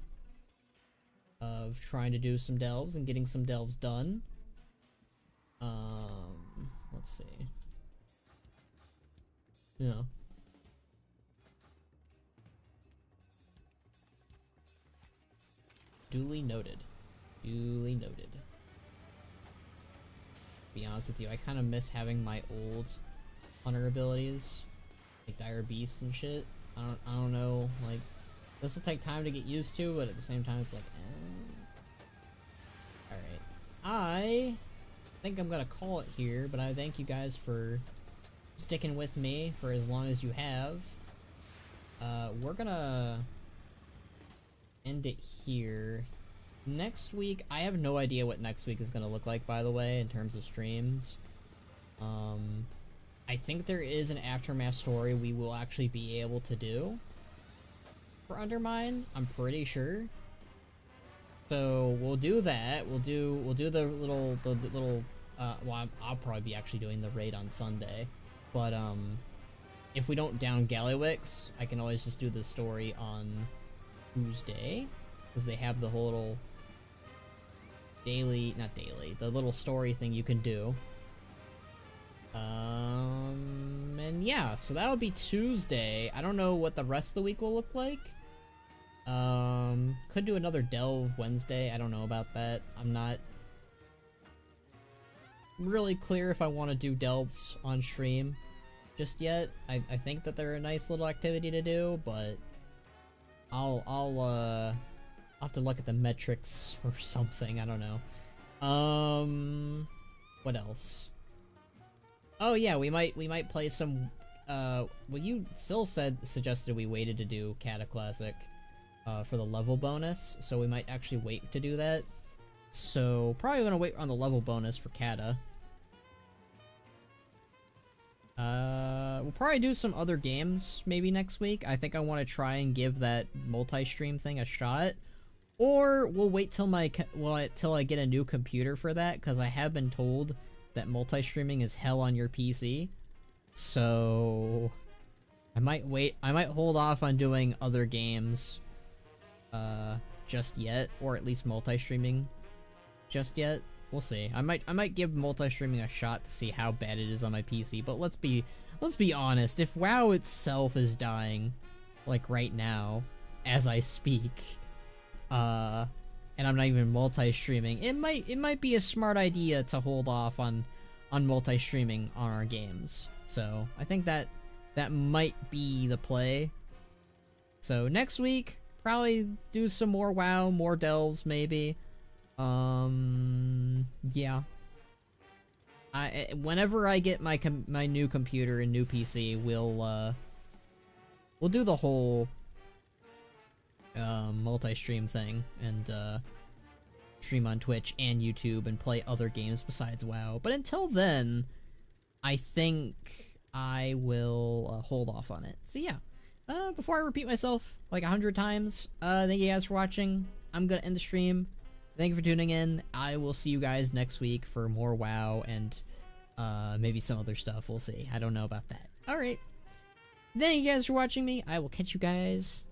of trying to do some delves and getting some delves done. Let's see. Yeah. Duly noted. Duly noted. To be honest with you, I kind of miss having my old hunter abilities, like Dire Beast and shit. I don't know, like, this will take time to get used to, but at the same time, it's like, Alright. I think I'm gonna call it here, but I thank you guys for sticking with me for as long as you have. We're gonna end it here. Next week, I have no idea what next week is gonna look like, by the way, in terms of streams. I think there is an Aftermath story we will actually be able to do for Undermine. I'm pretty sure. So we'll do that. We'll do the little well, I'll probably be actually doing the raid on Sunday, but if we don't down Gallywix, I can always just do the story on Tuesday, because they have the whole little daily, not daily, the little story thing you can do. And yeah, so that'll be Tuesday. I don't know what the rest of the week will look like. Could do another Delve Wednesday. I don't know about that. I'm not really clear if I want to do Delves on stream just yet. I think that they're a nice little activity to do, but I'll have to look at the metrics or something. I don't know. What else? Oh yeah, we might play some. Well, you still suggested we waited to do Kata Classic for the level bonus, so we might actually wait to do that. So probably gonna wait on the level bonus for Kata. We'll probably do some other games maybe next week. I think I want to try and give that multi-stream thing a shot, or we'll wait till till I get a new computer for that, because I have been told that multi-streaming is hell on your PC. So I might wait. I might hold off on doing other games just yet, or at least multi-streaming just yet. We'll see. I might give multi-streaming a shot to see how bad it is on my PC. But let's be honest. If WoW itself is dying, like right now, as I speak, and I'm not even multi-streaming, it might be a smart idea to hold off on multi-streaming on our games. So I think that might be the play. So next week, probably do some more WoW, more delves maybe. Yeah. Whenever I get my new computer and new PC, we'll do the whole multi-stream thing and stream on Twitch and YouTube and play other games besides WoW. But until then, I think I will hold off on it. So yeah. Before I repeat myself like 100 times, thank you guys for watching. I'm gonna end the stream. Thank you for tuning in. I will see you guys next week for more WoW and maybe some other stuff. We'll see. I don't know about that. Alright. Thank you guys for watching me. I will catch you guys